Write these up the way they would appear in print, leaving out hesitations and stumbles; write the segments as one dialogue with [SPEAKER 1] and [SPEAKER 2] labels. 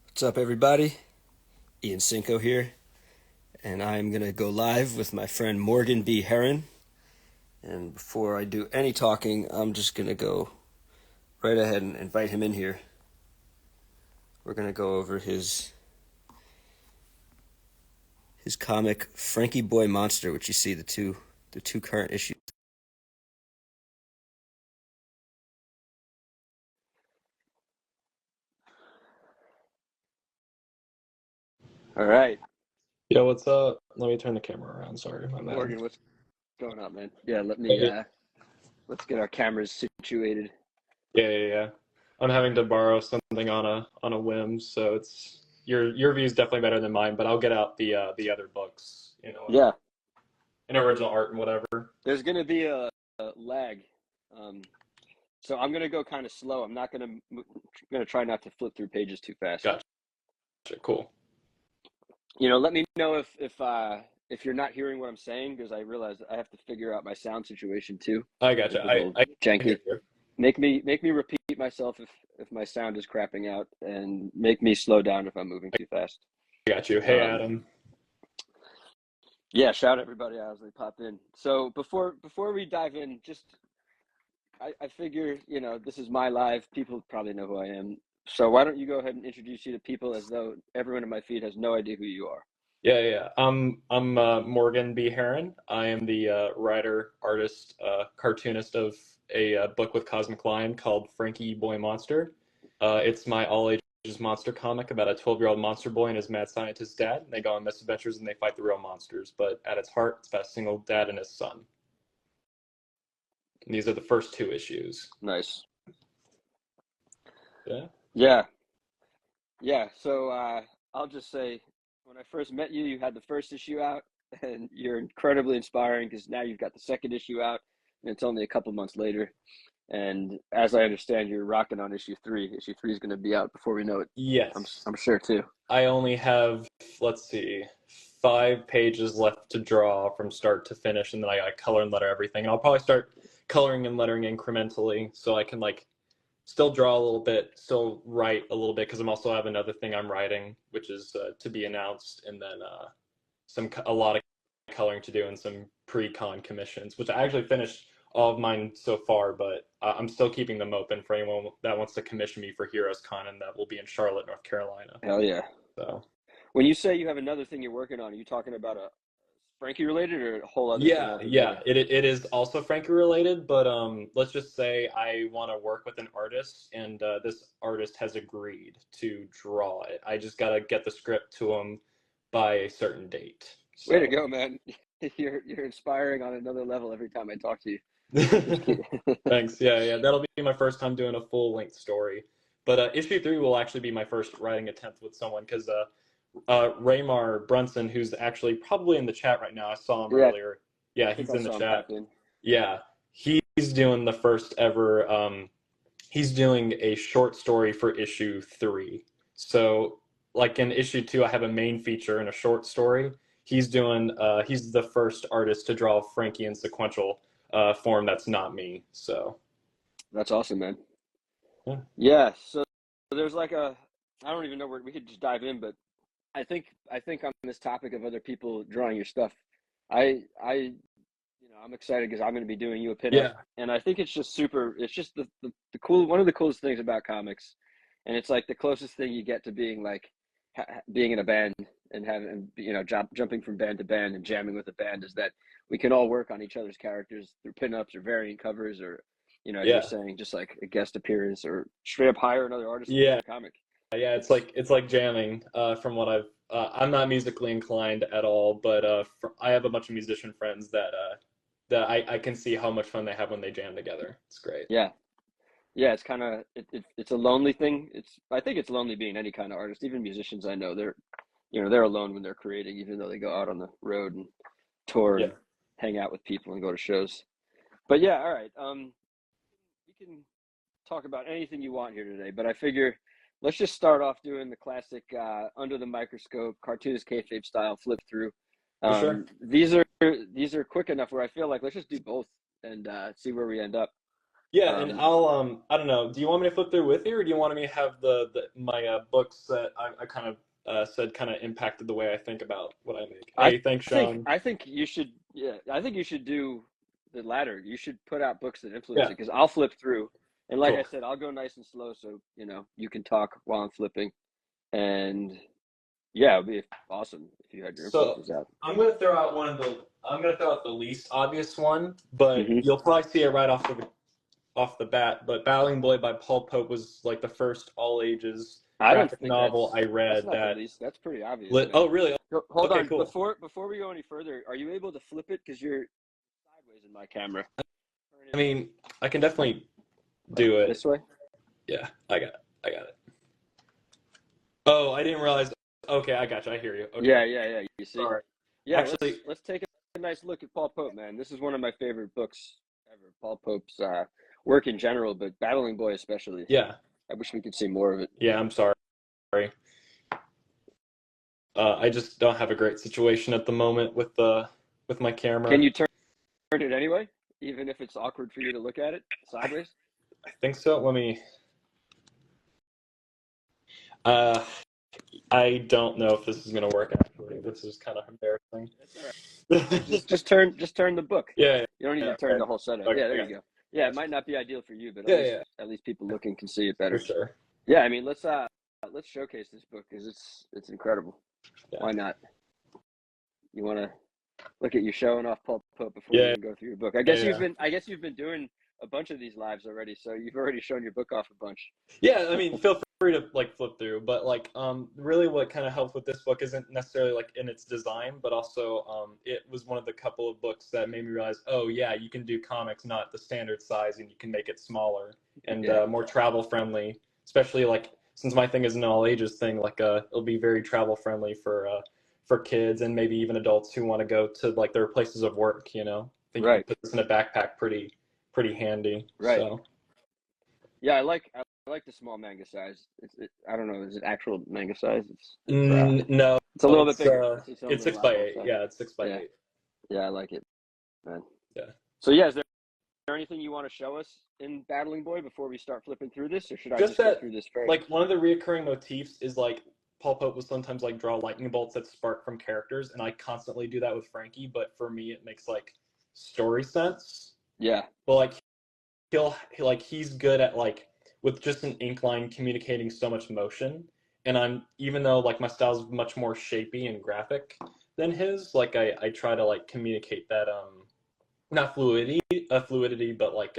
[SPEAKER 1] What's up, everybody? Ian Cinco here, and I'm gonna go live with my friend Morgan B. Herron. And before I do any talking, I'm just gonna go right ahead and invite him in here. We're gonna go over his comic Frankie Boy Monster, which you see the two current issues. All right,
[SPEAKER 2] Yo, what's up? Let me turn the camera around. Sorry, my bad.
[SPEAKER 1] Morgan, what's going on, man? Yeah,
[SPEAKER 2] Hey.
[SPEAKER 1] let's get our cameras situated.
[SPEAKER 2] Yeah. I'm having to borrow something on a whim, so it's your view is definitely better than mine. But I'll get out the other books,
[SPEAKER 1] Yeah,
[SPEAKER 2] in original art and whatever.
[SPEAKER 1] there's gonna be a lag. So I'm gonna go kind of slow. I'm not gonna try not to flip through pages too fast.
[SPEAKER 2] Gotcha. Cool.
[SPEAKER 1] Let me know if you're not hearing what I'm saying, because I realize I have to figure out my sound situation too.
[SPEAKER 2] I gotcha.
[SPEAKER 1] It's a little
[SPEAKER 2] I
[SPEAKER 1] janky.
[SPEAKER 2] hear you.
[SPEAKER 1] Make me repeat myself if my sound is crapping out, and make me slow down if I'm moving too fast.
[SPEAKER 2] I got you. Hey, Adam.
[SPEAKER 1] Yeah, shout everybody out as they pop in. So before we dive in, I figure, this is my live. People probably know who I am. So why don't you go ahead and introduce you to people as though everyone in my feed has no idea who you are.
[SPEAKER 2] Yeah. I'm Morgan B. Herron. I am the writer, artist, cartoonist of a book with Cosmic Lion called Frankie Boy Monster. It's my all ages monster comic about a 12-year-old monster boy and his mad scientist dad. And they go on misadventures and they fight the real monsters. But at its heart, it's about a single dad and his son. And these are the first two issues.
[SPEAKER 1] Nice.
[SPEAKER 2] Yeah.
[SPEAKER 1] Yeah. So I'll just say, when I first met you, you had the first issue out, and you're incredibly inspiring because now you've got the second issue out, and it's only a couple months later. And as I understand, you're rocking on issue 3. Issue 3 is going to be out before we know it.
[SPEAKER 2] Yes.
[SPEAKER 1] I'm sure too.
[SPEAKER 2] I only have, let's see, 5 pages left to draw from start to finish, and then I gotta color and letter everything. And I'll probably start coloring and lettering incrementally so I can still draw a little bit, still write a little bit, because I'm also have another thing I'm writing, which is to be announced, and then a lot of coloring to do and some pre-con commissions, which I actually finished all of mine so far, but I'm still keeping them open for anyone that wants to commission me for Heroes Con, and that will be in Charlotte, North Carolina.
[SPEAKER 1] Hell yeah.
[SPEAKER 2] So
[SPEAKER 1] when you say you have another thing you're working on, are you talking about a Frankie related or a whole other thing altogether?
[SPEAKER 2] Yeah. It is also Frankie related, but let's just say I want to work with an artist, and this artist has agreed to draw it. I just gotta get the script to him by a certain date. So.
[SPEAKER 1] Way to go, man! You're inspiring on another level every time I talk to you.
[SPEAKER 2] Thanks. Yeah. That'll be my first time doing a full length story. But issue 3 will actually be my first writing attempt with someone, because Raymar Brunson, who's actually probably in the chat right now. I saw him earlier. Yeah, he's in the chat. Yeah, he's doing the first ever. He's doing a short story for issue 3. So, like in issue 2, I have a main feature and a short story. He's doing. He's the first artist to draw Frankie in sequential form. That's not me. So.
[SPEAKER 1] That's awesome, man.
[SPEAKER 2] Yeah.
[SPEAKER 1] Yeah. So there's I don't even know where we could just dive in, but I think on this topic of other people drawing your stuff, I'm excited because I'm going to be doing you a pinup, and I think it's just super. It's just the cool, one of the coolest things about comics, and it's like the closest thing you get to being being in a band and having jumping from band to band and jamming with a band, is that we can all work on each other's characters through pinups or variant covers, or you're saying just like a guest appearance, or straight up hire another artist for the comic.
[SPEAKER 2] Yeah, it's like jamming. From what I'm not musically inclined at all, but I have a bunch of musician friends that I can see how much fun they have when they jam together. It's great.
[SPEAKER 1] Yeah, it's kind of it's a lonely thing. I think it's lonely being any kind of artist. Even musicians I know, they're alone when they're creating, even though they go out on the road and tour and hang out with people and go to shows. But yeah, all right. We can talk about anything you want here today, but I figure let's just start off doing the classic under the microscope, cartoonist kayfabe style flip through.
[SPEAKER 2] For sure.
[SPEAKER 1] These are quick enough where I feel like let's just do both and see where we end up.
[SPEAKER 2] Yeah, and
[SPEAKER 1] Um,
[SPEAKER 2] I don't know. Do you want me to flip through with you, or do you want me to have the my books that I kind of said kind of impacted the way I think about what I make?
[SPEAKER 1] I
[SPEAKER 2] Hey, thanks,
[SPEAKER 1] think
[SPEAKER 2] Sean.
[SPEAKER 1] I think you should I think you should do the latter. You should put out books that influence
[SPEAKER 2] Yeah,
[SPEAKER 1] it because I'll flip through, and like I
[SPEAKER 2] cool.
[SPEAKER 1] said, I'll go nice and slow so you can talk while I'm flipping, and yeah, it'd be awesome if you had your
[SPEAKER 2] So
[SPEAKER 1] influences out.
[SPEAKER 2] I'm gonna throw out the least obvious one, but
[SPEAKER 1] Hmm.
[SPEAKER 2] you'll probably see it right off the bat. But Battling Boy by Paul Pope was like the first all ages
[SPEAKER 1] I don't
[SPEAKER 2] graphic
[SPEAKER 1] think
[SPEAKER 2] novel I
[SPEAKER 1] that's
[SPEAKER 2] read
[SPEAKER 1] not the
[SPEAKER 2] that
[SPEAKER 1] least. That's pretty obvious,
[SPEAKER 2] lit.
[SPEAKER 1] man.
[SPEAKER 2] Oh, really?
[SPEAKER 1] Hold
[SPEAKER 2] Okay,
[SPEAKER 1] on,
[SPEAKER 2] cool.
[SPEAKER 1] before we go any further, are you able to flip it because you're sideways in my camera? Turn
[SPEAKER 2] I
[SPEAKER 1] it
[SPEAKER 2] mean, I can
[SPEAKER 1] like
[SPEAKER 2] definitely
[SPEAKER 1] like
[SPEAKER 2] do it.
[SPEAKER 1] this way.
[SPEAKER 2] Yeah, I got it. Oh, I didn't realize. Okay, I got you. I hear you. Okay,
[SPEAKER 1] Yeah. You see?
[SPEAKER 2] sorry.
[SPEAKER 1] Yeah,
[SPEAKER 2] Actually,
[SPEAKER 1] let's take a nice look at Paul Pope, man. This is one of my favorite books ever. Paul Pope's work in general, but Battling Boy especially.
[SPEAKER 2] yeah,
[SPEAKER 1] I wish we could see more of it.
[SPEAKER 2] yeah. I'm sorry. I just don't have a great situation at the moment with my
[SPEAKER 1] Can
[SPEAKER 2] camera.
[SPEAKER 1] you turn it anyway, even if it's awkward for you to look at it
[SPEAKER 2] I,
[SPEAKER 1] sideways?
[SPEAKER 2] I think so. Let me. Uh, I don't know if this is gonna work. Actually, this is kind of embarrassing.
[SPEAKER 1] That's all right. Just turn the book.
[SPEAKER 2] Yeah,
[SPEAKER 1] You don't need
[SPEAKER 2] yeah.
[SPEAKER 1] to turn
[SPEAKER 2] Okay.
[SPEAKER 1] the whole setup.
[SPEAKER 2] Okay,
[SPEAKER 1] Yeah,
[SPEAKER 2] I
[SPEAKER 1] there
[SPEAKER 2] got
[SPEAKER 1] you go.
[SPEAKER 2] it.
[SPEAKER 1] Yeah, it might not be ideal for you, but
[SPEAKER 2] Yeah, yeah,
[SPEAKER 1] at least people looking can see it
[SPEAKER 2] for
[SPEAKER 1] better.
[SPEAKER 2] sure.
[SPEAKER 1] Yeah, I mean, let's showcase this book because it's incredible.
[SPEAKER 2] Yeah,
[SPEAKER 1] Why not? You want to look at you showing off Paul Pope before we
[SPEAKER 2] yeah,
[SPEAKER 1] even go through your book. I
[SPEAKER 2] yeah,
[SPEAKER 1] guess
[SPEAKER 2] yeah.
[SPEAKER 1] you've been doing a bunch of these lives already, so you've already shown your book off a bunch.
[SPEAKER 2] Yeah, I mean, feel free to like flip through, but like, really, what kind of helped with this book isn't necessarily like in its design, but also, it was one of the couple of books that made me realize, oh yeah, you can do comics not the standard size, and you can make it smaller and
[SPEAKER 1] Yeah,
[SPEAKER 2] more travel friendly. Especially like since my thing is an all ages thing, like it'll be very travel friendly for kids and maybe even adults who want to go to like their places of work. I think you can
[SPEAKER 1] right,
[SPEAKER 2] put this in a backpack pretty handy.
[SPEAKER 1] right.
[SPEAKER 2] So.
[SPEAKER 1] Yeah, I like the small manga size. I don't know, is it actual manga size?
[SPEAKER 2] No,
[SPEAKER 1] It's a little bit bigger. It's its own
[SPEAKER 2] it's
[SPEAKER 1] little
[SPEAKER 2] six by
[SPEAKER 1] eyeball
[SPEAKER 2] eight.
[SPEAKER 1] size.
[SPEAKER 2] Yeah, it's six by
[SPEAKER 1] Yeah,
[SPEAKER 2] eight.
[SPEAKER 1] yeah, I like it, man.
[SPEAKER 2] Yeah.
[SPEAKER 1] So yeah, is there anything you want to show us in Battling Boy before we start flipping through this, or should I
[SPEAKER 2] Just
[SPEAKER 1] just go
[SPEAKER 2] that,
[SPEAKER 1] through this first?
[SPEAKER 2] like one of the reoccurring motifs is like Paul Pope will sometimes like draw lightning bolts that spark from characters, and I constantly do that with Frankie. But for me, it makes like story sense.
[SPEAKER 1] Yeah,
[SPEAKER 2] But like he's good at like with just an ink line communicating so much motion. And I'm even though like my style is much more shapy and graphic than his, like I try to like communicate that not fluidity, but like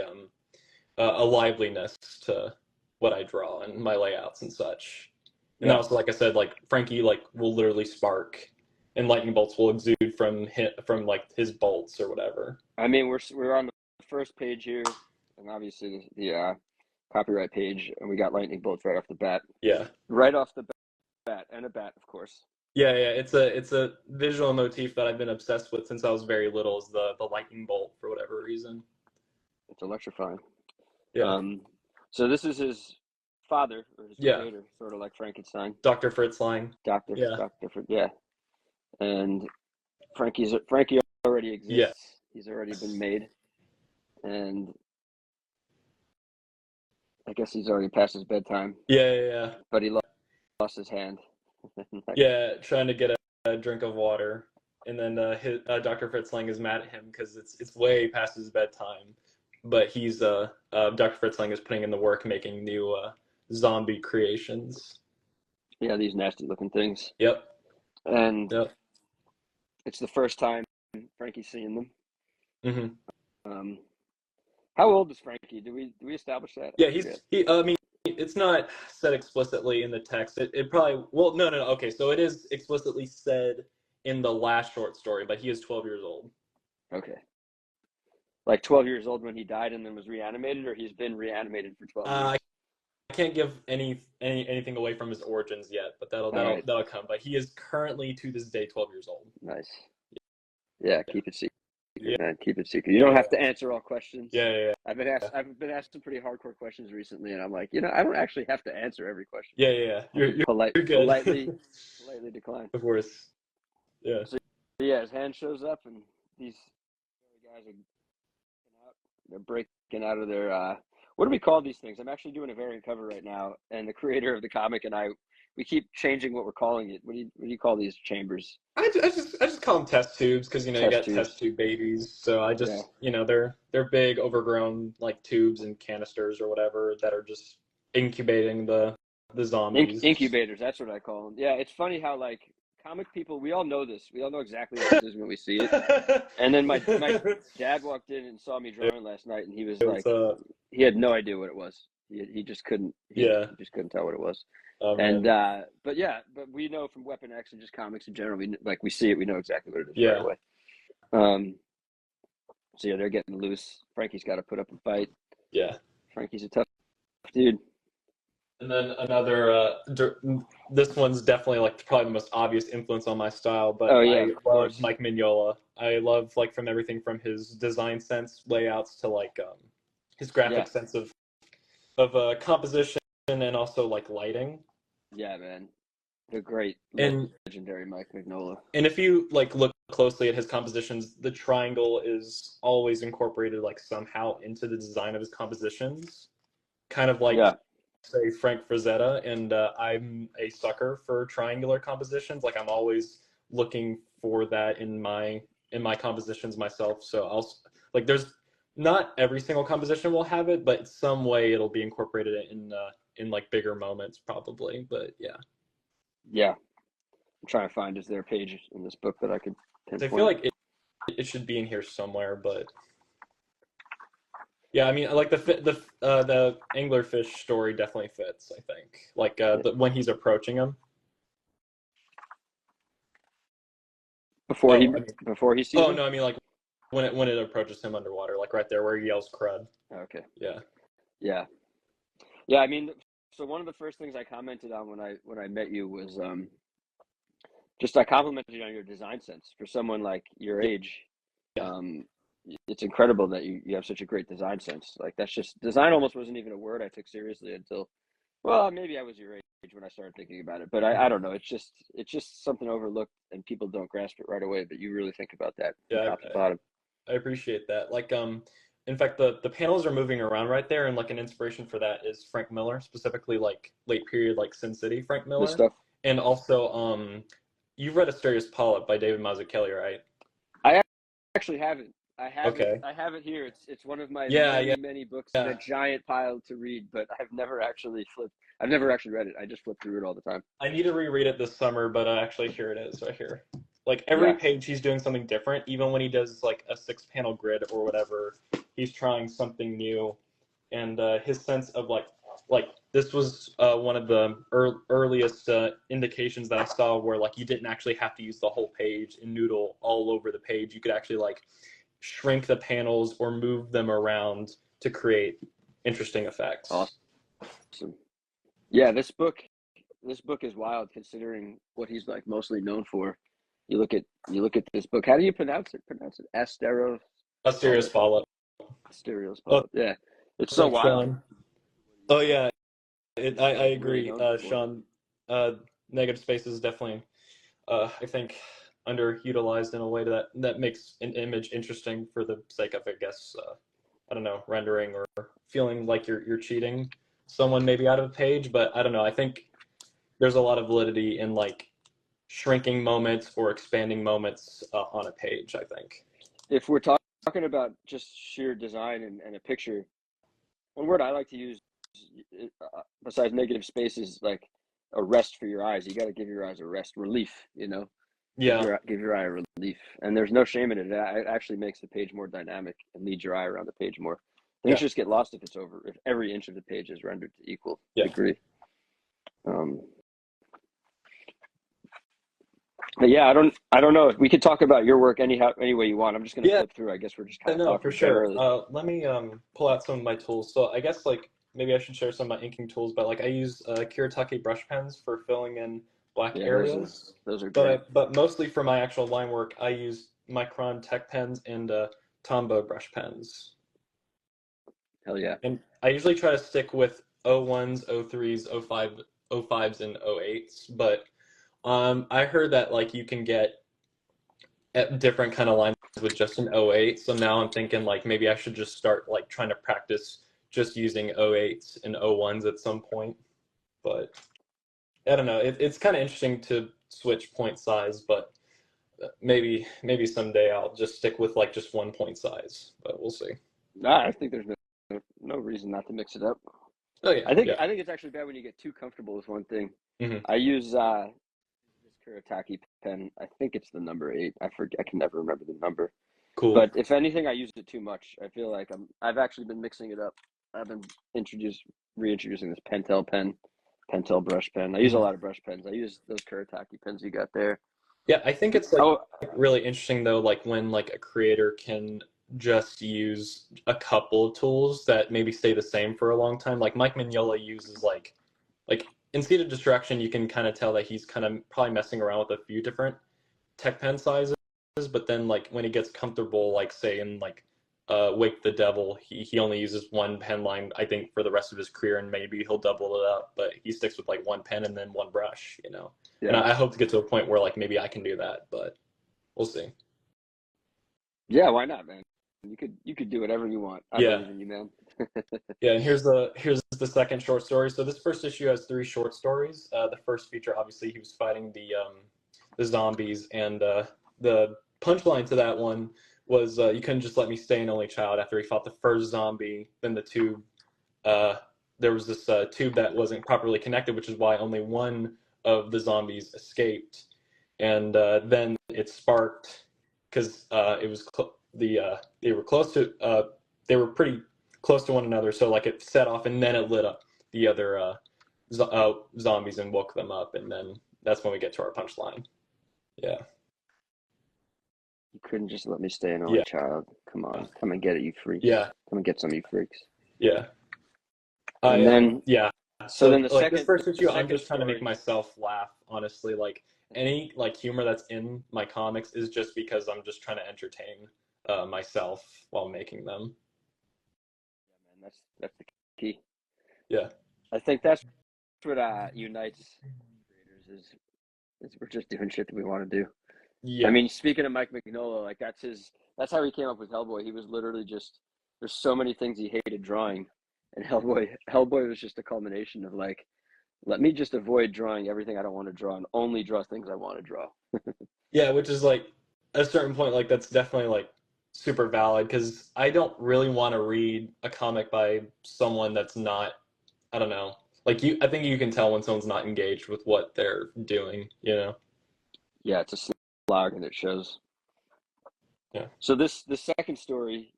[SPEAKER 2] a liveliness to what I draw and my layouts and such. And
[SPEAKER 1] yeah.
[SPEAKER 2] also, like I said, like Frankie like will literally spark, and lightning bolts will exude from like his bolts or whatever.
[SPEAKER 1] I mean, we're on the first page here, and obviously the copyright page, and we got lightning bolts right off the bat.
[SPEAKER 2] Yeah,
[SPEAKER 1] Right off the bat, and a bat, of course.
[SPEAKER 2] yeah, yeah. It's a visual motif that I've been obsessed with since I was very little. Is the lightning bolt for whatever reason.
[SPEAKER 1] It's electrifying.
[SPEAKER 2] Yeah,
[SPEAKER 1] Um, so this is his father or his
[SPEAKER 2] yeah.
[SPEAKER 1] creator, sort of like Frankenstein,
[SPEAKER 2] Dr. Fritz line. Yeah,
[SPEAKER 1] Yeah. And Frankie already
[SPEAKER 2] yeah,
[SPEAKER 1] exists. He's already been made, and I guess he's already past his bedtime.
[SPEAKER 2] yeah, yeah, yeah.
[SPEAKER 1] But he lost his hand.
[SPEAKER 2] Yeah, trying to get a drink of water, and then Dr. Fritzlang is mad at him because it's way past his bedtime, but he's Dr. Fritzlang is putting in the work making new zombie creations.
[SPEAKER 1] Yeah, these nasty looking things.
[SPEAKER 2] Yep,
[SPEAKER 1] And
[SPEAKER 2] yep.
[SPEAKER 1] it's the first time Frankie's seeing them.
[SPEAKER 2] Hmm.
[SPEAKER 1] Um, how old is Frankie? Do we establish that? I
[SPEAKER 2] Yeah,
[SPEAKER 1] forget.
[SPEAKER 2] he. I mean, it's not said explicitly in the text. It probably well, no, no, no. Okay, so it is explicitly said in the last short story, but he is 12 years old.
[SPEAKER 1] Okay. Like 12 years old when he died and then was reanimated, or he's been reanimated for 12
[SPEAKER 2] I
[SPEAKER 1] years?
[SPEAKER 2] can't give anything away from his origins yet, but that'll
[SPEAKER 1] All
[SPEAKER 2] that'll
[SPEAKER 1] right.
[SPEAKER 2] that'll come. But he is currently to this day 12 years old.
[SPEAKER 1] Nice. Yeah,
[SPEAKER 2] Yeah,
[SPEAKER 1] keep it secret,
[SPEAKER 2] yeah,
[SPEAKER 1] man. Keep it secret. You don't
[SPEAKER 2] yeah,
[SPEAKER 1] have to answer all questions.
[SPEAKER 2] yeah, yeah, yeah,
[SPEAKER 1] I've been asked some pretty hardcore questions recently, and I'm like, I don't actually have to answer every question.
[SPEAKER 2] yeah, yeah, yeah.
[SPEAKER 1] I can
[SPEAKER 2] You're good.
[SPEAKER 1] politely decline.
[SPEAKER 2] Of course. Yeah.
[SPEAKER 1] So yeah, his hand shows up, and these guys are out. They're breaking out of their what do we call these things? I'm actually doing a variant cover right now, and the creator of the comic and I, we keep changing what we're calling it. What do you call these chambers?
[SPEAKER 2] I just call them test tubes because you
[SPEAKER 1] Test
[SPEAKER 2] got test
[SPEAKER 1] tubes.
[SPEAKER 2] tube babies. So I
[SPEAKER 1] Yeah.
[SPEAKER 2] just they're big overgrown like tubes and canisters or whatever that are just incubating the zombies.
[SPEAKER 1] Incubators, that's what I call them. Yeah, it's funny how like comic people, we all know this. We all know exactly what this is when we see it. And then my dad walked in and saw me drawing last night, and he was
[SPEAKER 2] It
[SPEAKER 1] like,
[SPEAKER 2] was
[SPEAKER 1] he had no idea what it was. He just couldn't
[SPEAKER 2] yeah.
[SPEAKER 1] he just couldn't tell what it was.
[SPEAKER 2] Oh
[SPEAKER 1] And
[SPEAKER 2] man.
[SPEAKER 1] but yeah, but we know from Weapon X and just comics in general, we see it, we know exactly what it is right
[SPEAKER 2] Yeah.
[SPEAKER 1] away. So yeah, they're getting loose. Frankie's got to put up a fight.
[SPEAKER 2] Yeah.
[SPEAKER 1] Frankie's a tough dude.
[SPEAKER 2] And then another, this one's definitely like probably the most obvious influence on my style, but
[SPEAKER 1] Oh yeah,
[SPEAKER 2] I
[SPEAKER 1] of
[SPEAKER 2] love
[SPEAKER 1] course.
[SPEAKER 2] Mike Mignola. I love like from everything from his design sense, layouts to like his
[SPEAKER 1] Yeah,
[SPEAKER 2] graphic sense of composition and also like lighting.
[SPEAKER 1] yeah, man. The great
[SPEAKER 2] And
[SPEAKER 1] legendary Mike Mignola.
[SPEAKER 2] and if you like look closely at his compositions, the triangle is always incorporated like somehow into the design of his compositions, kind of like
[SPEAKER 1] Yeah,
[SPEAKER 2] say Frank Frazetta, and I'm a sucker for triangular compositions. Like I'm always looking for that in my compositions myself. So I'll like there's not every single composition will have it, but some way it'll be incorporated in like bigger moments probably. But yeah,
[SPEAKER 1] yeah. I'm trying to find, is there a page in this book that I could
[SPEAKER 2] so I feel
[SPEAKER 1] pinpoint?
[SPEAKER 2] like it should be in here somewhere, but yeah, I mean, like the anglerfish story definitely fits. I think like
[SPEAKER 1] Yeah.
[SPEAKER 2] when he's approaching him.
[SPEAKER 1] Before
[SPEAKER 2] Oh,
[SPEAKER 1] he
[SPEAKER 2] I mean,
[SPEAKER 1] before he sees
[SPEAKER 2] oh
[SPEAKER 1] him.
[SPEAKER 2] no, I mean like when it approaches him underwater, like right there where he yells crud.
[SPEAKER 1] Okay.
[SPEAKER 2] Yeah.
[SPEAKER 1] Yeah, yeah. I mean, so one of the first things I commented on when I met you was just I complimented you on your design sense for someone like your age.
[SPEAKER 2] Yeah.
[SPEAKER 1] Um, it's incredible that you have such a great design sense. Like that's just design almost wasn't even a word I took seriously until, well, maybe I was your age when I started thinking about it. But I don't know. It's just something overlooked and people don't grasp it right away. But you really think about that from
[SPEAKER 2] Yeah,
[SPEAKER 1] top to bottom.
[SPEAKER 2] I appreciate that. Like in fact the panels are moving around right there and like an inspiration for that is Frank Miller, specifically like late period like Sin City Frank
[SPEAKER 1] This
[SPEAKER 2] Miller.
[SPEAKER 1] stuff.
[SPEAKER 2] And also you've read Asterios Polyp by David Mazzucchelli, right?
[SPEAKER 1] I actually haven't. I have it.
[SPEAKER 2] Okay.
[SPEAKER 1] I have it here. It's one of my
[SPEAKER 2] Yeah, yeah,
[SPEAKER 1] many books in a
[SPEAKER 2] yeah.
[SPEAKER 1] giant pile to read, but I've never actually flipped. I've never actually read it. I just flip through it all the time.
[SPEAKER 2] I need to reread it this summer, but actually here it is right here. Like every
[SPEAKER 1] Yeah,
[SPEAKER 2] page he's doing something different, even when he does like a 6 panel grid or whatever, he's trying something new. And his sense of like this was one of the earliest indications that I saw where like you didn't actually have to use the whole page and noodle all over the page. You could actually like shrink the panels or move them around to create interesting effects.
[SPEAKER 1] awesome. Yeah, this book is wild considering what he's like mostly known for. You look at this book. How do you pronounce it? Pronounce it Asteros
[SPEAKER 2] A serious
[SPEAKER 1] Polyp.
[SPEAKER 2] follow-up.
[SPEAKER 1] Asterios
[SPEAKER 2] Oh,
[SPEAKER 1] Polyp. Yeah, it's
[SPEAKER 2] what's
[SPEAKER 1] so
[SPEAKER 2] up,
[SPEAKER 1] wild.
[SPEAKER 2] Sean? Oh yeah, I
[SPEAKER 1] What he's really
[SPEAKER 2] agree,
[SPEAKER 1] known for.
[SPEAKER 2] Sean. Negative space is definitely, I think, underutilized in a way that makes an image interesting for the sake of, I guess, I don't know, rendering or feeling like you're cheating someone maybe out of a page. But I don't know. I think there's a lot of validity in like shrinking moments or expanding moments on a page. I think.
[SPEAKER 1] If we're talking about just sheer design and a picture, one word I like to use besides negative space is like a rest for your eyes. You got to give your eyes a rest, relief.
[SPEAKER 2] Yeah,
[SPEAKER 1] Give your eye a relief, and there's no shame in it. It actually makes the page more dynamic and leads your eye around the page more. Things
[SPEAKER 2] yeah,
[SPEAKER 1] just get lost if every inch of the page is rendered to equal
[SPEAKER 2] yeah.
[SPEAKER 1] degree. Um, but yeah, I don't know. We could talk about your work any way you want. I'm just gonna
[SPEAKER 2] Yeah,
[SPEAKER 1] flip through. I guess we're just kind of
[SPEAKER 2] no, for
[SPEAKER 1] talking
[SPEAKER 2] sure.
[SPEAKER 1] generally.
[SPEAKER 2] Let me pull out some of my tools. So I guess like maybe I should share some of my inking tools, but like I use Kiritake brush pens for filling in black
[SPEAKER 1] Yeah,
[SPEAKER 2] areas.
[SPEAKER 1] those are
[SPEAKER 2] But
[SPEAKER 1] great.
[SPEAKER 2] mostly for my actual line work, I use Micron Tech pens and Tombow brush pens.
[SPEAKER 1] Hell yeah.
[SPEAKER 2] And I usually try to stick with O1s, O3s, O5s, and O8s. But I heard that like you can get at different kind of lines with just an '08. So now I'm thinking like maybe I should just start like trying to practice just using '08s and '01s at some point. But I don't know. It's kind of interesting to switch point size, but maybe someday I'll just stick with like just one point size. But we'll see.
[SPEAKER 1] Nah, I think there's no reason not to mix it up.
[SPEAKER 2] Oh yeah,
[SPEAKER 1] I think
[SPEAKER 2] yeah.
[SPEAKER 1] it's actually bad when you get too comfortable with one thing.
[SPEAKER 2] Hmm.
[SPEAKER 1] I use this Kuretake pen. I think it's the number 8. I forget. I can never remember the number.
[SPEAKER 2] Cool.
[SPEAKER 1] But if anything, I use it too much. I feel like I've actually been mixing it up. I've been reintroducing this Pentel brush pen. I use a
[SPEAKER 2] Hmm.
[SPEAKER 1] lot of brush pens. I use those Kuretake pens you got there.
[SPEAKER 2] Yeah, I think it's like
[SPEAKER 1] Oh,
[SPEAKER 2] really interesting though, like when like a creator can just use a couple of tools that maybe stay the same for a long time. Like Mike Mignola uses like in Seed of Destruction, you can kind of tell that he's kind of probably messing around with a few different tech pen sizes, but then like when he gets comfortable, like say in like Wake the Devil, he only uses one pen line, I think, for the rest of his career, and maybe he'll double it up, but he sticks with like one pen and then one brush, you know. And
[SPEAKER 1] yeah,
[SPEAKER 2] I hope to get to a point where like maybe I can do that, but we'll see.
[SPEAKER 1] yeah. Why not, man? You could do whatever you want. I
[SPEAKER 2] Yeah.
[SPEAKER 1] believe in you, man.
[SPEAKER 2] Yeah, and here's the second short story. So this first issue has 3 short stories. The first feature, obviously, he was fighting the zombies, and the punchline to that one was you couldn't just let me stay an only child after he fought the first zombie. Then the tube, uh, there was this tube that wasn't properly connected, which is why only one of the zombies escaped, and then it sparked because it was they were close to they were pretty close to one another, so like it set off and then it lit up the other zombies and woke them up, and then that's when we get to our punchline. Yeah,
[SPEAKER 1] You couldn't just let me stay an only
[SPEAKER 2] yeah,
[SPEAKER 1] child. Come on, come and get it, you freaks.
[SPEAKER 2] yeah,
[SPEAKER 1] Come and get some, you freaks.
[SPEAKER 2] yeah.
[SPEAKER 1] And then,
[SPEAKER 2] Yeah.
[SPEAKER 1] so
[SPEAKER 2] So
[SPEAKER 1] then
[SPEAKER 2] like this first
[SPEAKER 1] the
[SPEAKER 2] issue, I'm
[SPEAKER 1] second
[SPEAKER 2] just trying to make
[SPEAKER 1] story.
[SPEAKER 2] myself laugh. Honestly, like any like humor that's in my comics is just because I'm just trying to entertain myself while making them.
[SPEAKER 1] Yeah, man, that's the key.
[SPEAKER 2] Yeah.
[SPEAKER 1] I think that's what unites creators is we're just doing shit that we want to do. I
[SPEAKER 2] Yeah.
[SPEAKER 1] mean, speaking of Mike Mignola, like that's how he came up with Hellboy. He was literally just there's so many things he hated drawing, and Hellboy was just a culmination of like, let me just avoid drawing everything I don't want to draw and only draw things I want to draw.
[SPEAKER 2] Yeah, which is like at a certain point, like that's definitely like super valid because I don't really want to read a comic by someone that's not, I don't know. Like I think you can tell when someone's not engaged with what they're doing, you know?
[SPEAKER 1] Yeah, it's a slog and it shows.
[SPEAKER 2] Yeah.
[SPEAKER 1] So this second story,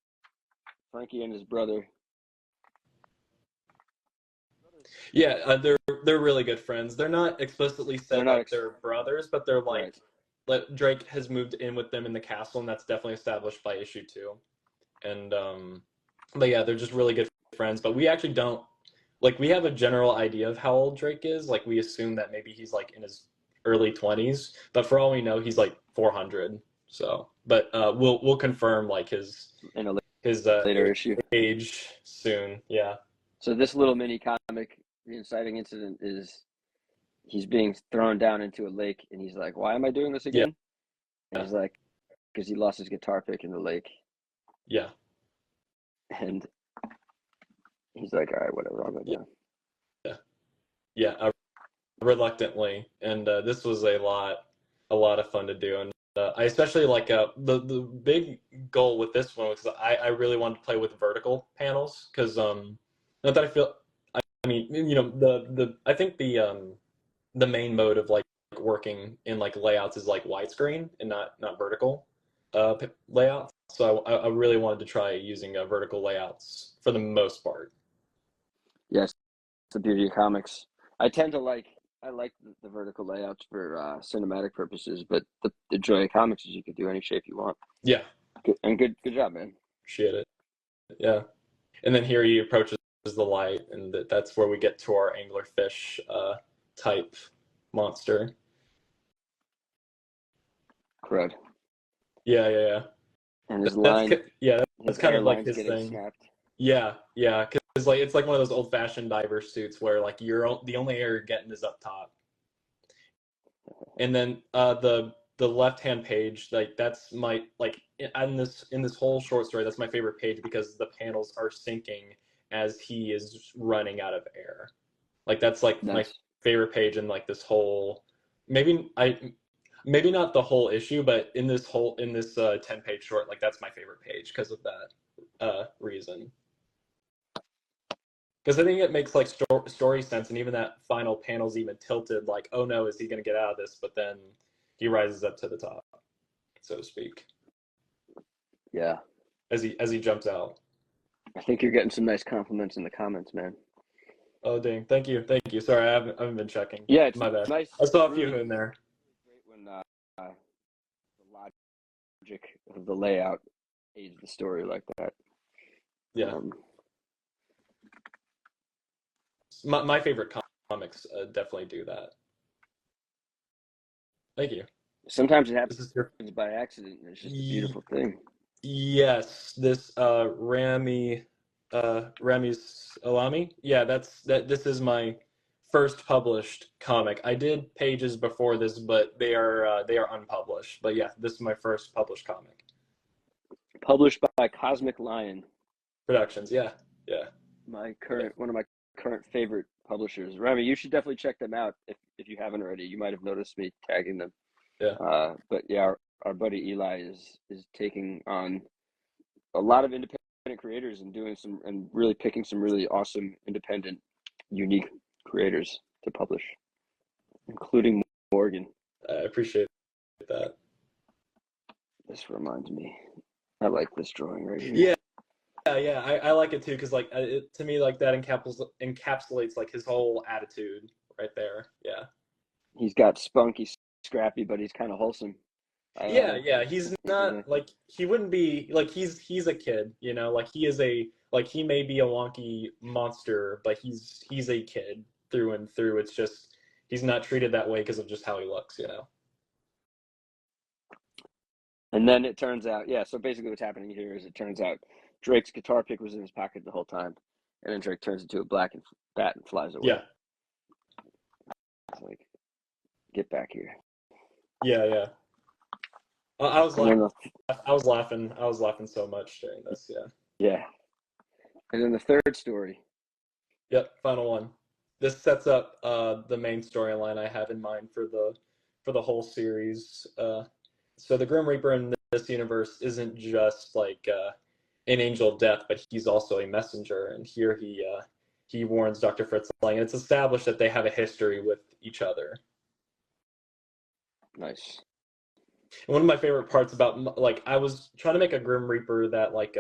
[SPEAKER 1] Frankie and his brother.
[SPEAKER 2] Yeah, they're really good friends. They're not explicitly
[SPEAKER 1] They're
[SPEAKER 2] said
[SPEAKER 1] not
[SPEAKER 2] like they're brothers, but they're
[SPEAKER 1] right.
[SPEAKER 2] like Drake has moved in with them in the castle, and that's definitely established by issue 2. And but yeah, they're just really good friends. But we actually don't like we have a general idea of how old Drake is. Like we assume that maybe he's like in his early 20s, but for all we know, he's like 400. So, but we'll confirm like
[SPEAKER 1] In a
[SPEAKER 2] his
[SPEAKER 1] later issue.
[SPEAKER 2] age soon. Yeah.
[SPEAKER 1] So this little mini comic, the inciting incident is he's being thrown down into a lake, and he's like, "Why am I doing this
[SPEAKER 2] Yeah.
[SPEAKER 1] again?" And he's like, "Because he lost his guitar pick in the lake."
[SPEAKER 2] Yeah.
[SPEAKER 1] And he's like, "All right, whatever, I'll go
[SPEAKER 2] Yeah.
[SPEAKER 1] down."
[SPEAKER 2] Yeah. Yeah. Reluctantly, and this was a lot of fun to do, and I especially like the big goal with this one was I really wanted to play with vertical panels because not that I feel I mean you know the I think the main mode of like working in like layouts is like widescreen and not vertical layouts, so I really wanted to try using vertical layouts for the most part.
[SPEAKER 1] Yes, it's the beauty of comics. I tend to like I like the vertical layouts for cinematic purposes, but the joy of comics is you can do any shape you want.
[SPEAKER 2] Yeah,
[SPEAKER 1] Good job, man.
[SPEAKER 2] appreciate it. Yeah. And then here he approaches the light, and that's where we get to our anglerfish type monster.
[SPEAKER 1] Crud.
[SPEAKER 2] Yeah, yeah, yeah.
[SPEAKER 1] And his
[SPEAKER 2] That's
[SPEAKER 1] line,
[SPEAKER 2] yeah, that's
[SPEAKER 1] his
[SPEAKER 2] kind of like
[SPEAKER 1] airline's
[SPEAKER 2] his
[SPEAKER 1] getting
[SPEAKER 2] thing.
[SPEAKER 1] snapped.
[SPEAKER 2] Yeah, yeah, because like it's like one of those old-fashioned diver suits where like the only air you're getting is up top, and then the the left-hand page, like that's my like in this whole short story, that's my favorite page because the panels are sinking as he is running out of air. Like that's like my
[SPEAKER 1] Nice.
[SPEAKER 2] favorite page in like this whole maybe not the whole issue, but in this 10-page short, like that's my favorite page because of that reason. Because I think it makes like story sense, and even that final panel's even tilted, like, oh no, is he going to get out of this? But then he rises up to the top, so to speak,
[SPEAKER 1] Yeah.
[SPEAKER 2] as he jumps out.
[SPEAKER 1] I think you're getting some nice compliments in the comments, man.
[SPEAKER 2] Oh dang! Thank you, thank you. Sorry, I haven't been checking.
[SPEAKER 1] Yeah, it's
[SPEAKER 2] My bad.
[SPEAKER 1] nice.
[SPEAKER 2] I saw a few
[SPEAKER 1] Really
[SPEAKER 2] in there.
[SPEAKER 1] great when the logic of the layout aids the story like that.
[SPEAKER 2] Yeah, my favorite comics definitely do that. Thank you.
[SPEAKER 1] Sometimes it
[SPEAKER 2] This is
[SPEAKER 1] happens by accident, and it's just a beautiful thing.
[SPEAKER 2] Yes, this Rami's Alami. Yeah, this is my first published comic. I did pages before this, but they are unpublished. But yeah, this is my first published comic.
[SPEAKER 1] Published by Cosmic Lion.
[SPEAKER 2] Productions. Yeah. Yeah.
[SPEAKER 1] One of my current favorite publishers. Rami, you should definitely check them out if you haven't already. You might have noticed me tagging them.
[SPEAKER 2] Yeah.
[SPEAKER 1] But yeah, our buddy Eli is taking on a lot of independent creators and doing some and really picking some really awesome independent, unique creators to publish, including Morgan.
[SPEAKER 2] I appreciate that.
[SPEAKER 1] This reminds me, I like this drawing right here.
[SPEAKER 2] Yeah. Yeah, I like it too because like to me like that encapsulates like his whole attitude right there. Yeah.
[SPEAKER 1] He's got spunky, scrappy, but he's kind of wholesome.
[SPEAKER 2] Yeah, he's not like he wouldn't be like he's a kid, you know, like he is a like he may be a wonky monster, but he's a kid through and through. It's just he's not treated that way because of just how he looks, you know.
[SPEAKER 1] And then it turns out, yeah. So basically, what's happening here is it turns out Drake's guitar pick was in his pocket the whole time, and then Drake turns into a black bat and flies away.
[SPEAKER 2] Yeah.
[SPEAKER 1] It's like, get back here.
[SPEAKER 2] Yeah. I was laughing.
[SPEAKER 1] And then
[SPEAKER 2] I was laughing so much during this. Yeah.
[SPEAKER 1] yeah. And then the third story.
[SPEAKER 2] Yep. Final one. This sets up the main storyline I have in mind for the whole series. So the Grim Reaper in this universe isn't just like an angel of death, but he's also a messenger. And here he warns Dr. Fritz Lang, and it's established that they have a history with each other.
[SPEAKER 1] Nice.
[SPEAKER 2] And one of my favorite parts about like I was trying to make a Grim Reaper that like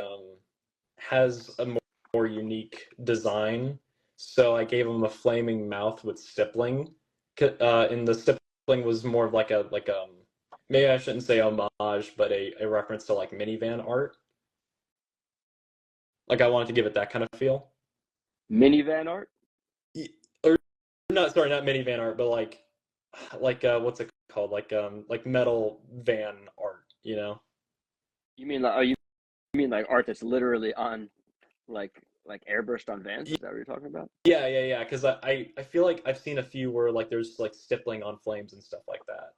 [SPEAKER 2] has a more unique design, so I gave him a flaming mouth with stippling. And the stippling was more of like a maybe I shouldn't say homage, but a reference to like minivan art. Like I wanted to give it that kind of feel.
[SPEAKER 1] Minivan art?
[SPEAKER 2] Or not, sorry, not minivan art, but like what's it called? Like metal van art, you know?
[SPEAKER 1] You mean like you mean like art that's literally on like airbrushed on vans? Is that what you're talking about?
[SPEAKER 2] Yeah. Because I feel like I've seen a few where like there's like stippling on flames and stuff like that.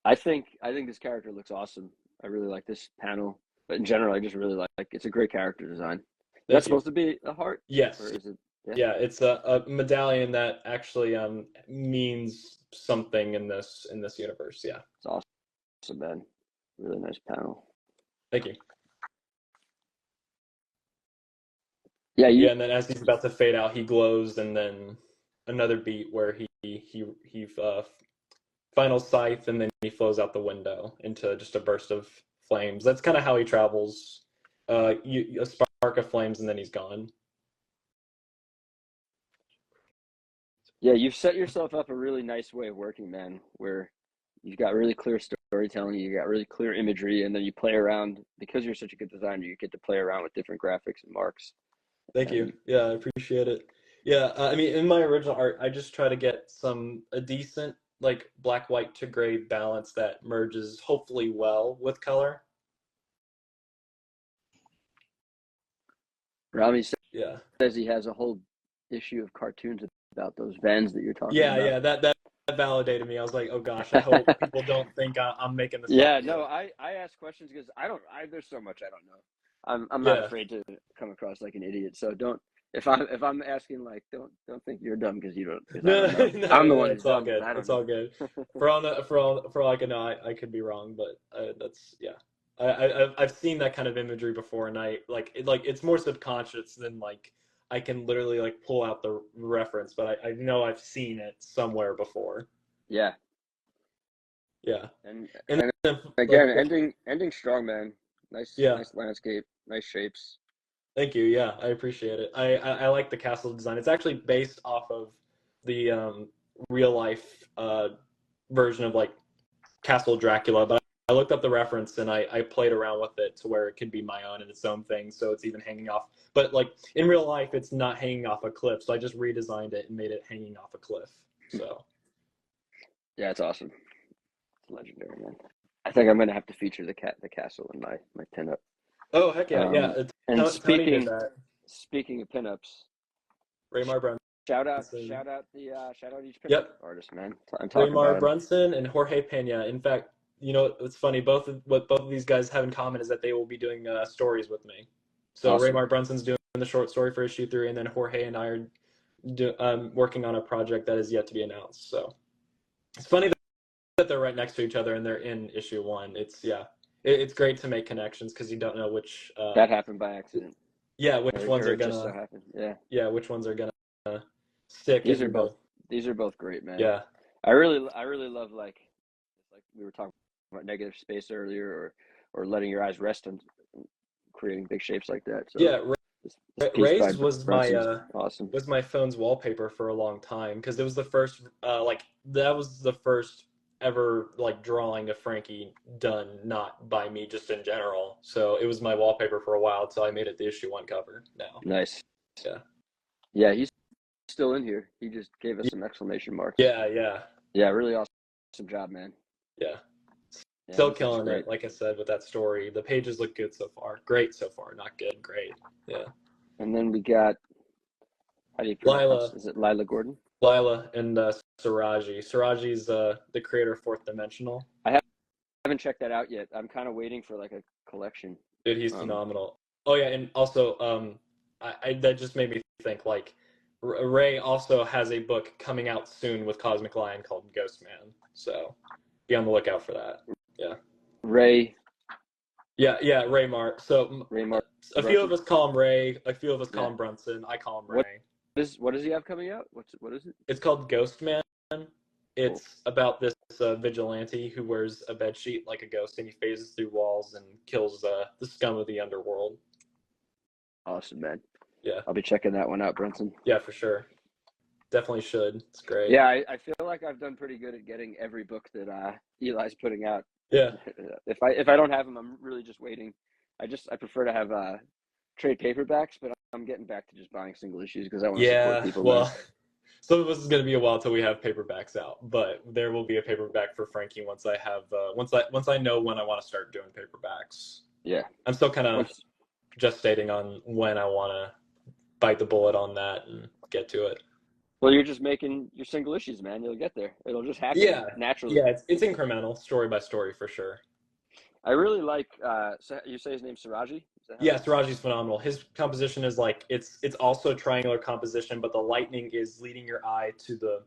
[SPEAKER 1] I think this character looks awesome. I really like this panel, but in general, I just really like it's a great character design. That's supposed to be a heart?
[SPEAKER 2] Yes.
[SPEAKER 1] Or is it?
[SPEAKER 2] Yeah, it's a medallion that actually means something in this universe. Yeah.
[SPEAKER 1] It's awesome, man. Really nice panel.
[SPEAKER 2] Thank you.
[SPEAKER 1] Yeah,
[SPEAKER 2] yeah, and then as he's about to fade out, he glows, and then another beat where he final scythe, and then he flows out the window into just a burst of flames. That's kind of how he travels. A spark of flames, and then he's gone.
[SPEAKER 1] Yeah, you've set yourself up a really nice way of working, man, where you've got really clear storytelling, you got really clear imagery, and then you play around because you're such a good designer. You get to play around with different graphics and marks.
[SPEAKER 2] Thank you. Yeah, I appreciate it. Yeah, I mean, in my original art, I just try to get a decent like black, white to gray balance that merges hopefully well with color.
[SPEAKER 1] Rami
[SPEAKER 2] Yeah.
[SPEAKER 1] says he has a whole issue of cartoons about those vans that you're talking
[SPEAKER 2] about.
[SPEAKER 1] Yeah,
[SPEAKER 2] that validated me. I was like, oh gosh, I hope people don't think I'm making this up.
[SPEAKER 1] Yeah, no, I ask questions because there's so much I don't know. I'm not
[SPEAKER 2] Yeah.
[SPEAKER 1] afraid to come across like an idiot. So don't if I'm asking, like, don't think you're dumb because you don't, because I
[SPEAKER 2] No,
[SPEAKER 1] don't know.
[SPEAKER 2] no,
[SPEAKER 1] I'm the
[SPEAKER 2] no,
[SPEAKER 1] one who's
[SPEAKER 2] it's all
[SPEAKER 1] dumb because
[SPEAKER 2] good.
[SPEAKER 1] I don't
[SPEAKER 2] It's all
[SPEAKER 1] know.
[SPEAKER 2] good. For all I can know, I could be wrong, but that's yeah. I've seen that kind of imagery before, and I like it's more subconscious than like I can literally like pull out the reference, but I know I've seen it somewhere before.
[SPEAKER 1] Yeah,
[SPEAKER 2] Yeah,
[SPEAKER 1] and
[SPEAKER 2] and
[SPEAKER 1] and
[SPEAKER 2] then like
[SPEAKER 1] again, ending strong, man.
[SPEAKER 2] yeah.
[SPEAKER 1] Nice landscape, nice shapes.
[SPEAKER 2] Thank you. Yeah, I appreciate it. I like the castle design. It's actually based off of the real life version of like Castle Dracula, but I looked up the reference and I played around with it to where it could be my own and its own thing. So it's even hanging off. But like in real life, it's not hanging off a cliff. So I just redesigned it and made it hanging off a cliff. So
[SPEAKER 1] Yeah, it's awesome. It's legendary, man. I think I'm gonna have to feature the castle in my pinup.
[SPEAKER 2] oh heck yeah, yeah.
[SPEAKER 1] And
[SPEAKER 2] Tony did that.
[SPEAKER 1] speaking of pinups,
[SPEAKER 2] Raymar Brunson.
[SPEAKER 1] shout out each pinup
[SPEAKER 2] Yep,
[SPEAKER 1] artist, man. I'm talking about
[SPEAKER 2] Raymar
[SPEAKER 1] him.
[SPEAKER 2] Brunson and Jorge Pena. In fact, you know it's funny. What both of these guys have in common is that they will be doing stories with me. So
[SPEAKER 1] Awesome.
[SPEAKER 2] Raymar Brunson's doing the short story for issue 3, and then Jorge and I are working on a project that is yet to be announced. So it's funny that they're right next to each other and they're in issue 1. It's yeah, it's great to make connections because you don't know which
[SPEAKER 1] That happened by accident.
[SPEAKER 2] yeah which ones
[SPEAKER 1] Or
[SPEAKER 2] are
[SPEAKER 1] it just so
[SPEAKER 2] gonna
[SPEAKER 1] happened. Yeah.
[SPEAKER 2] yeah which ones are gonna stick
[SPEAKER 1] These are
[SPEAKER 2] and
[SPEAKER 1] both these are both great, man.
[SPEAKER 2] yeah
[SPEAKER 1] I really love, like we were talking about negative space earlier, or letting your eyes rest on creating big shapes like that. So
[SPEAKER 2] yeah.
[SPEAKER 1] this piece by
[SPEAKER 2] Raised
[SPEAKER 1] Brunson's awesome.
[SPEAKER 2] was my phone's wallpaper for a long time because it was the first like that was the first ever like drawing of Frankie done not by me, just in general. So it was my wallpaper for a while until I made it the issue 1 cover now.
[SPEAKER 1] Nice.
[SPEAKER 2] Yeah.
[SPEAKER 1] Yeah, he's still in here. He just gave us some exclamation marks.
[SPEAKER 2] Yeah, yeah,
[SPEAKER 1] Yeah, really awesome job, man.
[SPEAKER 2] yeah.
[SPEAKER 1] Yeah,
[SPEAKER 2] Still
[SPEAKER 1] this looks
[SPEAKER 2] killing
[SPEAKER 1] great.
[SPEAKER 2] it. Like I said, with that story, the pages look good so far. Great so far, not good, great. Yeah.
[SPEAKER 1] And then we got, how do you pronounce?
[SPEAKER 2] Lila,
[SPEAKER 1] Is it Lila Gordon?
[SPEAKER 2] Lila, and Siraji. Siraji's the creator of Fourth Dimensional.
[SPEAKER 1] I haven't checked that out yet. I'm kind of waiting for like a collection.
[SPEAKER 2] Dude, he's phenomenal. Oh yeah, and also I that just made me think like Ray also has a book coming out soon with Cosmic Lion called Ghost Man. So be on the lookout for that. Yeah.
[SPEAKER 1] Ray
[SPEAKER 2] Yeah, Ray Mart. So
[SPEAKER 1] Mark
[SPEAKER 2] a few of
[SPEAKER 1] Brunson.
[SPEAKER 2] us call him Ray, a few of us call
[SPEAKER 1] Yeah.
[SPEAKER 2] him Brunson. I call him
[SPEAKER 1] What
[SPEAKER 2] Ray.
[SPEAKER 1] what does he have coming out? What is it?
[SPEAKER 2] It's called Ghost Man.
[SPEAKER 1] Cool.
[SPEAKER 2] It's about this vigilante who wears a bedsheet like a ghost, and he phases through walls and kills the scum of the underworld.
[SPEAKER 1] Awesome, man.
[SPEAKER 2] Yeah.
[SPEAKER 1] I'll be checking that one out, Brunson.
[SPEAKER 2] Yeah, for sure. Definitely should. It's great.
[SPEAKER 1] Yeah, I feel like I've done pretty good at getting every book that Eli's putting out.
[SPEAKER 2] Yeah.
[SPEAKER 1] If I don't have them, I'm really just waiting. I prefer to have trade paperbacks, but I'm getting back to just buying single issues because I want to support people,
[SPEAKER 2] Well,
[SPEAKER 1] man.
[SPEAKER 2] some of us is going to be a while till we have paperbacks out, but there will be a paperback for Frankie once I have once I know when I want to start doing paperbacks.
[SPEAKER 1] Yeah.
[SPEAKER 2] I'm still kind of gestating on when I want to bite the bullet on that and get to it.
[SPEAKER 1] Well, you're just making your single issues, man. You'll get there. It'll just happen naturally.
[SPEAKER 2] Yeah, it's incremental, story by story for sure.
[SPEAKER 1] I really like. So you say his name's Siraji?
[SPEAKER 2] Yeah, Siraji's phenomenal. His composition is like it's also triangular composition, but the lightning is leading your eye to the.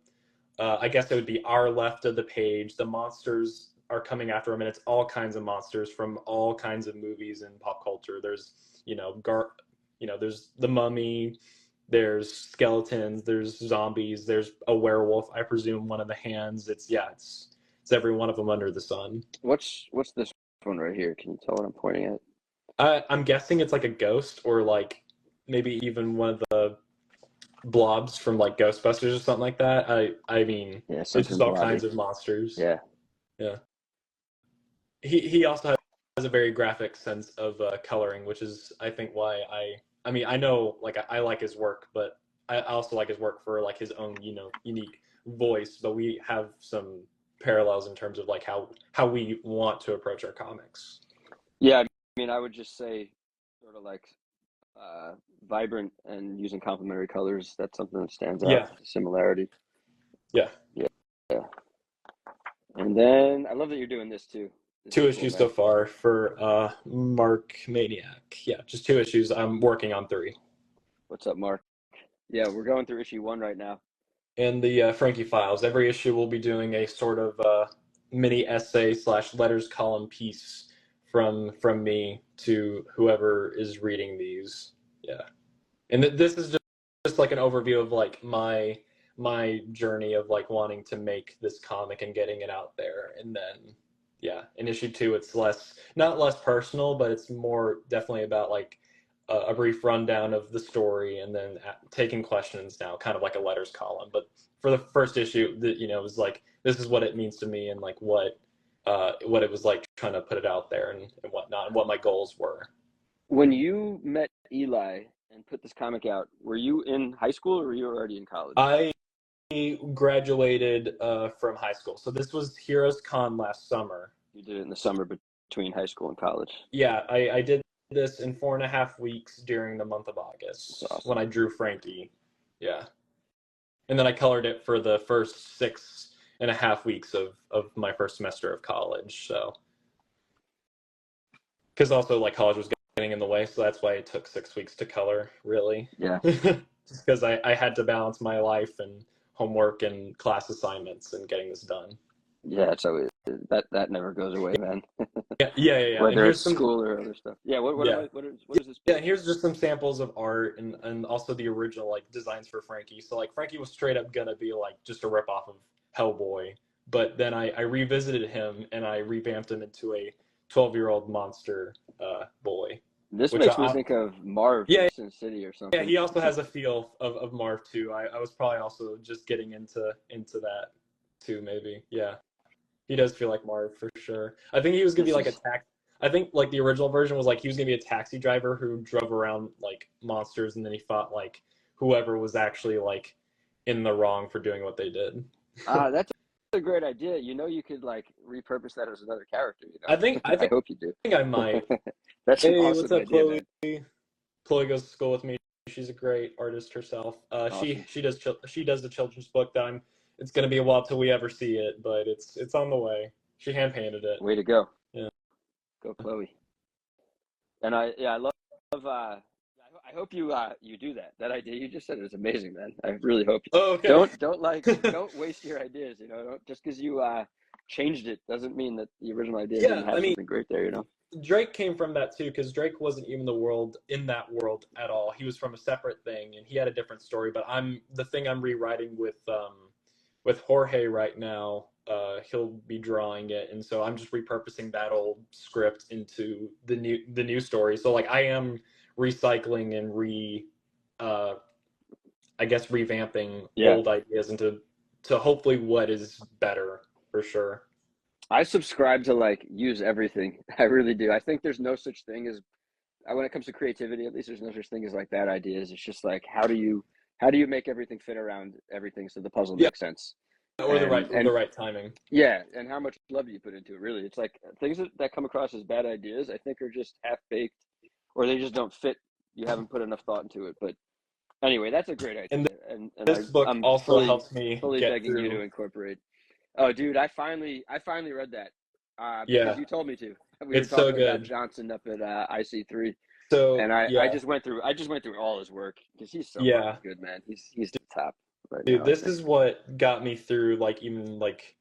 [SPEAKER 2] I guess it would be our left of the page. The monsters are coming after him, and it's all kinds of monsters from all kinds of movies and pop culture. There's there's the Mummy. There's skeletons, there's zombies, there's a werewolf, I presume one of the hands. It's every one of them under the sun.
[SPEAKER 1] What's this one right here? Can you tell what I'm pointing at?
[SPEAKER 2] I'm guessing it's like a ghost or like maybe even one of the blobs from like Ghostbusters or something like that. I mean, it's just all kinds of monsters.
[SPEAKER 1] Yeah.
[SPEAKER 2] Yeah. He also has a very graphic sense of coloring, which is I think why I mean, I know, like, I like his work, but I also like his work for, like, his own, unique voice, but we have some parallels in terms of, like, how we want to approach our comics.
[SPEAKER 1] Yeah, I mean, I would just say sort of like vibrant and using complementary colors. That's something that stands out.
[SPEAKER 2] Yeah.
[SPEAKER 1] Similarity.
[SPEAKER 2] Yeah.
[SPEAKER 1] Yeah. And then I love that you're doing this too. This
[SPEAKER 2] Two
[SPEAKER 1] is cool,
[SPEAKER 2] issues so
[SPEAKER 1] man.
[SPEAKER 2] far for Mark Maniac. Yeah, just two issues. I'm working on three.
[SPEAKER 1] What's up, Mark? Yeah, we're going through issue 1 right now.
[SPEAKER 2] And the Frankie Files. Every issue we'll be doing a sort of mini essay slash letters column piece from me to whoever is reading these. Yeah, and this is just like an overview of like my journey of like wanting to make this comic and getting it out there. And then yeah, in issue 2 it's not less personal, but it's more definitely about like a brief rundown of the story and then taking questions now, kind of like a letters column. But for the first issue, that it was like this is what it means to me and like what it was like trying to put it out there and whatnot and what my goals were.
[SPEAKER 1] When you met Eli and put this comic out, were you in high school or were you already in college?
[SPEAKER 2] I graduated from high school, so this was Heroes Con last summer.
[SPEAKER 1] You did it in the summer between high school and college.
[SPEAKER 2] Yeah, I did this in 4.5 weeks during the month of
[SPEAKER 1] That's
[SPEAKER 2] August
[SPEAKER 1] awesome.
[SPEAKER 2] when I drew Frankie. Yeah. And then I colored it for the first 6.5 weeks of my first semester of college. So, because also like college was getting in the way, so that's why it took 6 weeks to color, really.
[SPEAKER 1] Yeah.
[SPEAKER 2] Just because I had to balance my life and homework and class assignments and getting this done.
[SPEAKER 1] Yeah, it's always that never goes away, man.
[SPEAKER 2] Yeah. And
[SPEAKER 1] Whether
[SPEAKER 2] here's
[SPEAKER 1] it's
[SPEAKER 2] some
[SPEAKER 1] school or other stuff. Yeah, what
[SPEAKER 2] yeah.
[SPEAKER 1] is this
[SPEAKER 2] Yeah,
[SPEAKER 1] page?
[SPEAKER 2] and here's just some samples of art and also the original like designs for Frankie. So like Frankie was straight up gonna be like just a rip off of Hellboy, but then I revisited him and I revamped him into a 12-year-old monster boy.
[SPEAKER 1] This
[SPEAKER 2] Which
[SPEAKER 1] makes me think of Marv from
[SPEAKER 2] yeah,
[SPEAKER 1] Sin City or
[SPEAKER 2] yeah,
[SPEAKER 1] something.
[SPEAKER 2] he also has a feel of Marv too. I was probably also just getting into that too, maybe. Yeah. He does feel like Marv for sure. I think he was gonna be
[SPEAKER 1] This
[SPEAKER 2] like a
[SPEAKER 1] is
[SPEAKER 2] tax. I think like the original version was like he was gonna be a taxi driver who drove around like monsters, and then he fought like whoever was actually like in the wrong for doing what they did.
[SPEAKER 1] that's a great idea. You could like repurpose that as another character,
[SPEAKER 2] I think I
[SPEAKER 1] I
[SPEAKER 2] think
[SPEAKER 1] hope you do.
[SPEAKER 2] I might.
[SPEAKER 1] That's an
[SPEAKER 2] Hey, what's
[SPEAKER 1] awesome
[SPEAKER 2] up,
[SPEAKER 1] idea,
[SPEAKER 2] Chloe?
[SPEAKER 1] man.
[SPEAKER 2] Chloe goes to school with me. She's a great artist herself. She
[SPEAKER 1] Awesome.
[SPEAKER 2] she does the children's book that I'm. It's gonna be a while till we ever see it, but it's on the way. She hand painted it.
[SPEAKER 1] Way to go.
[SPEAKER 2] Yeah.
[SPEAKER 1] Go Chloe. And I love I hope you do that. That idea you just said is amazing, man. I really hope you
[SPEAKER 2] Oh, okay.
[SPEAKER 1] don't waste your ideas, Don't, just because you changed it doesn't mean that the original idea
[SPEAKER 2] Yeah,
[SPEAKER 1] didn't
[SPEAKER 2] I
[SPEAKER 1] have
[SPEAKER 2] mean,
[SPEAKER 1] something great there.
[SPEAKER 2] Drake came from that too, because Drake wasn't even in that world at all. He was from a separate thing, and he had a different story. But the thing I'm rewriting with Jorge right now. He'll be drawing it, and so I'm just repurposing that old script into the new story. So like I am recycling and uh, I guess revamping
[SPEAKER 1] Yeah.
[SPEAKER 2] old ideas into hopefully what is better for sure.
[SPEAKER 1] I subscribe to like use everything. I really do. I think there's no such thing as when it comes to creativity, at least there's no such thing as like bad ideas. It's just like how do you make everything fit around everything so the puzzle
[SPEAKER 2] Yeah,
[SPEAKER 1] makes sense?
[SPEAKER 2] or
[SPEAKER 1] And
[SPEAKER 2] the right timing.
[SPEAKER 1] yeah, and how much love do you put into it? Really, it's like things that come across as bad ideas. I think are just half baked, or they just don't fit. You haven't put enough thought into it. But anyway, that's a great
[SPEAKER 2] And
[SPEAKER 1] idea, and
[SPEAKER 2] this book
[SPEAKER 1] I'm
[SPEAKER 2] also helps me
[SPEAKER 1] fully
[SPEAKER 2] get
[SPEAKER 1] begging you
[SPEAKER 2] through.
[SPEAKER 1] to incorporate. Oh, dude, I finally read that because
[SPEAKER 2] Yeah,
[SPEAKER 1] you told me to. We were
[SPEAKER 2] it's so
[SPEAKER 1] talking about
[SPEAKER 2] good.
[SPEAKER 1] Johnson up at IC3,
[SPEAKER 2] So
[SPEAKER 1] and I
[SPEAKER 2] yeah,
[SPEAKER 1] just went through all his work because he's so fucking
[SPEAKER 2] yeah.
[SPEAKER 1] good, man. He's the top right
[SPEAKER 2] Dude,
[SPEAKER 1] now, I
[SPEAKER 2] this
[SPEAKER 1] think.
[SPEAKER 2] is what got me through like even like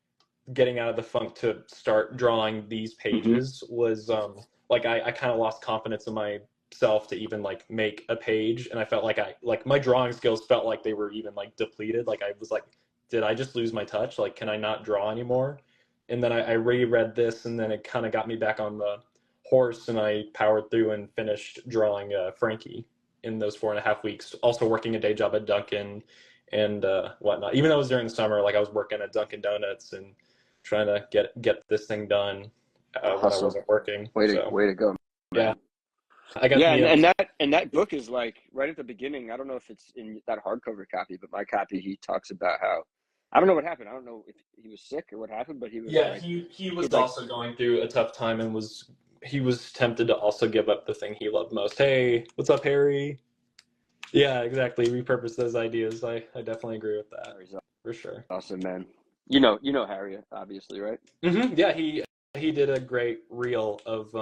[SPEAKER 2] getting out of the funk to start drawing these
[SPEAKER 1] Hmm.
[SPEAKER 2] pages was like I kind of lost confidence in myself to even like make a page, and I felt like I like my drawing skills felt like they were even like depleted. Like I was like, did I just lose my touch? Like can I not draw anymore? And then I reread this, and then it kind of got me back on the horse, and I powered through and finished drawing Frankie in those 4.5 weeks. Also working a day job at Dunkin' and whatnot. Even though it was during the summer, like I was working at Dunkin' Donuts and trying to get this thing done
[SPEAKER 1] The
[SPEAKER 2] when I
[SPEAKER 1] hustle,
[SPEAKER 2] wasn't working. So
[SPEAKER 1] way to go,
[SPEAKER 2] yeah,
[SPEAKER 1] man.
[SPEAKER 2] I got
[SPEAKER 1] Yeah,
[SPEAKER 2] the
[SPEAKER 1] and that book is like right at the beginning. I don't know if it's in that hardcover copy, but my copy he talks about how I don't know what happened. I don't know if he was sick or what happened, but he was
[SPEAKER 2] yeah
[SPEAKER 1] like
[SPEAKER 2] he was
[SPEAKER 1] he'd like
[SPEAKER 2] also going through a tough time and he was tempted to also give up the thing he loved most. Hey, what's up, Harry? Yeah, exactly. Repurpose those ideas. I definitely agree with that
[SPEAKER 1] oh, he's
[SPEAKER 2] for sure.
[SPEAKER 1] awesome, man. You know Harry, obviously, right?
[SPEAKER 2] Yeah, he did a great reel of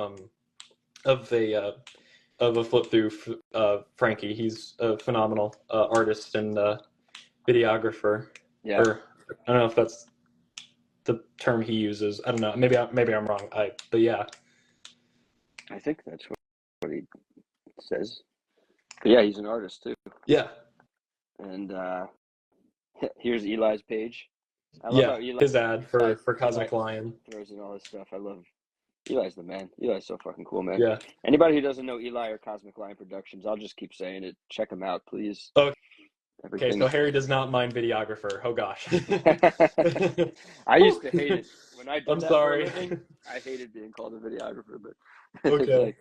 [SPEAKER 2] a flip through Frankie. He's a phenomenal artist and videographer.
[SPEAKER 1] Yeah,
[SPEAKER 2] Or I don't know if that's the term he uses. I don't know. Maybe I'm wrong. But yeah.
[SPEAKER 1] I think that's what he says. But yeah, he's an artist too.
[SPEAKER 2] Yeah.
[SPEAKER 1] And here's Eli's page. I love
[SPEAKER 2] Yeah.
[SPEAKER 1] how Eli
[SPEAKER 2] His ad for
[SPEAKER 1] Eli
[SPEAKER 2] Cosmic Lion.
[SPEAKER 1] throws in all this stuff. I love Eli's the man. Eli's so fucking cool, man.
[SPEAKER 2] Yeah.
[SPEAKER 1] Anybody who doesn't know Eli or Cosmic Lion Productions, I'll just keep saying it. Check them out, please.
[SPEAKER 2] Okay, so
[SPEAKER 1] Everything.
[SPEAKER 2] Harry does not mind videographer. Oh gosh.
[SPEAKER 1] I used to hate it when I did
[SPEAKER 2] I'm
[SPEAKER 1] that for a
[SPEAKER 2] sorry.
[SPEAKER 1] living. I hated being called a videographer, but it's
[SPEAKER 2] Okay.
[SPEAKER 1] like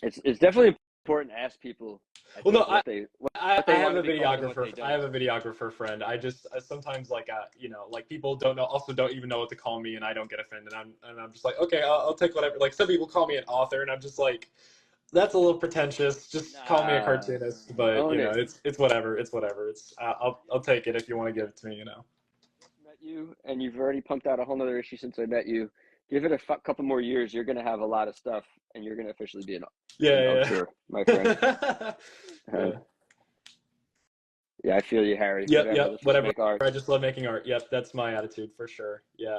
[SPEAKER 1] it's definitely important to ask people. I
[SPEAKER 2] Well, no,
[SPEAKER 1] think what they
[SPEAKER 2] I
[SPEAKER 1] want
[SPEAKER 2] have
[SPEAKER 1] to
[SPEAKER 2] a
[SPEAKER 1] be called and what
[SPEAKER 2] videographer.
[SPEAKER 1] they
[SPEAKER 2] I
[SPEAKER 1] don't.
[SPEAKER 2] have a videographer friend. I just sometimes like people don't know, also don't even know what to call me, and I don't get offended. I'm just like, okay, I'll take whatever. Like some people call me an author, and I'm just like, that's a little pretentious. Just call me a
[SPEAKER 1] Nah,
[SPEAKER 2] cartoonist. But
[SPEAKER 1] own it.
[SPEAKER 2] it's whatever. It's whatever. It's I'll take it if you want to give it to me.
[SPEAKER 1] Met you, and you've already pumped out a whole nother issue since I met you. Give it a couple more years, you're gonna have a lot of stuff, and you're gonna officially be an
[SPEAKER 2] Yeah,
[SPEAKER 1] auteur, my friend.
[SPEAKER 2] yeah.
[SPEAKER 1] And
[SPEAKER 2] Yeah.
[SPEAKER 1] yeah, I feel you, Harry. Whatever.
[SPEAKER 2] Yep.
[SPEAKER 1] Let's just
[SPEAKER 2] Whatever.
[SPEAKER 1] make art.
[SPEAKER 2] I just love making art. Yep, that's my attitude for sure. Yeah,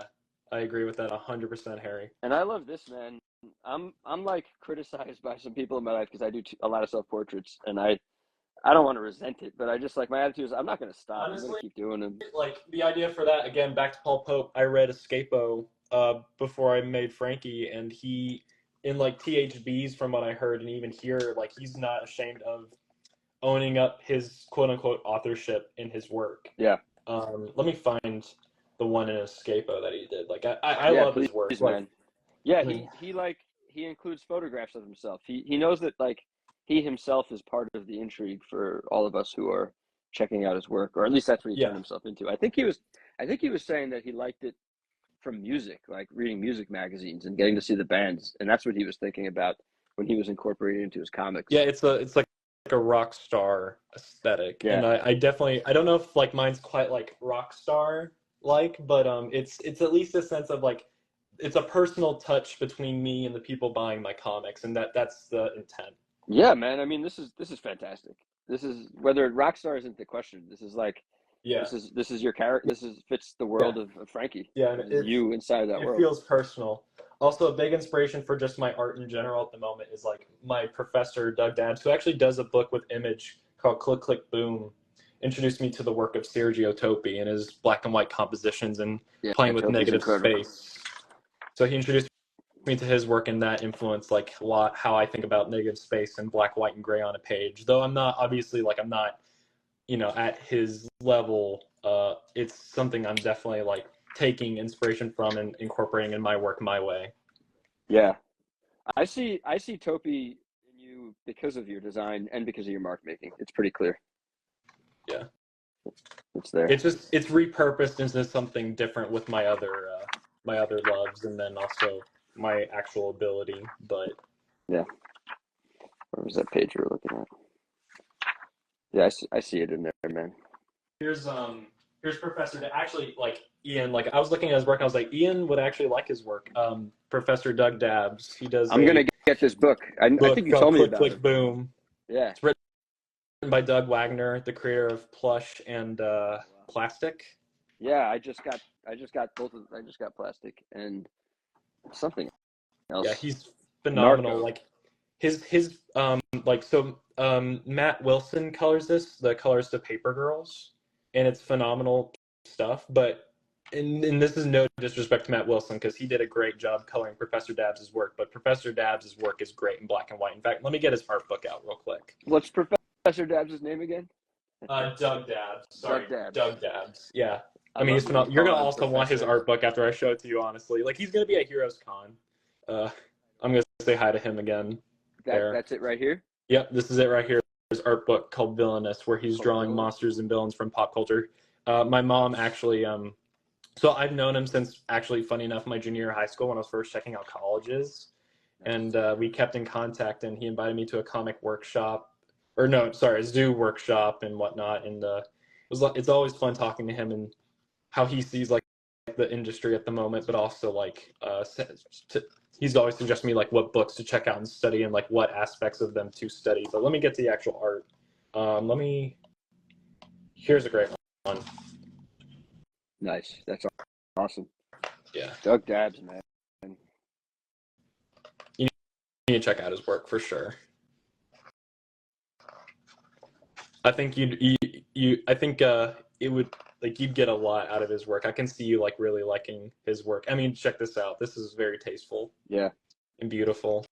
[SPEAKER 2] I agree with that 100%, Harry.
[SPEAKER 1] And I love this, man. I'm like criticized by some people in my life because I do a lot of self portraits, and I don't want to resent it, but I just like my attitude is I'm not gonna stop. I'm gonna
[SPEAKER 2] Honestly,
[SPEAKER 1] keep doing them.
[SPEAKER 2] like the idea for that again, back to Paul Pope. I read Escapo before I made Frankie, and he in like THBs from what I heard and even here, like he's not ashamed of owning up his quote unquote authorship in his work.
[SPEAKER 1] Yeah.
[SPEAKER 2] Let me find the one in Escapo that he did. Like I
[SPEAKER 1] Yeah,
[SPEAKER 2] love
[SPEAKER 1] please,
[SPEAKER 2] his work. Like
[SPEAKER 1] man. Yeah,
[SPEAKER 2] mm,
[SPEAKER 1] he includes photographs of himself. He knows that like he himself is part of the intrigue for all of us who are checking out his work, or at least that's what he turned
[SPEAKER 2] yeah,
[SPEAKER 1] himself into. I think he was saying that he liked it from music, like reading music magazines and getting to see the bands, and that's what he was thinking about when he was incorporating into his
[SPEAKER 2] yeah.
[SPEAKER 1] comics.
[SPEAKER 2] It's like a rock star aesthetic,
[SPEAKER 1] Yeah.
[SPEAKER 2] and I definitely I don't know if like mine's quite like rock star like, but it's at least a sense of like it's a personal touch between me and the people buying my comics, and that's the intent.
[SPEAKER 1] Yeah, man. I mean, this is fantastic. This is whether Rockstar isn't the question. This is like
[SPEAKER 2] Yeah,
[SPEAKER 1] this is your character. This is fits the
[SPEAKER 2] yeah,
[SPEAKER 1] world of Frankie.
[SPEAKER 2] yeah, and
[SPEAKER 1] This is you inside of that
[SPEAKER 2] it
[SPEAKER 1] world.
[SPEAKER 2] feels personal. Also, a big inspiration for just my art in general at the moment is like my professor Doug Dabbs, who actually does a book with Image called Click Click Boom. Introduced me to the work of Sergio Topi and his black and white compositions and
[SPEAKER 1] Yeah,
[SPEAKER 2] playing with
[SPEAKER 1] Topi's
[SPEAKER 2] negative
[SPEAKER 1] incredible.
[SPEAKER 2] space. So he introduced me to his work, and that influenced like a lot how I think about negative space and black, white, and gray on a page. Though I'm not obviously like I'm not at his level. It's something I'm definitely like taking inspiration from and incorporating in my work my way.
[SPEAKER 1] Yeah, I see Topi in you because of your design and because of your mark making. It's pretty clear.
[SPEAKER 2] Yeah,
[SPEAKER 1] It's there.
[SPEAKER 2] it's repurposed into something different with my other loves, and then also my actual ability. But
[SPEAKER 1] Yeah. Where was that page you were looking at? Yeah, I see it in there, man.
[SPEAKER 2] here's Professor actually like Ian. Like I was looking at his work, and I was like, Ian would actually like his work. Professor Doug Dabbs. He does
[SPEAKER 1] I'm
[SPEAKER 2] a
[SPEAKER 1] gonna get this book. I
[SPEAKER 2] book
[SPEAKER 1] think you
[SPEAKER 2] called
[SPEAKER 1] told me
[SPEAKER 2] Click
[SPEAKER 1] about
[SPEAKER 2] Click
[SPEAKER 1] it.
[SPEAKER 2] Boom.
[SPEAKER 1] Yeah.
[SPEAKER 2] It's written by Doug Wagner, the creator of Plush and
[SPEAKER 1] Wow.
[SPEAKER 2] Plastic.
[SPEAKER 1] Yeah, I just got both of I just got plastic and something
[SPEAKER 2] Yeah,
[SPEAKER 1] else.
[SPEAKER 2] he's phenomenal.
[SPEAKER 1] Narco.
[SPEAKER 2] Like his like so Matt Wilson colors the colors to Paper Girls, and it's phenomenal stuff. But and this is no disrespect to Matt Wilson because he did a great job coloring Professor Dabbs' work, but Professor Dabbs' work is great in black and white. In fact, let me get his art book out real quick.
[SPEAKER 1] What's Professor Dabbs' name again?
[SPEAKER 2] Doug Dabbs. Sorry,
[SPEAKER 1] Doug Dabbs.
[SPEAKER 2] Doug Dabbs. Yeah.
[SPEAKER 1] I
[SPEAKER 2] I mean,
[SPEAKER 1] love
[SPEAKER 2] he's
[SPEAKER 1] that you
[SPEAKER 2] phenomenal. You're gonna
[SPEAKER 1] call him
[SPEAKER 2] also want his
[SPEAKER 1] Professor.
[SPEAKER 2] art book after I show it to you. Honestly, like he's gonna be at Heroes Con. Uh, I'm gonna say hi to him again. There.
[SPEAKER 1] That's it right here.
[SPEAKER 2] Yep, this is it right here. His art book called Villainous, where he's
[SPEAKER 1] Called
[SPEAKER 2] drawing
[SPEAKER 1] Villainous.
[SPEAKER 2] monsters and villains from pop culture. My mom actually, so I've known him since actually, funny enough, my junior year of high school when I was first checking out colleges,
[SPEAKER 1] Nice.
[SPEAKER 2] and we kept in contact. And he invited me to a comic workshop, or no, sorry, a zoo workshop and whatnot. And it's always fun talking to him and how he sees like the industry at the moment, but also like he's always suggested me like what books to check out and study and like what aspects of them to study. But let me get to the actual art. Here's a great one.
[SPEAKER 1] Nice. That's awesome.
[SPEAKER 2] Yeah.
[SPEAKER 1] Doug Dabbs, man.
[SPEAKER 2] You need to check out his work for sure. I think it would like you'd get a lot out of his work. I can see you like really liking his work. I mean, check this out. This is very tasteful.
[SPEAKER 1] Yeah.
[SPEAKER 2] And beautiful.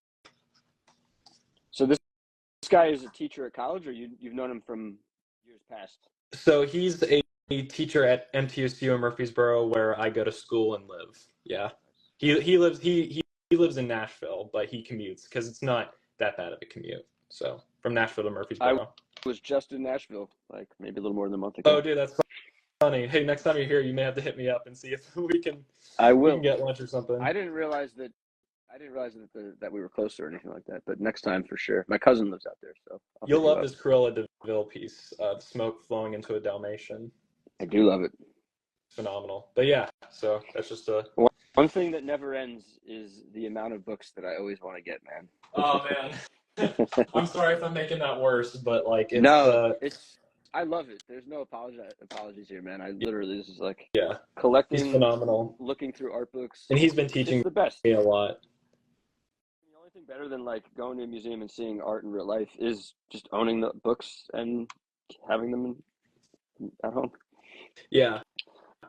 [SPEAKER 1] So this guy is a teacher at college, or you've known him from years past?
[SPEAKER 2] So he's a teacher at MTSU in Murfreesboro, where I go to school and live. Yeah, he lives in Nashville, but he commutes because it's not that bad of a commute. So from Nashville to Murfreesboro.
[SPEAKER 1] I was just in Nashville, like maybe a little more than a month ago.
[SPEAKER 2] Oh, dude, that's funny. Hey, next time you're here, you may have to hit me up and see if we can.
[SPEAKER 1] I will.
[SPEAKER 2] We can get lunch or something.
[SPEAKER 1] I didn't realize that that we were close or anything like that. But next time for sure. My cousin lives out there, so
[SPEAKER 2] you'll love this Cruella de Vil piece. Smoke flowing into a Dalmatian.
[SPEAKER 1] I do love it.
[SPEAKER 2] Phenomenal. But yeah, so that's just a
[SPEAKER 1] one thing that never ends is the amount of books that I always want to get, man.
[SPEAKER 2] Oh man. I'm sorry if I'm making that worse, but like
[SPEAKER 1] I love it. There's no apologies here, man. I literally this is like
[SPEAKER 2] yeah,
[SPEAKER 1] collecting,
[SPEAKER 2] he's phenomenal.
[SPEAKER 1] Looking through art books,
[SPEAKER 2] and he's been teaching
[SPEAKER 1] the best.
[SPEAKER 2] me a lot.
[SPEAKER 1] The only thing better than like going to a museum and seeing art in real life is just owning the books and having them at home.
[SPEAKER 2] Yeah,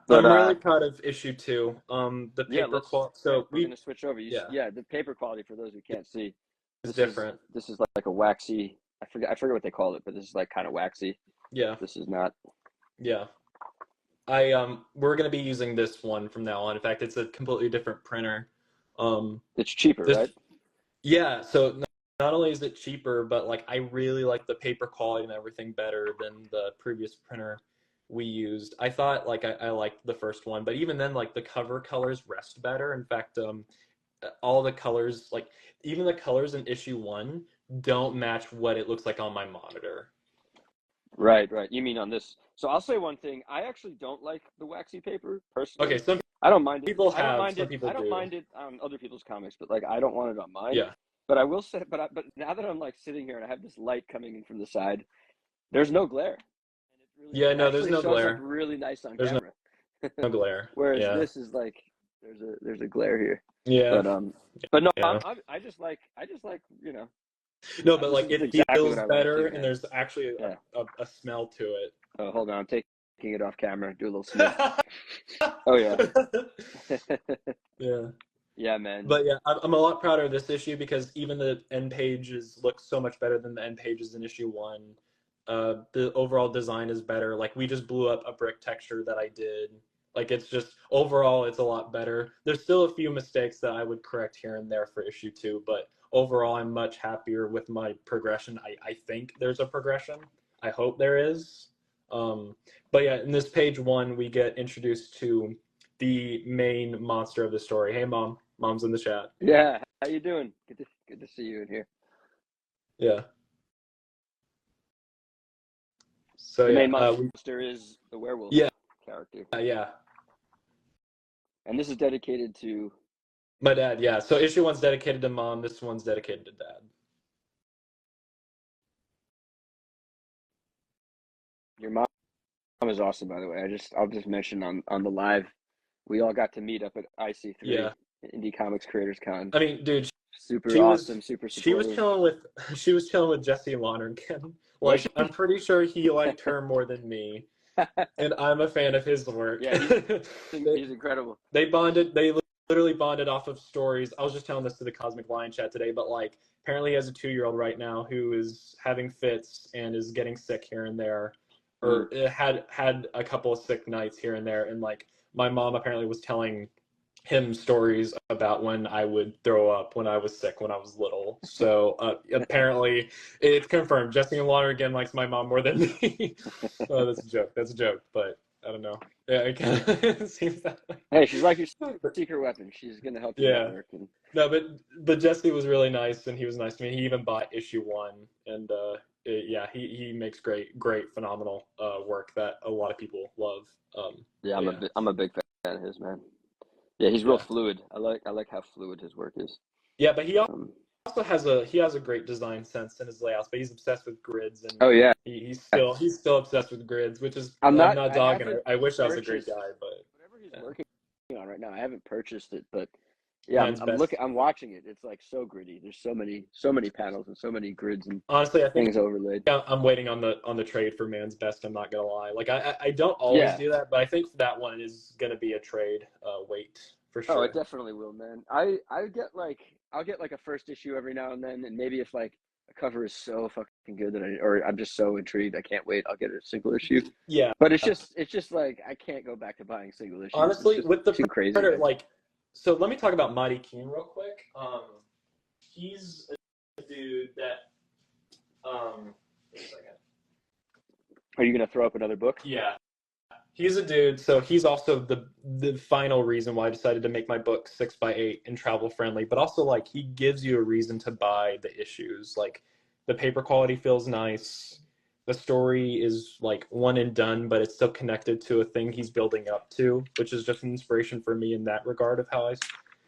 [SPEAKER 2] but, I'm really proud of issue 2. The paper quality. So
[SPEAKER 1] we're gonna switch over. The paper quality for those who can't see
[SPEAKER 2] is different.
[SPEAKER 1] This is like a waxy. I forget what they call it, but this is like kind of waxy.
[SPEAKER 2] Yeah.
[SPEAKER 1] This is not.
[SPEAKER 2] Yeah. We're gonna be using this one from now on. In fact, it's a completely different printer.
[SPEAKER 1] It's cheaper, right?
[SPEAKER 2] Yeah. So not only is it cheaper, but like I really like the paper quality and everything better than the previous printer we used. I thought like I liked the first one, but even then, like the cover colors rest better. In fact, all the colors, like even the colors in issue 1, don't match what it looks like on my monitor.
[SPEAKER 1] Right. You mean on this? So I'll say one thing. I actually don't like the waxy paper personally.
[SPEAKER 2] Okay,
[SPEAKER 1] I don't mind it.
[SPEAKER 2] People
[SPEAKER 1] I don't
[SPEAKER 2] have.
[SPEAKER 1] mind
[SPEAKER 2] Some
[SPEAKER 1] it.
[SPEAKER 2] people
[SPEAKER 1] I don't
[SPEAKER 2] do.
[SPEAKER 1] mind it on other people's comics, but like I don't want it on mine.
[SPEAKER 2] Yeah.
[SPEAKER 1] But I will say, but now that I'm like sitting here and I have this light coming in from the side, there's no glare. And it really
[SPEAKER 2] there's no glare.
[SPEAKER 1] Like really nice on
[SPEAKER 2] there's
[SPEAKER 1] camera.
[SPEAKER 2] No glare.
[SPEAKER 1] Whereas this is like there's a glare here.
[SPEAKER 2] Yeah.
[SPEAKER 1] But no,
[SPEAKER 2] yeah.
[SPEAKER 1] I just like you know.
[SPEAKER 2] No, but like it feels better, and there's actually a smell to it.
[SPEAKER 1] Oh, hold on, I'm taking it off camera. Do a little sniff. Oh yeah.
[SPEAKER 2] Yeah.
[SPEAKER 1] Yeah, man.
[SPEAKER 2] But yeah, I'm a lot prouder of this issue because even the end pages look so much better than the end pages in issue 1. The overall design is better. Like we just blew up a brick texture that I did. Like it's just overall it's a lot better. There's still a few mistakes that I would correct here and there for issue 2, but overall I'm much happier with my progression. I think there's a progression. I hope there is. But yeah, in this page 1 we get introduced to the main monster of the story. Hey mom. Mom's in the chat.
[SPEAKER 1] Yeah, how you doing? Good to see you in here.
[SPEAKER 2] Yeah. So
[SPEAKER 1] the main monster is the werewolf character.
[SPEAKER 2] Yeah.
[SPEAKER 1] And this is dedicated to
[SPEAKER 2] my dad. Yeah. So issue 1's dedicated to mom. This one's dedicated to dad.
[SPEAKER 1] Your mom is awesome, by the way. I'll just mention on the live, we all got to meet up at IC3.
[SPEAKER 2] Yeah.
[SPEAKER 1] Indie Comics Creators Con.
[SPEAKER 2] I mean, dude,
[SPEAKER 1] super awesome, super supportive.
[SPEAKER 2] She was chilling with Jesse Lonergan. Like, I'm pretty sure he liked her more than me, and I'm a fan of his work.
[SPEAKER 1] Yeah, he's incredible.
[SPEAKER 2] They literally bonded off of stories. I was just telling this to the Cosmic Lion chat today, but like, apparently he has a 2-year-old right now who is having fits and is getting sick here and there, or had a couple of sick nights here and there, and like, my mom apparently was telling him stories about when I would throw up when I was sick when I was little. So apparently it's confirmed. Jesse Lonergan likes my mom more than me. Oh, that's a joke. But I don't know. Yeah, it kind of seems that way.
[SPEAKER 1] Hey, she's like your secret weapon. She's gonna help you network.
[SPEAKER 2] No, but Jesse was really nice, and he was nice to me. He even bought issue 1, and he makes great, phenomenal work that a lot of people love.
[SPEAKER 1] I'm a big fan. of his, man. Yeah, he's real
[SPEAKER 2] Yeah.
[SPEAKER 1] fluid. I like how fluid his work is.
[SPEAKER 2] Yeah, but he
[SPEAKER 1] Um,
[SPEAKER 2] also has a great design sense in his layouts, but he's obsessed with grids, and
[SPEAKER 1] oh yeah,
[SPEAKER 2] he's still obsessed with grids, which is
[SPEAKER 1] I'm
[SPEAKER 2] I'm
[SPEAKER 1] not.
[SPEAKER 2] not
[SPEAKER 1] I
[SPEAKER 2] dogging.
[SPEAKER 1] haven't
[SPEAKER 2] I wish I was a grid
[SPEAKER 1] purchased
[SPEAKER 2] guy, but
[SPEAKER 1] whatever he's
[SPEAKER 2] yeah,
[SPEAKER 1] working on right now. I haven't purchased it, but yeah,
[SPEAKER 2] man's
[SPEAKER 1] I'm looking.
[SPEAKER 2] best.
[SPEAKER 1] I'm watching it. It's like so gritty. There's so many panels and so many grids and
[SPEAKER 2] Honestly, I think
[SPEAKER 1] things overlaid.
[SPEAKER 2] I'm waiting on the trade for man's best. I'm not gonna lie. Like I don't always
[SPEAKER 1] Yeah.
[SPEAKER 2] do that, but I think that one is gonna be a trade wait for
[SPEAKER 1] Oh, it
[SPEAKER 2] sure.
[SPEAKER 1] definitely will, man. I'll get like a first issue every now and then, and maybe if like a cover is so fucking good that I'm just so intrigued, I can't wait. I'll get a single issue.
[SPEAKER 2] Yeah,
[SPEAKER 1] But it's just like I can't go back to buying single issues. It's
[SPEAKER 2] honestly,
[SPEAKER 1] just
[SPEAKER 2] with the
[SPEAKER 1] too crazy,
[SPEAKER 2] printer,
[SPEAKER 1] man.
[SPEAKER 2] like, so let me talk about Mighty Keen real quick. He's a dude that wait a second.
[SPEAKER 1] Are you gonna throw up another book?
[SPEAKER 2] Yeah, he's a dude. So he's also the final reason why I decided to make my book 6x8 and travel friendly. But also, like, he gives you a reason to buy the issues. Like, the paper quality feels nice. The story is like one and done, but it's still connected to a thing he's building up to, which is just an inspiration for me in that regard of how I'm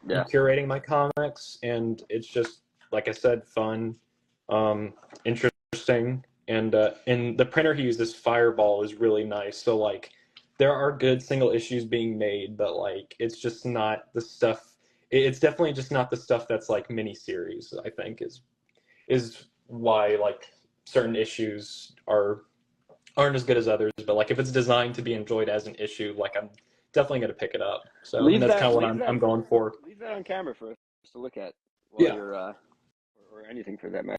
[SPEAKER 1] Yeah.
[SPEAKER 2] curating my comics. And it's just, like I said, fun, interesting, and the printer he uses, Fireball, is really nice. So like, there are good single issues being made, but like, it's just not the stuff. It's definitely just not the stuff that's like mini series. I think is why like certain issues aren't as good as others. But like, if it's designed to be enjoyed as an issue, like, I'm definitely gonna pick it up. So, and
[SPEAKER 1] Leave
[SPEAKER 2] that's kind
[SPEAKER 1] that
[SPEAKER 2] of what
[SPEAKER 1] leave
[SPEAKER 2] I'm
[SPEAKER 1] that
[SPEAKER 2] going for.
[SPEAKER 1] leave that on camera for us to look at while
[SPEAKER 2] Yeah,
[SPEAKER 1] you're or anything for that matter.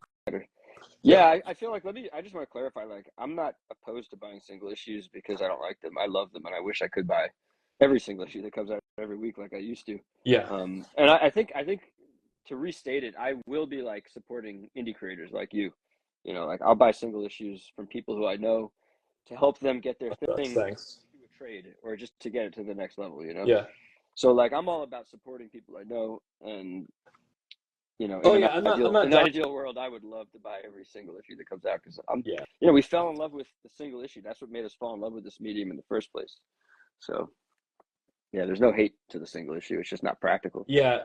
[SPEAKER 2] yeah,
[SPEAKER 1] Yeah, I feel like I just want to clarify, like, I'm not opposed to buying single issues because I don't like them. I love them and I wish I could buy every single issue that comes out every week like I used to.
[SPEAKER 2] yeah.
[SPEAKER 1] And I think to restate it, I will be like supporting indie creators like you. Like I'll buy single issues from people who I know to help them get their thing
[SPEAKER 2] Thanks.
[SPEAKER 1] to a trade or just to get it to the next level.
[SPEAKER 2] Yeah.
[SPEAKER 1] So like I'm all about supporting people I know, and in
[SPEAKER 2] Oh
[SPEAKER 1] an
[SPEAKER 2] yeah. I'm
[SPEAKER 1] ideal
[SPEAKER 2] not
[SPEAKER 1] in an
[SPEAKER 2] done.
[SPEAKER 1] ideal world, I would love to buy every single issue that comes out because
[SPEAKER 2] Yeah.
[SPEAKER 1] we fell in love with the single issue. That's what made us fall in love with this medium in the first place. So yeah, there's no hate to the single issue. It's just not practical.
[SPEAKER 2] Yeah.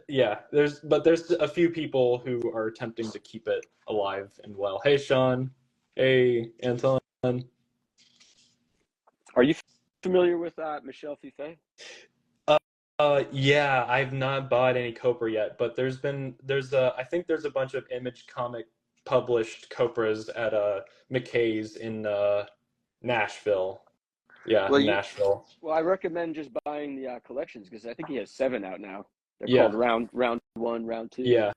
[SPEAKER 2] Yeah. There's a few people who are attempting to keep it alive and well. Hey, Sean. Hey, Anton.
[SPEAKER 1] Are you familiar with Michelle Fiffe?
[SPEAKER 2] Yeah, I've not bought any Copra yet, but I think there's a bunch of Image Comic published Copras at McKay's in Nashville. Yeah,
[SPEAKER 1] Well,
[SPEAKER 2] in
[SPEAKER 1] you
[SPEAKER 2] Nashville.
[SPEAKER 1] well, I recommend just buying the collections because I think he has 7 out now. They're called
[SPEAKER 2] Yeah,
[SPEAKER 1] round one, round two,
[SPEAKER 2] yeah,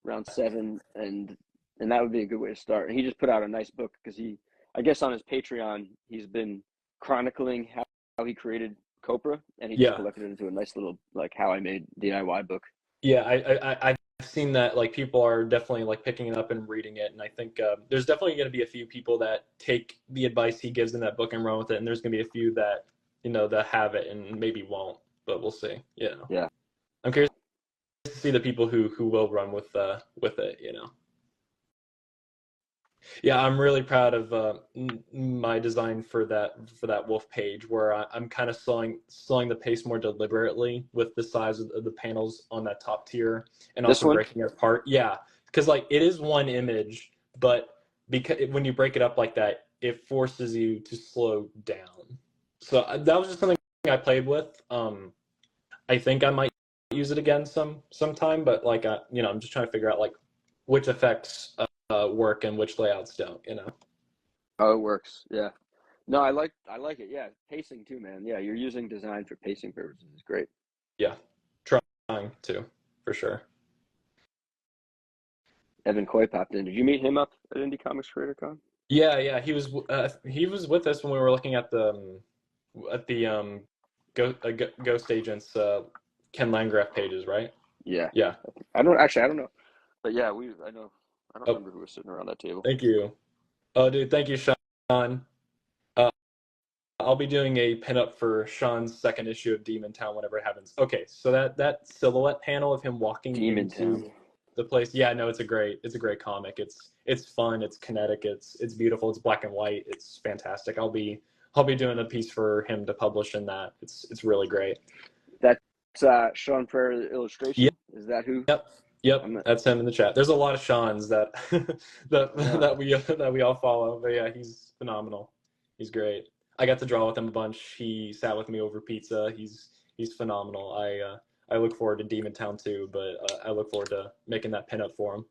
[SPEAKER 1] round seven, and that would be a good way to start. And he just put out a nice book because I guess on his Patreon, he's been chronicling how he created Copra, and he just
[SPEAKER 2] yeah.
[SPEAKER 1] collected it into a nice little like how I made DIY book.
[SPEAKER 2] Yeah, I've seen that, like, people are definitely like picking it up and reading it, and I think there's definitely going to be a few people that take the advice he gives in that book and run with it, and there's going to be a few that that have it and maybe won't, but we'll see.
[SPEAKER 1] Yeah.
[SPEAKER 2] I'm curious to see the people who will run with it. Yeah, I'm really proud of my design for that wolf page, where I'm kind of slowing the pace more deliberately with the size of the panels on that top tier, and
[SPEAKER 1] This
[SPEAKER 2] also
[SPEAKER 1] one?
[SPEAKER 2] breaking it apart. Yeah, because like, it is one image, but because when you break it up like that, it forces you to slow down. So that was just something I played with. I think I might use it again sometime, but like, I'm just trying to figure out like which effects work and which layouts don't.
[SPEAKER 1] Oh, it works. Yeah. No, I like it. Yeah, pacing too, man. Yeah, you're using design for pacing purposes. It's great.
[SPEAKER 2] Yeah, trying to, for sure.
[SPEAKER 1] Evan Coy popped in. Did you meet him up at Indie Comics Creator Con?
[SPEAKER 2] Yeah, he was with us when we were looking at the Ghost Agents Ken Landgraf pages, right?
[SPEAKER 1] Yeah.
[SPEAKER 2] Yeah.
[SPEAKER 1] I don't know. But yeah, I don't
[SPEAKER 2] Oh,
[SPEAKER 1] remember who was sitting around that table.
[SPEAKER 2] thank you. Oh, dude, thank you, Sean. Uh, I'll be doing a pinup for Sean's second issue of Demon Town whenever it happens. Okay, so that silhouette panel of him walking
[SPEAKER 1] Demon Town.
[SPEAKER 2] into the place. Yeah, no, it's a great comic. It's fun. It's kinetic. It's beautiful. It's black and white. It's fantastic. I'll be doing a piece for him to publish in that. It's really great.
[SPEAKER 1] That's Sean Prairie
[SPEAKER 2] Yep,
[SPEAKER 1] illustration. Is that who?
[SPEAKER 2] yep.
[SPEAKER 1] I'm not,
[SPEAKER 2] That's him in the chat. There's a lot of Sean's that
[SPEAKER 1] yeah.
[SPEAKER 2] that we all follow. But yeah, he's phenomenal. He's great. I got to draw with him a bunch. He sat with me over pizza. He's phenomenal. I look forward to Demon Town too, but I look forward to making that pinup for him.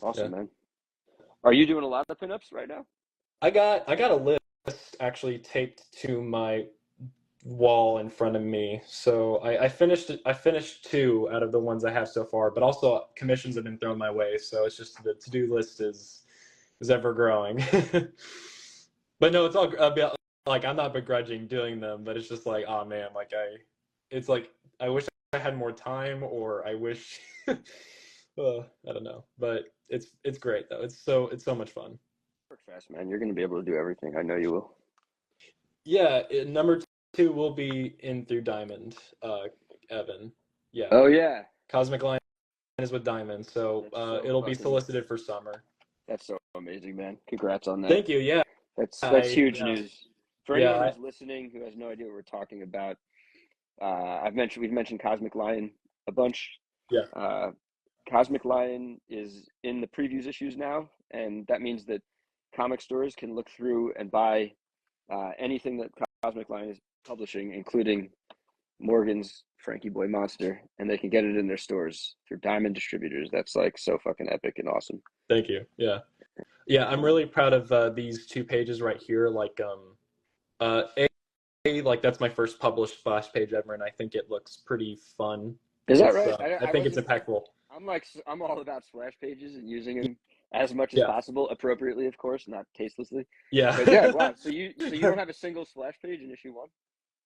[SPEAKER 1] Awesome,
[SPEAKER 2] Yeah.
[SPEAKER 1] man. Are you doing a lot of pinups right now?
[SPEAKER 2] I got a list actually taped to my wall in front of me. So I finished two out of the ones I have so far, but also commissions have been thrown my way. So it's just the to-do list is ever growing. But no, it's all about like I'm not begrudging doing them, but it's just like, oh man, like it's like I wish I had more time, or I wish I don't know, but it's great though. It's so much fun.
[SPEAKER 1] Work fast, man. You're going to be able to do everything. I know you will.
[SPEAKER 2] Yeah, number two will be in through Diamond, Evan. Yeah,
[SPEAKER 1] Oh yeah,
[SPEAKER 2] Cosmic Line is with Diamond, so
[SPEAKER 1] that's so
[SPEAKER 2] it'll be
[SPEAKER 1] fucking.
[SPEAKER 2] solicited for summer.
[SPEAKER 1] That's so amazing, man. Congrats on that.
[SPEAKER 2] Thank you. Yeah,
[SPEAKER 1] That's huge
[SPEAKER 2] yeah,
[SPEAKER 1] news. For anyone
[SPEAKER 2] yeah,
[SPEAKER 1] who's listening who has no idea what we're talking about, we've mentioned Cosmic Lion a bunch.
[SPEAKER 2] yeah.
[SPEAKER 1] Uh, Cosmic Lion is in the previews issues now, and that means that comic stores can look through and buy anything that Cosmic Lion is publishing, including Morgan's Frankie Boy Monster, and they can get it in their stores through Diamond distributors. That's like so fucking epic and awesome.
[SPEAKER 2] Thank you. Yeah, yeah. I'm really proud of these two pages right here. Like, like that's my first published splash page ever, and I think it looks pretty fun.
[SPEAKER 1] Is that
[SPEAKER 2] It's
[SPEAKER 1] right?
[SPEAKER 2] I
[SPEAKER 1] I
[SPEAKER 2] think it's
[SPEAKER 1] wasn't.
[SPEAKER 2] impactful.
[SPEAKER 1] I'm all about splash pages and using them as much as
[SPEAKER 2] Yeah,
[SPEAKER 1] possible, appropriately, of course, not tastelessly. But yeah,
[SPEAKER 2] yeah.
[SPEAKER 1] wow. So you don't have a single splash page in issue one?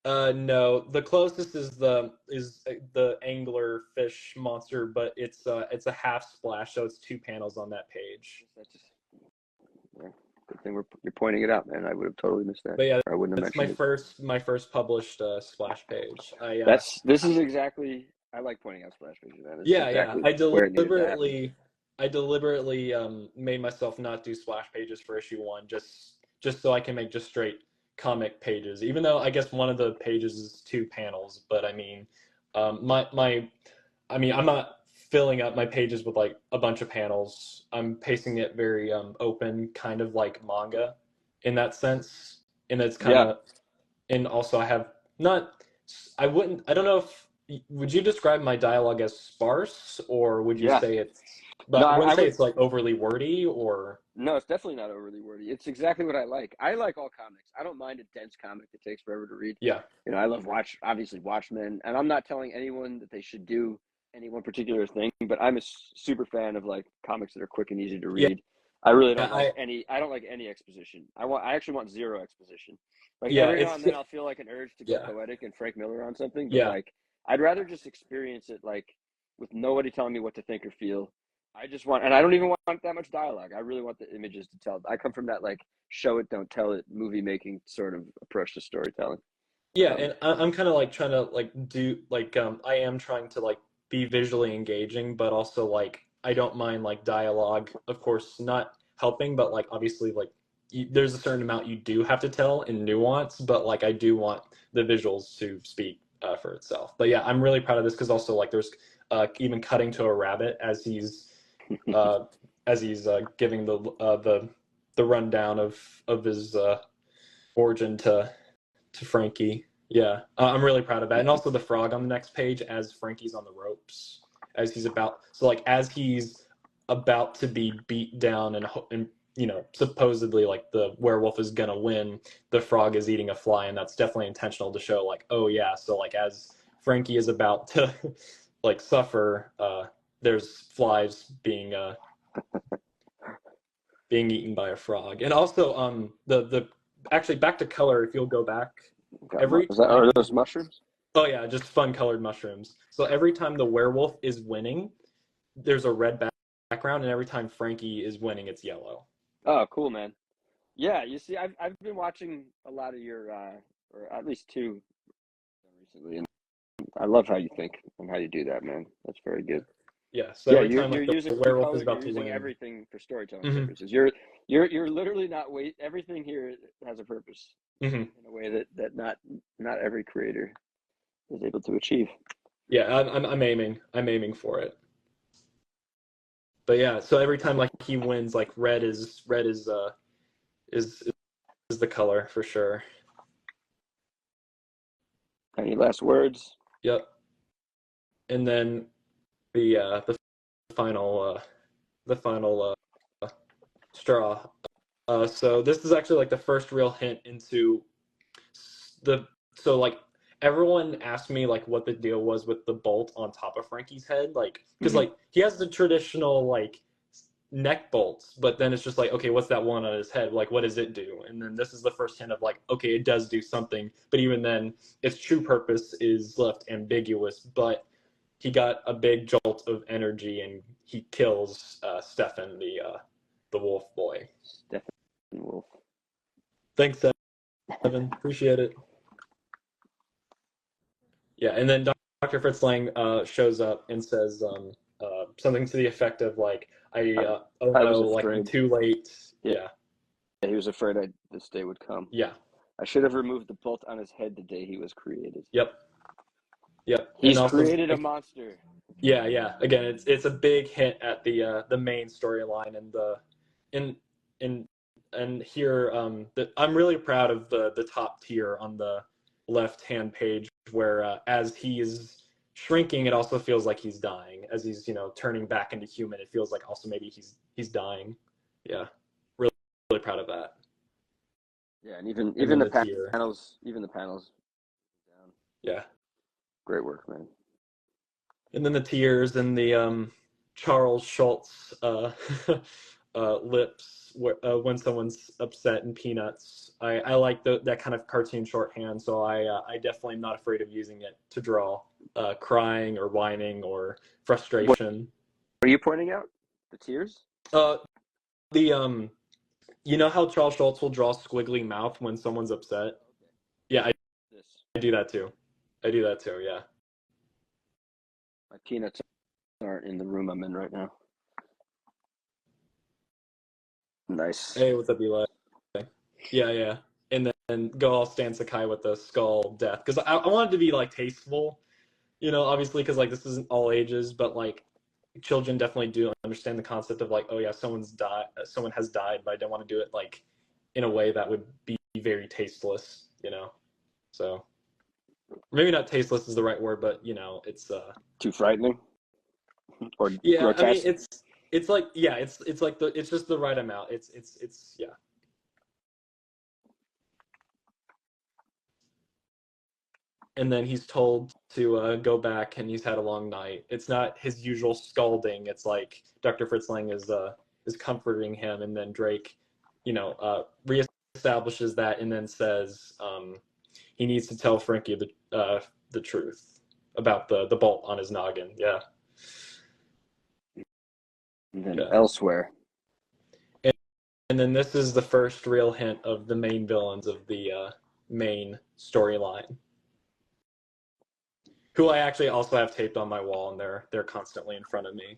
[SPEAKER 2] No, the closest is the angler fish monster, but it's a half splash, so it's two panels on that page.
[SPEAKER 1] That's just yeah, good thing you're pointing it out, man. I would have totally missed that,
[SPEAKER 2] But yeah,
[SPEAKER 1] or I wouldn't have
[SPEAKER 2] that's
[SPEAKER 1] mentioned it.
[SPEAKER 2] my first published splash page.
[SPEAKER 1] This is exactly. I like pointing out splash pages, man. This is
[SPEAKER 2] Yeah, yeah.
[SPEAKER 1] exactly where it needed to happen.
[SPEAKER 2] I deliberately made myself not do splash pages for issue one, just so I can make just straight comic pages. Even though I guess one of the pages is two panels, but I mean, I'm not filling up my pages with like a bunch of panels. I'm pacing it very open, kind of like manga, in that sense. And it's kind
[SPEAKER 1] Yeah,
[SPEAKER 2] of, and also I have not. I don't know if would you describe my dialogue as sparse, or would you
[SPEAKER 1] yeah.
[SPEAKER 2] say it's,
[SPEAKER 1] No,
[SPEAKER 2] but I
[SPEAKER 1] I
[SPEAKER 2] wouldn't say
[SPEAKER 1] would.
[SPEAKER 2] it's like overly wordy or,
[SPEAKER 1] No, it's definitely not overly wordy. It's exactly what I like. I like all comics. I don't mind a dense comic that takes forever to read.
[SPEAKER 2] yeah,
[SPEAKER 1] You know, I love obviously Watchmen, and I'm not telling anyone that they should do any one particular thing, but I'm a super fan of like comics that are quick and easy to
[SPEAKER 2] yeah,
[SPEAKER 1] read. I really don't like
[SPEAKER 2] I,
[SPEAKER 1] any. I don't like any exposition. I actually want zero exposition. Like
[SPEAKER 2] yeah,
[SPEAKER 1] every now
[SPEAKER 2] it's,
[SPEAKER 1] and then I'll feel like an urge to go
[SPEAKER 2] yeah,
[SPEAKER 1] poetic and Frank Miller on something, but
[SPEAKER 2] yeah,
[SPEAKER 1] like I'd rather just experience it like with nobody telling me what to think or feel. I just want, and I don't even want that much dialogue. I really want the images to tell. I come from that like show it, don't tell it, movie making sort of approach to storytelling.
[SPEAKER 2] yeah,
[SPEAKER 1] Um,
[SPEAKER 2] and I'm kind of like trying to like do like I am trying to like be visually engaging, but also like I don't mind like dialogue, of course, not helping, but like obviously like there's a certain amount you do have to tell in nuance, but like I do want the visuals to speak for itself. But yeah, I'm really proud of this because also like there's even cutting to a rabbit uh, as he's giving the rundown of his origin to Frankie. Yeah, I'm really proud of that, and also the frog on the next page as Frankie's on the ropes, as he's about like as he's about to be beat down and you know supposedly like the werewolf is gonna win, the frog is eating a fly, and that's definitely intentional to show like oh yeah, so like as Frankie is about to like suffer, there's flies being eaten by a frog, and also the actually back to color if you'll go back every
[SPEAKER 1] are
[SPEAKER 2] time.
[SPEAKER 1] those mushrooms?
[SPEAKER 2] Oh yeah, just fun colored mushrooms. So every time the werewolf is winning, there's a red background, and every time Frankie is winning, it's yellow.
[SPEAKER 1] Oh, cool, man. Yeah, you see, I've been watching a lot of your, or at least two recently, and I love how you think and how you do that, man. That's very good.
[SPEAKER 2] Yeah. So
[SPEAKER 1] Yeah,
[SPEAKER 2] every
[SPEAKER 1] you're
[SPEAKER 2] time
[SPEAKER 1] you're
[SPEAKER 2] like the
[SPEAKER 1] using
[SPEAKER 2] werewolf is
[SPEAKER 1] color, you're
[SPEAKER 2] about to
[SPEAKER 1] using
[SPEAKER 2] win.
[SPEAKER 1] everything for storytelling
[SPEAKER 2] Hmm.
[SPEAKER 1] purposes. You're literally not wait. Everything here has a purpose.
[SPEAKER 2] Mm-hmm.
[SPEAKER 1] in a way that not every creator is able to achieve.
[SPEAKER 2] Yeah, I'm aiming for it. But yeah, so every time like he wins, like is is the color for sure.
[SPEAKER 1] Any last words?
[SPEAKER 2] Yep. And then the final the final straw. So this is actually like the first real hint into the so like everyone asked me like what the deal was with the bolt on top of Frankie's head, like because
[SPEAKER 1] Mm-hmm.
[SPEAKER 2] like he has the traditional like neck bolts, but then it's just like, okay, what's that one on his head? Like, what does it do? And then this is the first hint of like, okay, it does do something, but even then, its true purpose is left ambiguous. But he got a big jolt of energy, and he kills Stefan, the wolf boy.
[SPEAKER 1] Stefan Wolf.
[SPEAKER 2] Thanks, Evan. Appreciate it. Yeah, and then Dr. Fritz Lang shows up and says something to the effect of like, oh
[SPEAKER 1] I
[SPEAKER 2] no,
[SPEAKER 1] was
[SPEAKER 2] like I'm
[SPEAKER 1] afraid.
[SPEAKER 2] too late.
[SPEAKER 1] Yeah,
[SPEAKER 2] Yeah,
[SPEAKER 1] he was afraid this day would come.
[SPEAKER 2] yeah,
[SPEAKER 1] I should have removed the bolt on his head the day he was created.
[SPEAKER 2] yep, yep. And
[SPEAKER 1] He's
[SPEAKER 2] also,
[SPEAKER 1] created a monster.
[SPEAKER 2] yeah, yeah. Again, it's a big hint at the main storyline and in in and here I'm really proud of the top tier on the left hand page where as he's shrinking, it also feels like he's dying. As he's turning back into human, it feels like also maybe he's dying. Yeah, really really proud of that.
[SPEAKER 1] Yeah, and
[SPEAKER 2] And
[SPEAKER 1] even
[SPEAKER 2] then
[SPEAKER 1] the
[SPEAKER 2] the tier,
[SPEAKER 1] panels. Down.
[SPEAKER 2] yeah.
[SPEAKER 1] Great work, man.
[SPEAKER 2] And then the tears and the Charles Schultz lips when someone's upset and peanuts. I like that kind of cartoon shorthand, so I definitely am not afraid of using it to draw crying or whining or
[SPEAKER 1] What
[SPEAKER 2] frustration.
[SPEAKER 1] are you pointing out? The tears?
[SPEAKER 2] Uh, the you know how Charles Schultz will draw squiggly mouth when someone's upset?
[SPEAKER 1] Okay.
[SPEAKER 2] Yeah,
[SPEAKER 1] This.
[SPEAKER 2] I do that too. I do that too. Yeah.
[SPEAKER 1] My peanuts aren't in the room I'm in right now. Nice.
[SPEAKER 2] Hey, what's up, Eli? Yeah, yeah. And then go all Stan Sakai with the skull death. Because I wanted to be like tasteful, obviously, because like this isn't all ages, but like children definitely do understand the concept of like, oh yeah, someone has died, but I don't want to do it like in a way that would be very tasteless. So maybe not tasteless is the right word, but it's
[SPEAKER 1] Too frightening or
[SPEAKER 2] yeah, I mean
[SPEAKER 1] grotesque?
[SPEAKER 2] it's like yeah, it's like it's just the right amount. It's yeah. And then he's told to go back, and he's had a long night. It's not his usual scolding. It's like Dr. Fritz Lang is comforting him, and then Drake, reestablishes that, and then says he needs to tell Frankie the truth about the bolt on his noggin. Yeah,
[SPEAKER 1] And then
[SPEAKER 2] yeah.
[SPEAKER 1] elsewhere.
[SPEAKER 2] And, and then this is the first real hint of the main villains of the main storyline, who I actually also have taped on my wall, and they're constantly in front of me.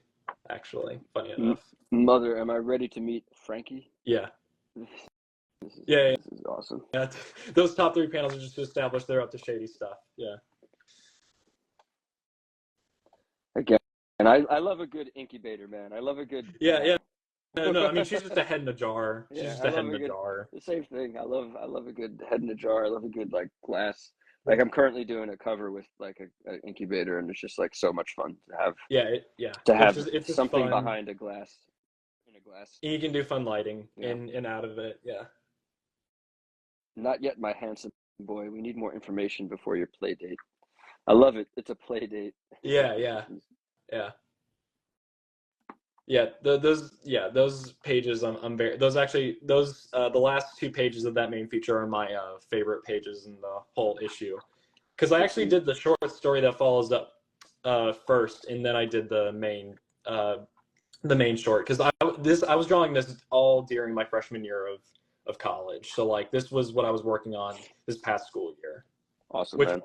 [SPEAKER 2] Actually, funny enough.
[SPEAKER 1] Mother, am I ready to meet Frankie?
[SPEAKER 2] Yeah,
[SPEAKER 1] This
[SPEAKER 2] yeah,
[SPEAKER 1] this is awesome.
[SPEAKER 2] yeah. Those top three panels are just to establish they're up to shady stuff. Yeah,
[SPEAKER 1] Again, and I love a good incubator, man. I love a good.
[SPEAKER 2] yeah, yeah. No. I mean, she's just a head in a jar. She's
[SPEAKER 1] Yeah,
[SPEAKER 2] just
[SPEAKER 1] I
[SPEAKER 2] a head
[SPEAKER 1] love
[SPEAKER 2] in
[SPEAKER 1] a
[SPEAKER 2] a
[SPEAKER 1] good.
[SPEAKER 2] jar.
[SPEAKER 1] The same thing. I love a good head in a jar. I love a good like glass. Like I'm currently doing a cover with like a incubator, and it's just like so much fun
[SPEAKER 2] Yeah, yeah.
[SPEAKER 1] to have
[SPEAKER 2] It's just
[SPEAKER 1] something
[SPEAKER 2] fun.
[SPEAKER 1] behind a glass in a glass.
[SPEAKER 2] And you can do fun lighting
[SPEAKER 1] Yeah.
[SPEAKER 2] in out of it. Yeah.
[SPEAKER 1] Not yet, my handsome boy. We need more information before your play date. I love it. It's a play date.
[SPEAKER 2] Yeah, yeah, yeah. Yeah, those pages I'm very those the last two pages of that main feature are my favorite pages in the whole issue, because I actually did the short story that follows up first, and then I did the main short, because I was drawing this all during my freshman year of college, so like this was what I was working on this past school year,
[SPEAKER 1] Awesome,
[SPEAKER 2] which
[SPEAKER 1] man.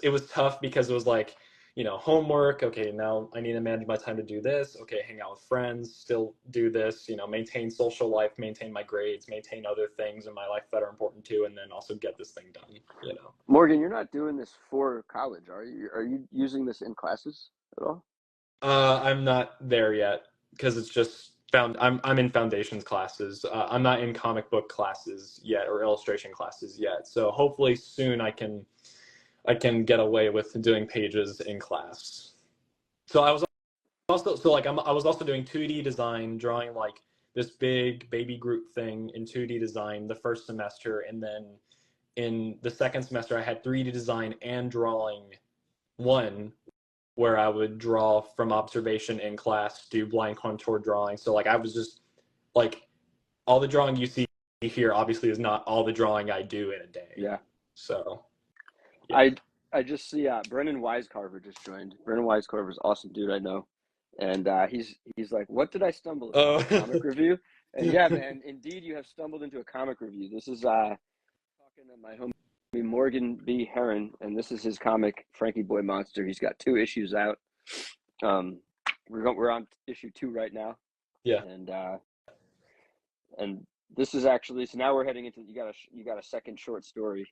[SPEAKER 2] it was tough because it was like homework. Okay, now I need to manage my time to do this. Okay, hang out with friends, still do this, maintain social life, maintain my grades, maintain other things in my life that are important too, and then also get this thing done.
[SPEAKER 1] Morgan, you're not doing this for college, are you? Are you using this in classes at all?
[SPEAKER 2] I'm not there yet because it's just I'm in foundations classes. I'm not in comic book classes yet or illustration classes yet. So hopefully soon I can get away with doing pages in class. So I was also I was also doing 2D design, drawing like this big baby Groot thing in 2D design the first semester, and then in the second semester I had 3D design and drawing one, where I would draw from observation in class, do blind contour drawing. So I was just like, all the drawing you see here obviously is not all the drawing I do in a day.
[SPEAKER 1] Yeah.
[SPEAKER 2] So yeah.
[SPEAKER 1] I just see Brennan Wisecarver just joined. Brennan Wisecarver is awesome dude I know, and he's like, what did I stumble upon?
[SPEAKER 2] Oh.
[SPEAKER 1] A comic review? And yeah, man, indeed you have stumbled into a comic review. This is talking to my homie Morgan B. Herron, and this is his comic Frankie Boy Monster. He's got 2 issues out. We're on issue 2 right now.
[SPEAKER 2] Yeah.
[SPEAKER 1] And this is actually, so now we're heading into, you got a second short story.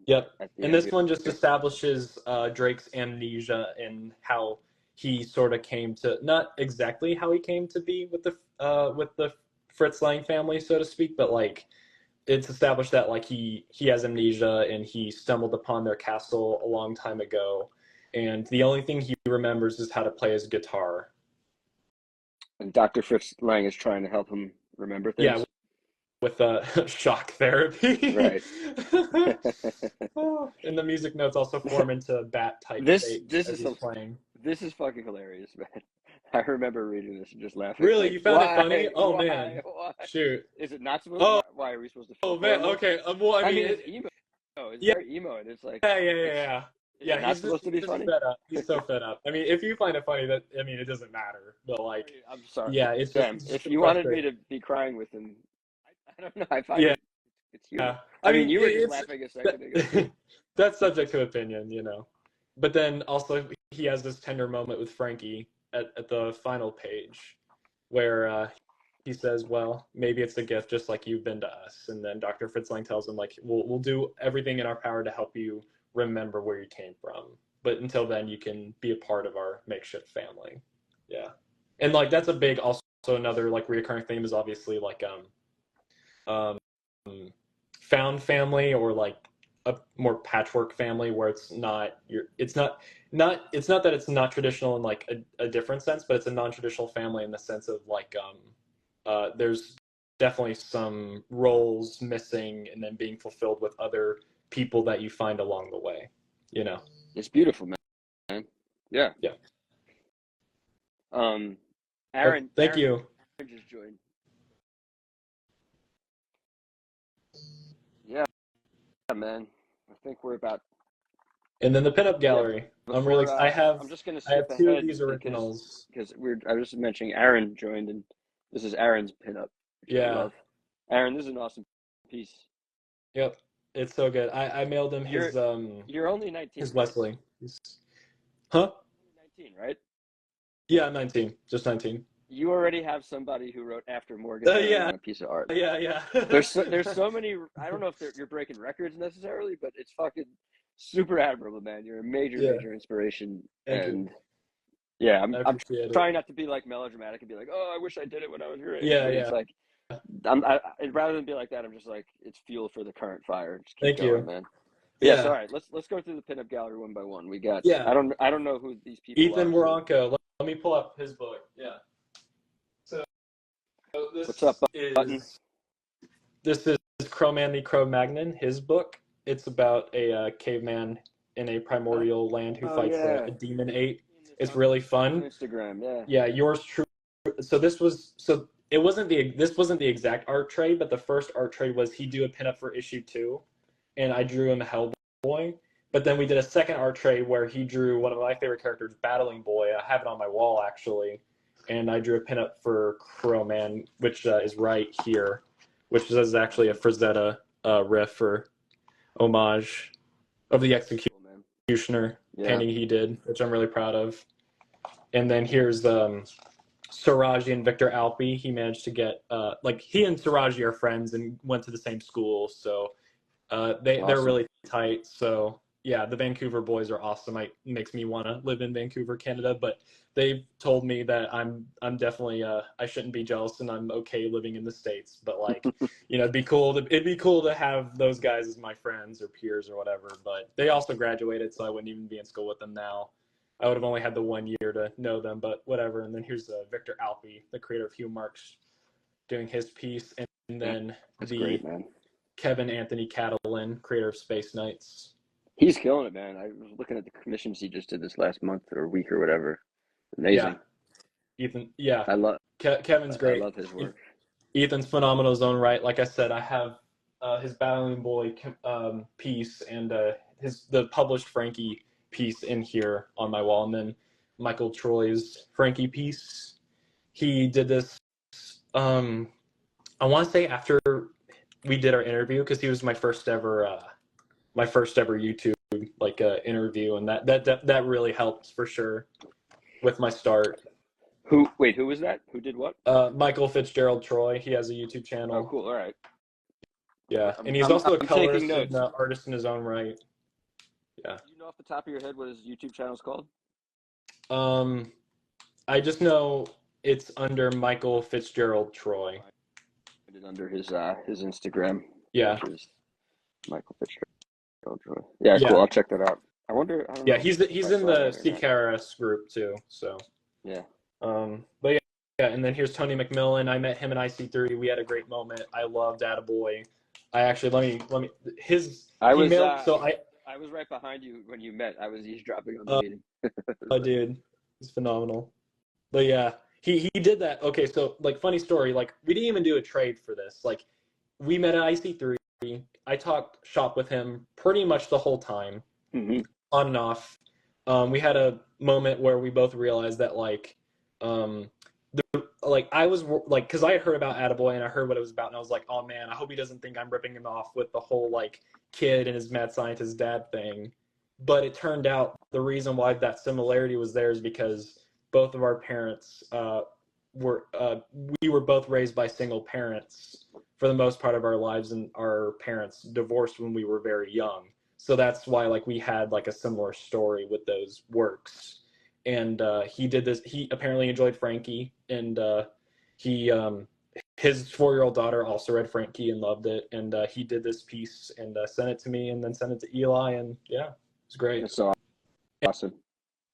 [SPEAKER 2] Yep. And this one just establishes Drake's amnesia and how he sort of came to, not exactly how he came to be with the Fritz Lang family, so to speak, but it's established that he has amnesia and he stumbled upon their castle a long time ago, and the only thing he remembers is how to play his guitar.
[SPEAKER 1] And Dr. Fritz Lang is trying to help him remember things.
[SPEAKER 2] Yeah, with shock therapy.
[SPEAKER 1] Right.
[SPEAKER 2] And the music notes also form into bat type
[SPEAKER 1] This
[SPEAKER 2] as
[SPEAKER 1] is
[SPEAKER 2] he's playing.
[SPEAKER 1] This is fucking hilarious, man. I remember reading this and just laughing.
[SPEAKER 2] Really? You found it funny? Oh,
[SPEAKER 1] why,
[SPEAKER 2] man.
[SPEAKER 1] Why?
[SPEAKER 2] Shoot.
[SPEAKER 1] Is it not supposed to? Why are we supposed to?
[SPEAKER 2] Oh, man. Okay. Well, I mean,
[SPEAKER 1] it's emo. It's very emo, and it's like.
[SPEAKER 2] Yeah.
[SPEAKER 1] Yeah, he's supposed to be funny.
[SPEAKER 2] Fed up. He's so fed up. I mean, if you find it funny, it doesn't matter. But
[SPEAKER 1] I'm sorry.
[SPEAKER 2] Yeah, it's
[SPEAKER 1] Sam,
[SPEAKER 2] just
[SPEAKER 1] if you wanted me to be crying with him, I don't know. I find it's humor. I mean, you were just laughing a second ago.
[SPEAKER 2] That's subject to opinion, But then also he has this tender moment with Frankie at the final page, where he says, "Well, maybe it's a gift, just like you've been to us." And then Dr. Fritz Lang tells him, "We'll do everything in our power to help you remember where you came from, but until then, you can be a part of our makeshift family." Yeah, and that's a big, also another reoccurring theme is obviously found family, or a more patchwork family where it's not that it's not traditional in a different sense, but it's a non-traditional family in the sense of there's definitely some roles missing and then being fulfilled with other people that you find along the way.
[SPEAKER 1] It's beautiful, man. Yeah. Aaron.
[SPEAKER 2] Thank you.
[SPEAKER 1] Aaron just joined. Yeah, man. I think we're about.
[SPEAKER 2] And then the pinup gallery.
[SPEAKER 1] Yeah, I'm just gonna skip
[SPEAKER 2] I have 2
[SPEAKER 1] ahead
[SPEAKER 2] of these originals
[SPEAKER 1] because I was just mentioning Aaron joined, and this is Aaron's pinup.
[SPEAKER 2] Yeah.
[SPEAKER 1] Aaron, this is an awesome piece.
[SPEAKER 2] Yep, it's so good. I mailed him
[SPEAKER 1] You're only 19.
[SPEAKER 2] His Wesley. Huh?
[SPEAKER 1] 19, right?
[SPEAKER 2] Yeah, 19. Just 19.
[SPEAKER 1] You already have somebody who wrote after Morgan on a piece of art.
[SPEAKER 2] Yeah.
[SPEAKER 1] There's so many. I don't know if you're breaking records necessarily, but it's fucking super admirable, man. You're a major inspiration.
[SPEAKER 2] Thank you.
[SPEAKER 1] Yeah, I'm trying not to be melodramatic and be like, oh, I wish I did it when I was your age.
[SPEAKER 2] Yeah.
[SPEAKER 1] It's rather than be like that, I'm just it's fuel for the current fire. Just keep
[SPEAKER 2] Thank
[SPEAKER 1] going,
[SPEAKER 2] you,
[SPEAKER 1] man. Yeah. So, all right, let's go through the pinup gallery one by one. We got.
[SPEAKER 2] Yeah.
[SPEAKER 1] I don't know who these people
[SPEAKER 2] Ethan
[SPEAKER 1] are.
[SPEAKER 2] Waronko. Let me pull up his book. Yeah. So this
[SPEAKER 1] What's up,
[SPEAKER 2] Button? This is Crowman the Cro-Magnon, his book. It's about a caveman in a primordial land who fights a demon ape. It's really fun.
[SPEAKER 1] Instagram, yeah.
[SPEAKER 2] Yeah, yours truly. So this wasn't the exact art trade, but the first art trade was he do a pinup for issue 2, and I drew him Hellboy. But then we did a second art trade where he drew one of my favorite characters, Battling Boy. I have it on my wall actually, and I drew a pinup for Crowman, which is right here, which is actually a Frazetta riff or homage of the execution. executioner
[SPEAKER 1] Yeah.
[SPEAKER 2] painting he did, which I'm really proud of. And then here's Siraji and Victor Alpi. He managed to get like he and Siraji are friends and went to the same school, so they're
[SPEAKER 1] Awesome.
[SPEAKER 2] really tight. So yeah, the Vancouver boys are awesome. It makes me want to live in Vancouver, Canada. But they told me that I'm definitely I shouldn't be jealous and I'm okay living in the States. But like, it'd be cool to have those guys as my friends or peers or whatever. But they also graduated, so I wouldn't even be in school with them now. I would have only had the 1 year to know them, but whatever. And then here's Victor Alpi, the creator of Hugh Marks, doing his piece, and then
[SPEAKER 1] That's
[SPEAKER 2] the
[SPEAKER 1] great, man.
[SPEAKER 2] Kevin Anthony Catalin, creator of Space Knights.
[SPEAKER 1] He's killing it, man. I was looking at the commissions he just did this last month or week or whatever.
[SPEAKER 2] Yeah,
[SPEAKER 1] Amazing.
[SPEAKER 2] Ethan. Yeah,
[SPEAKER 1] I love
[SPEAKER 2] Kevin's
[SPEAKER 1] I
[SPEAKER 2] great.
[SPEAKER 1] love his work.
[SPEAKER 2] Ethan's phenomenal in his own right. Like I said, I have his Battling Boy piece and the published Frankie piece in here on my wall, and then Michael Troy's Frankie piece. He did this. I want to say after we did our interview because he was my first ever YouTube like interview, and that really helped for sure with my start.
[SPEAKER 1] Who was that? Who did what?
[SPEAKER 2] Michael Fitzgerald Troy. He has a YouTube
[SPEAKER 1] Oh,
[SPEAKER 2] channel.
[SPEAKER 1] cool. All right.
[SPEAKER 2] Yeah,
[SPEAKER 1] I'm,
[SPEAKER 2] and he's
[SPEAKER 1] I'm,
[SPEAKER 2] also a
[SPEAKER 1] I'm taking
[SPEAKER 2] colorist and
[SPEAKER 1] notes.
[SPEAKER 2] artist in his own right. Yeah.
[SPEAKER 1] Do you know off the top of your head what his YouTube channel is called?
[SPEAKER 2] Um, I just know it's under Michael Fitzgerald Troy.
[SPEAKER 1] I did under his Instagram.
[SPEAKER 2] Yeah.
[SPEAKER 1] Which is Michael Fitzgerald Troy. Yeah,
[SPEAKER 2] Yeah.
[SPEAKER 1] cool. I'll check that out. I wonder. I don't
[SPEAKER 2] Yeah,
[SPEAKER 1] know
[SPEAKER 2] he's
[SPEAKER 1] if I
[SPEAKER 2] in
[SPEAKER 1] saw
[SPEAKER 2] the
[SPEAKER 1] that or not.
[SPEAKER 2] CKRS group too. So.
[SPEAKER 1] Yeah.
[SPEAKER 2] But yeah, and then here's Tony McMillan. I met him in IC3. We had a great moment. I loved Attaboy. I actually let me his
[SPEAKER 1] I
[SPEAKER 2] he
[SPEAKER 1] was
[SPEAKER 2] mailed so
[SPEAKER 1] I was right behind you when you met. I was eavesdropping on the
[SPEAKER 2] uh,
[SPEAKER 1] meeting.
[SPEAKER 2] dude, he's phenomenal. But yeah, he did that. Okay, so like funny story, like we didn't even do a trade for this. Like we met at IC3. I talked shop with him pretty much the whole time, on and off. We had a moment where we both realized that like like I was like, because I had heard about Attaboy and I heard what it was about, and I was like, oh man, I hope he doesn't think I'm ripping him off with the whole like kid and his mad scientist dad thing. But it turned out the reason why that similarity was there is because both of our parents were we were both raised by single parents for the most part of our lives, and our parents divorced when we were very young. So that's why like we had like a similar story with those works. And he did this. He apparently enjoyed Frankie, and he his 4-year-old daughter also read Frankie and loved it. And he did this piece and sent it to me, and then sent it to Eli, and yeah, it was great.
[SPEAKER 1] That's so awesome.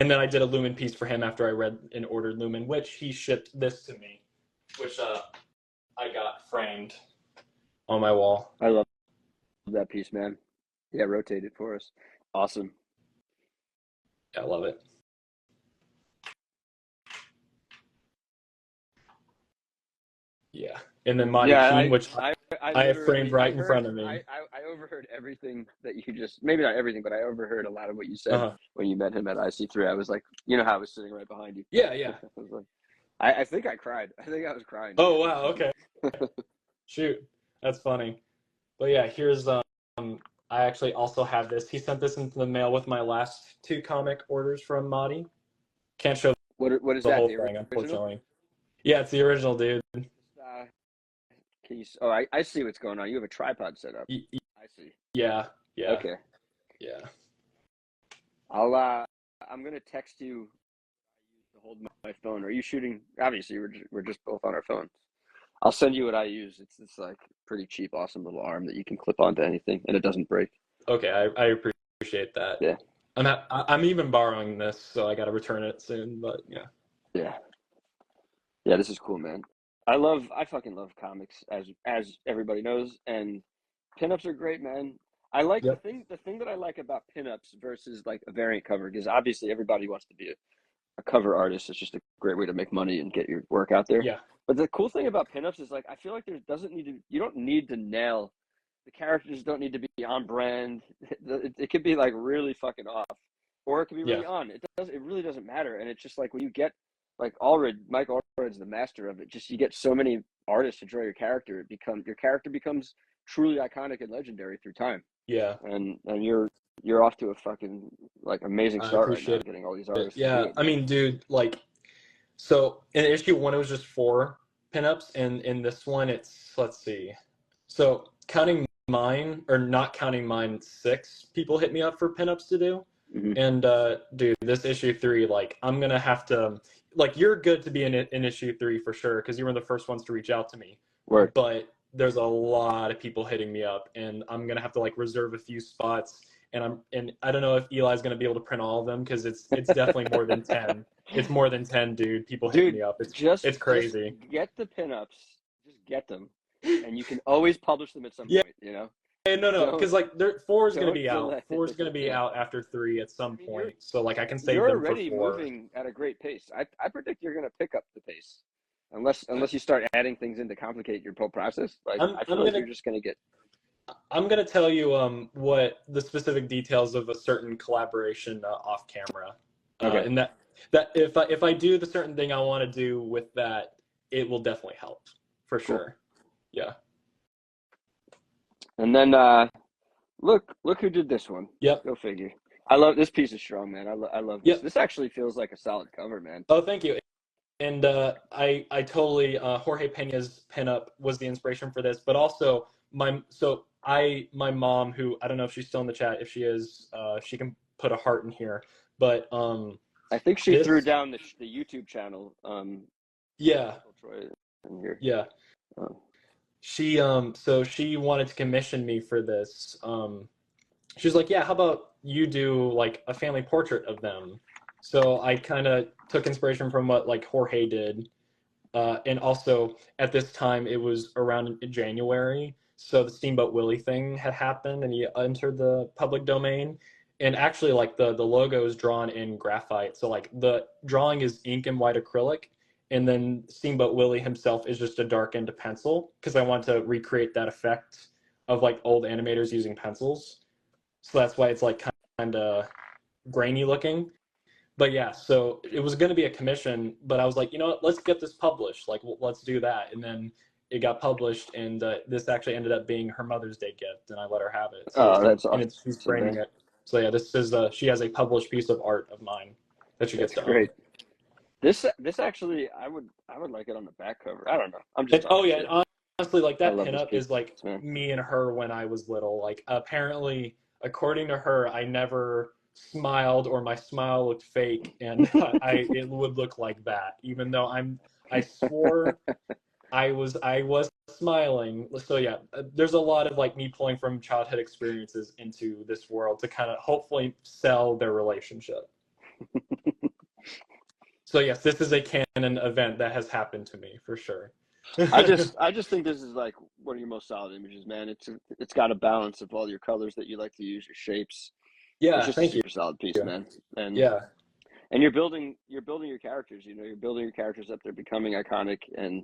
[SPEAKER 2] And then I did a Lumen piece for him after I read and ordered Lumen, which he shipped this to me, which I got framed on my wall.
[SPEAKER 1] I love that piece, man. Yeah, rotate it for us. Awesome.
[SPEAKER 2] I love it. Yeah. And then Monty Keen, which I have framed right in front of me.
[SPEAKER 1] I overheard everything that you just, maybe not everything, but I overheard a lot of what you said when you met him at IC3. I was like, you know how I was sitting right behind you.
[SPEAKER 2] Yeah, yeah.
[SPEAKER 1] I was like, I think I cried. I think I was crying.
[SPEAKER 2] Oh, wow. Okay. Shoot. That's funny. But yeah, here's, I actually also have this. He sent this into the mail with my last 2 comic orders from Monty. Can't show
[SPEAKER 1] what is
[SPEAKER 2] the
[SPEAKER 1] that,
[SPEAKER 2] whole
[SPEAKER 1] the
[SPEAKER 2] thing,
[SPEAKER 1] original?
[SPEAKER 2] Unfortunately. Yeah, it's the original, dude.
[SPEAKER 1] Can you? Oh, I see what's going on. You have a tripod set up. I see.
[SPEAKER 2] Yeah. Yeah.
[SPEAKER 1] Okay.
[SPEAKER 2] Yeah.
[SPEAKER 1] I'm gonna text you to hold my phone. Are you shooting? Obviously, we're just both on our phones. I'll send you what I use. It's like pretty cheap, awesome little arm that you can clip onto anything and it doesn't break.
[SPEAKER 2] Okay, I appreciate that.
[SPEAKER 1] Yeah.
[SPEAKER 2] I'm even borrowing this, so I got to return it soon. But yeah.
[SPEAKER 1] Yeah. Yeah, this is cool, man. I fucking love comics, as everybody knows, and pinups are great, man. I like
[SPEAKER 2] Yep.
[SPEAKER 1] the thing that I like about pinups versus like a variant cover, because obviously everybody wants to be a cover artist. It's just a great way to make money and get your work out there.
[SPEAKER 2] Yeah.
[SPEAKER 1] But the cool thing about pinups is like I feel like you don't need to nail the characters, don't need to be on brand. It could be like really fucking off, or it could be really on. It really doesn't matter. And it's just like when you get like Mike Allred's the master of it. Just you get so many artists to draw your character, your character becomes truly iconic and legendary through time.
[SPEAKER 2] Yeah.
[SPEAKER 1] And you're off to a fucking like amazing
[SPEAKER 2] I
[SPEAKER 1] start right now,
[SPEAKER 2] appreciate
[SPEAKER 1] getting all these
[SPEAKER 2] it.
[SPEAKER 1] artists to do
[SPEAKER 2] Yeah.
[SPEAKER 1] it,
[SPEAKER 2] I
[SPEAKER 1] man.
[SPEAKER 2] mean, dude, like, so in issue one, it was just 4 pinups, and in this one, it's, let's see. So counting mine, or not counting mine, 6 people hit me up for pinups to do.
[SPEAKER 1] Mm-hmm.
[SPEAKER 2] And dude, this issue 3, like, I'm gonna have to, like, you're good to be in issue 3 for sure, because you were the first ones to reach out to me.
[SPEAKER 1] Word.
[SPEAKER 2] But there's a lot of people hitting me up, and I'm gonna have to like reserve a few spots. And I don't know if Eli's gonna be able to print all of them, because it's definitely more than 10. It's more than 10, dude. People hitting
[SPEAKER 1] Dude,
[SPEAKER 2] me up. It's
[SPEAKER 1] just
[SPEAKER 2] crazy.
[SPEAKER 1] get the pinups, just get them, and you can always publish them at some
[SPEAKER 2] Yeah.
[SPEAKER 1] point. You know,
[SPEAKER 2] No,
[SPEAKER 1] don't
[SPEAKER 2] because like 4 is gonna
[SPEAKER 1] don't
[SPEAKER 2] be out.
[SPEAKER 1] delay.
[SPEAKER 2] 4 is gonna be
[SPEAKER 1] Yeah,
[SPEAKER 2] out after 3 at
[SPEAKER 1] I
[SPEAKER 2] some
[SPEAKER 1] mean you're
[SPEAKER 2] point. So like I can save
[SPEAKER 1] you're
[SPEAKER 2] them for
[SPEAKER 1] already
[SPEAKER 2] 4.
[SPEAKER 1] moving at a great pace. I predict you're gonna pick up the pace, unless you start adding things in to complicate your whole process. Like
[SPEAKER 2] I'm
[SPEAKER 1] I
[SPEAKER 2] I'm
[SPEAKER 1] feel like
[SPEAKER 2] gonna
[SPEAKER 1] you're just gonna get.
[SPEAKER 2] I'm gonna tell you what the specific details of a certain collaboration off camera,
[SPEAKER 1] Okay,
[SPEAKER 2] and that if I do the certain thing I want to do with that, it will definitely help for
[SPEAKER 1] cool.
[SPEAKER 2] sure. Yeah.
[SPEAKER 1] And then look who did this one.
[SPEAKER 2] Yep.
[SPEAKER 1] Go figure. I love this piece is strong, man. I love this.
[SPEAKER 2] Yep.
[SPEAKER 1] This actually feels like a solid cover, man.
[SPEAKER 2] Oh, thank you. And I totally Jorge Pena's pinup was the inspiration for this, but also my mom, who I don't know if she's still in the chat. If she is, she can put a heart in here. But
[SPEAKER 1] I think she threw
[SPEAKER 2] this,
[SPEAKER 1] down the YouTube channel.
[SPEAKER 2] yeah,
[SPEAKER 1] Troy in here.
[SPEAKER 2] yeah.
[SPEAKER 1] Oh.
[SPEAKER 2] So she wanted to commission me for this. She was like, yeah, how about you do like a family portrait of them? So I kind of took inspiration from what like Jorge did. And also at this time it was around January, so the Steamboat Willie thing had happened and he entered the public domain. And actually, like the logo is drawn in graphite, so like the drawing is ink and white acrylic, and then Steamboat Willie himself is just a darkened pencil, because I want to recreate that effect of like old animators using pencils. So that's why it's like kind of grainy looking. But yeah, so it was going to be a commission, but I was like, you know what, let's get this published. Like, let's do that. And then it got published, and this actually ended up being her Mother's Day gift, and I let her have it. So
[SPEAKER 1] Oh, that's awesome,
[SPEAKER 2] she's framing
[SPEAKER 1] man.
[SPEAKER 2] it. So yeah, this is she has a published piece of art of mine that she gets
[SPEAKER 1] That's
[SPEAKER 2] to own.
[SPEAKER 1] great. This actually, I would like it on the back cover. I don't know. I'm just
[SPEAKER 2] Oh yeah,
[SPEAKER 1] shit.
[SPEAKER 2] and honestly, like
[SPEAKER 1] I
[SPEAKER 2] that
[SPEAKER 1] love this
[SPEAKER 2] pinup
[SPEAKER 1] piece,
[SPEAKER 2] is like
[SPEAKER 1] man.
[SPEAKER 2] me and her when I was little. Like apparently, according to her, I never smiled, or my smile looked fake, and it would look like that, even though I swore I was smiling. So yeah, there's a lot of like me pulling from childhood experiences into this world to kind of hopefully sell their relationship. So yes, this is a canon event that has happened to me for sure.
[SPEAKER 1] I just think this is like one of your most solid images, man. It's got a balance of all your colors that you like to use, your shapes. It's
[SPEAKER 2] Yeah,
[SPEAKER 1] just a
[SPEAKER 2] thank you.
[SPEAKER 1] super solid piece, man.
[SPEAKER 2] Yeah.
[SPEAKER 1] And you're building your characters. You know, you're building your characters up. They're becoming iconic, and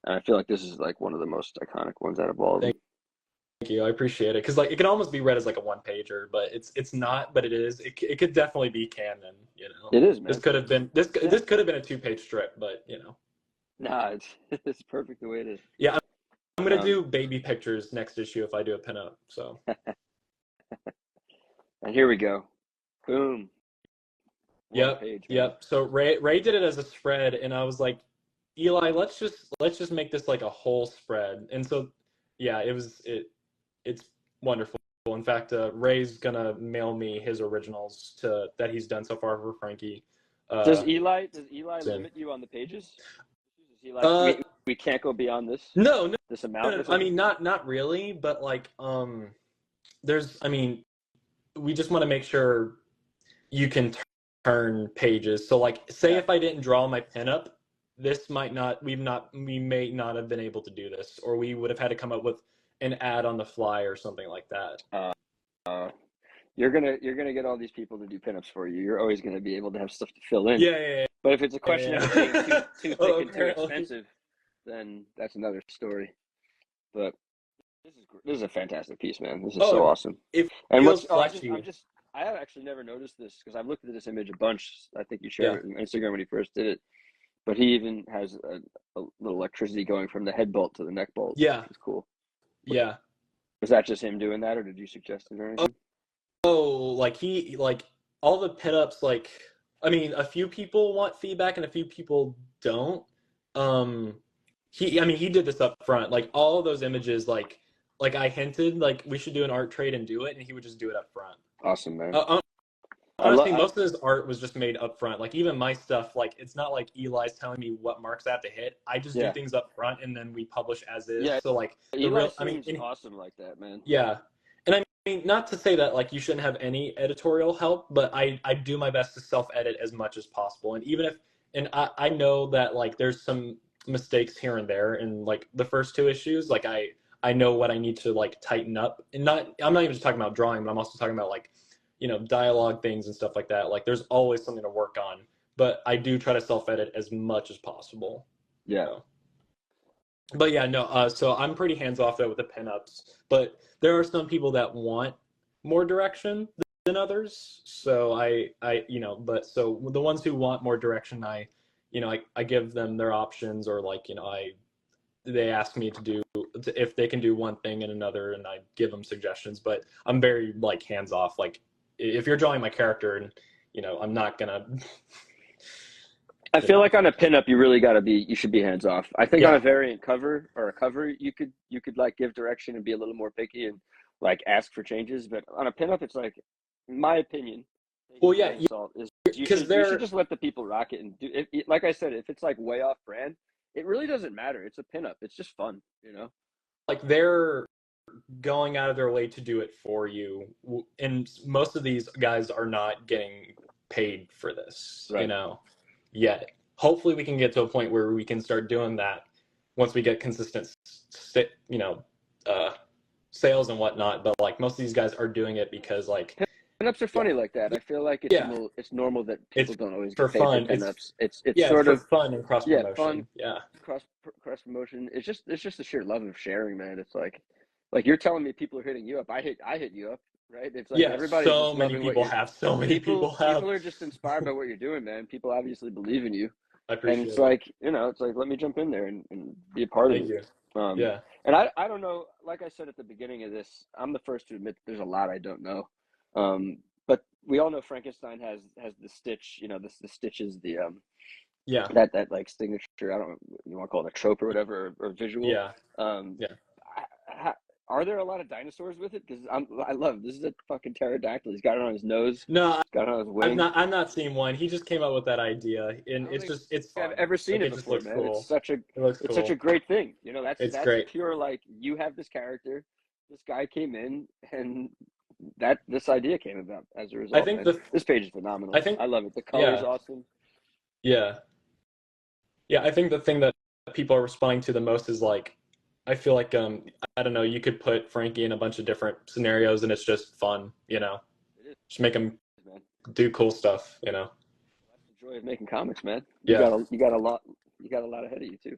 [SPEAKER 1] I feel like this is like one of the most iconic ones out of all of them.
[SPEAKER 2] Thank you. I appreciate it, because like it can almost be read as like a one pager, but it's not. But it is. It could definitely be canon. You know,
[SPEAKER 1] It is, man.
[SPEAKER 2] This could have been this could have been a 2-page strip, but you know.
[SPEAKER 1] Nah, it's perfect the way it is.
[SPEAKER 2] Yeah, I'm gonna do baby pictures next issue if I do a pinup. So.
[SPEAKER 1] And here we go. Boom.
[SPEAKER 2] Yep.
[SPEAKER 1] Page,
[SPEAKER 2] yep. So Ray did it as a spread, and I was like, Eli, let's just make this like a whole spread. And so, yeah, it's wonderful. In fact, Ray's gonna mail me his originals that he's done so far for Frankie.
[SPEAKER 1] Does Eli limit you on the pages? Is he like we can't go beyond this?
[SPEAKER 2] No,
[SPEAKER 1] this amount.
[SPEAKER 2] no. I mean, not really, but like we just want to make sure you can turn pages. So like, say if I didn't draw my pinup, we may not have been able to do this, or we would have had to come up with an ad on the fly or something like that.
[SPEAKER 1] You're gonna get all these people to do pinups for you. You're always gonna be able to have stuff to fill in.
[SPEAKER 2] Yeah.
[SPEAKER 1] But if it's a question of it being too thick and too
[SPEAKER 2] apparently.
[SPEAKER 1] expensive, then that's another story. But this is a fantastic piece, man. This is so awesome. I have actually never noticed this, because I've looked at this image a bunch. I think you shared it on Instagram when he first did it. But he even has a little electricity going from the head bolt to the neck bolt.
[SPEAKER 2] Yeah.
[SPEAKER 1] It's cool.
[SPEAKER 2] Yeah.
[SPEAKER 1] Was that just him doing that, or did you suggest it or anything?
[SPEAKER 2] Oh, like like all the pinups, like I mean, a few people want feedback and a few people don't. Um, I mean, he did this up front. Like all of those images, like I hinted, like we should do an art trade and do it, and he would just do it up front.
[SPEAKER 1] Awesome, man.
[SPEAKER 2] Uh,
[SPEAKER 1] I
[SPEAKER 2] Honestly,
[SPEAKER 1] love.
[SPEAKER 2] most of his art was just made up front. Like even my stuff, like it's not like Eli's telling me what marks I have to hit. I just do
[SPEAKER 1] Yeah,
[SPEAKER 2] things up front and then we publish as is.
[SPEAKER 1] yeah.
[SPEAKER 2] So like the
[SPEAKER 1] Eli
[SPEAKER 2] real, I mean,
[SPEAKER 1] seems awesome like that, man.
[SPEAKER 2] yeah. And I mean, not to say that like you shouldn't have any editorial help, but I do my best to self edit as much as possible. And even if, and I know that like there's some mistakes here and there in like the first two issues. Like I know what I need to like tighten up. And not, I'm not even just talking about drawing, but I'm also talking about like, dialogue things and stuff like that. Like there's always something to work on, but I do try to self edit as much as possible.
[SPEAKER 1] Yeah.
[SPEAKER 2] So but yeah, no. So I'm pretty hands off though with the pinups, but there are some people that want more direction than others. So but so the ones who want more direction, I give them their options, or like, they ask me to do if they can do one thing and another, and I give them suggestions. But I'm very like hands off. Like if you're drawing my character, and I'm not gonna.
[SPEAKER 1] I feel like on a pinup, you should be hands off. I think on a
[SPEAKER 2] Yeah.
[SPEAKER 1] variant cover or a cover, you could like give direction and be a little more picky and like ask for changes. But on a pinup, it's like, in my opinion, take it
[SPEAKER 2] Well,
[SPEAKER 1] with a
[SPEAKER 2] yeah,
[SPEAKER 1] grain of salt. Is you
[SPEAKER 2] because
[SPEAKER 1] should you should
[SPEAKER 2] they're
[SPEAKER 1] just let the people rock it and do it. Like I said, if it's like way off brand, it really doesn't matter. It's a pinup. It's just fun, you know.
[SPEAKER 2] they're going out of their way to do it for you. And most of these guys are not getting paid for this,
[SPEAKER 1] Right.
[SPEAKER 2] yet. Hopefully we can get to a point where we can start doing that once we get consistent, uh, sales and whatnot. But like most of these guys are doing it because like,
[SPEAKER 1] Pinups are
[SPEAKER 2] yeah,
[SPEAKER 1] funny like that. I feel like
[SPEAKER 2] yeah,
[SPEAKER 1] it's normal that people
[SPEAKER 2] it's
[SPEAKER 1] don't always
[SPEAKER 2] for
[SPEAKER 1] get paid for
[SPEAKER 2] fun.
[SPEAKER 1] pinups. It's
[SPEAKER 2] Yeah, it's
[SPEAKER 1] sort
[SPEAKER 2] for
[SPEAKER 1] of,
[SPEAKER 2] fun and cross
[SPEAKER 1] yeah, fun,
[SPEAKER 2] promotion. Yeah.
[SPEAKER 1] cross cross promotion. It's just the sheer love of sharing, man. It's like you're telling me people are hitting you up. I hit you up, right? It's like
[SPEAKER 2] Yeah,
[SPEAKER 1] everybody's
[SPEAKER 2] so
[SPEAKER 1] just
[SPEAKER 2] many
[SPEAKER 1] loving what
[SPEAKER 2] people
[SPEAKER 1] you're
[SPEAKER 2] have. So many
[SPEAKER 1] people
[SPEAKER 2] people
[SPEAKER 1] people
[SPEAKER 2] have.
[SPEAKER 1] are just inspired by what you're doing, man. People obviously believe in you.
[SPEAKER 2] I
[SPEAKER 1] And it's
[SPEAKER 2] appreciate it.
[SPEAKER 1] like, it's like, let me jump in there and be a part of
[SPEAKER 2] Thank
[SPEAKER 1] it.
[SPEAKER 2] you.
[SPEAKER 1] Um,
[SPEAKER 2] Yeah.
[SPEAKER 1] and I don't know, like I said at the beginning of this, I'm the first to admit there's a lot I don't know. But we all know Frankenstein has the stitch, the stitch is
[SPEAKER 2] Yeah.
[SPEAKER 1] that like signature. I don't know, you want to call it a trope or whatever, or visual.
[SPEAKER 2] Yeah.
[SPEAKER 1] Um,
[SPEAKER 2] Yeah.
[SPEAKER 1] are there a lot of dinosaurs with it? Because I love this is a fucking pterodactyl. He's got it on his nose.
[SPEAKER 2] No,
[SPEAKER 1] He's got it on his wing.
[SPEAKER 2] I'm not seeing one. He just came up with that idea,
[SPEAKER 1] I
[SPEAKER 2] and
[SPEAKER 1] don't think
[SPEAKER 2] it's
[SPEAKER 1] I've
[SPEAKER 2] fun.
[SPEAKER 1] ever seen
[SPEAKER 2] Like
[SPEAKER 1] it
[SPEAKER 2] it just
[SPEAKER 1] before,
[SPEAKER 2] looks
[SPEAKER 1] man. It's
[SPEAKER 2] cool.
[SPEAKER 1] such a
[SPEAKER 2] It looks
[SPEAKER 1] it's such a
[SPEAKER 2] cool.
[SPEAKER 1] great thing. That's
[SPEAKER 2] It's
[SPEAKER 1] that's
[SPEAKER 2] great.
[SPEAKER 1] pure, like, you have this character. This guy came in, and this idea came about as a
[SPEAKER 2] I
[SPEAKER 1] result,
[SPEAKER 2] think
[SPEAKER 1] man.
[SPEAKER 2] the
[SPEAKER 1] This page is
[SPEAKER 2] I
[SPEAKER 1] phenomenal.
[SPEAKER 2] think
[SPEAKER 1] I love it. The color's
[SPEAKER 2] yeah,
[SPEAKER 1] awesome.
[SPEAKER 2] yeah. Yeah, I think the thing that people are responding to the most is like, I feel like I don't know, you could put Frankie in a bunch of different scenarios and it's just fun,
[SPEAKER 1] It
[SPEAKER 2] just make him
[SPEAKER 1] is, man.
[SPEAKER 2] do cool stuff.
[SPEAKER 1] That's the joy of making comics, man. You
[SPEAKER 2] Yeah,
[SPEAKER 1] got a you got a lot you got a lot ahead of you too.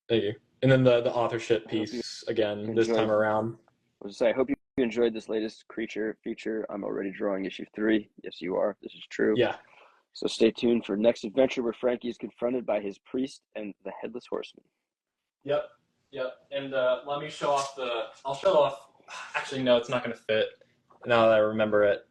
[SPEAKER 2] thank you. And then the authorship
[SPEAKER 1] I hope you
[SPEAKER 2] piece again this time
[SPEAKER 1] enjoyed.
[SPEAKER 2] around.
[SPEAKER 1] I was to say, I hope you enjoyed this latest creature feature. I'm already drawing issue 3. Yes, you are. This is true.
[SPEAKER 2] Yeah.
[SPEAKER 1] So stay tuned for next adventure where Frankie is confronted by his priest and the headless horseman.
[SPEAKER 2] Yep. Yep. And let me show off I'll show off. Actually, no, it's not going to fit. Now that I remember it.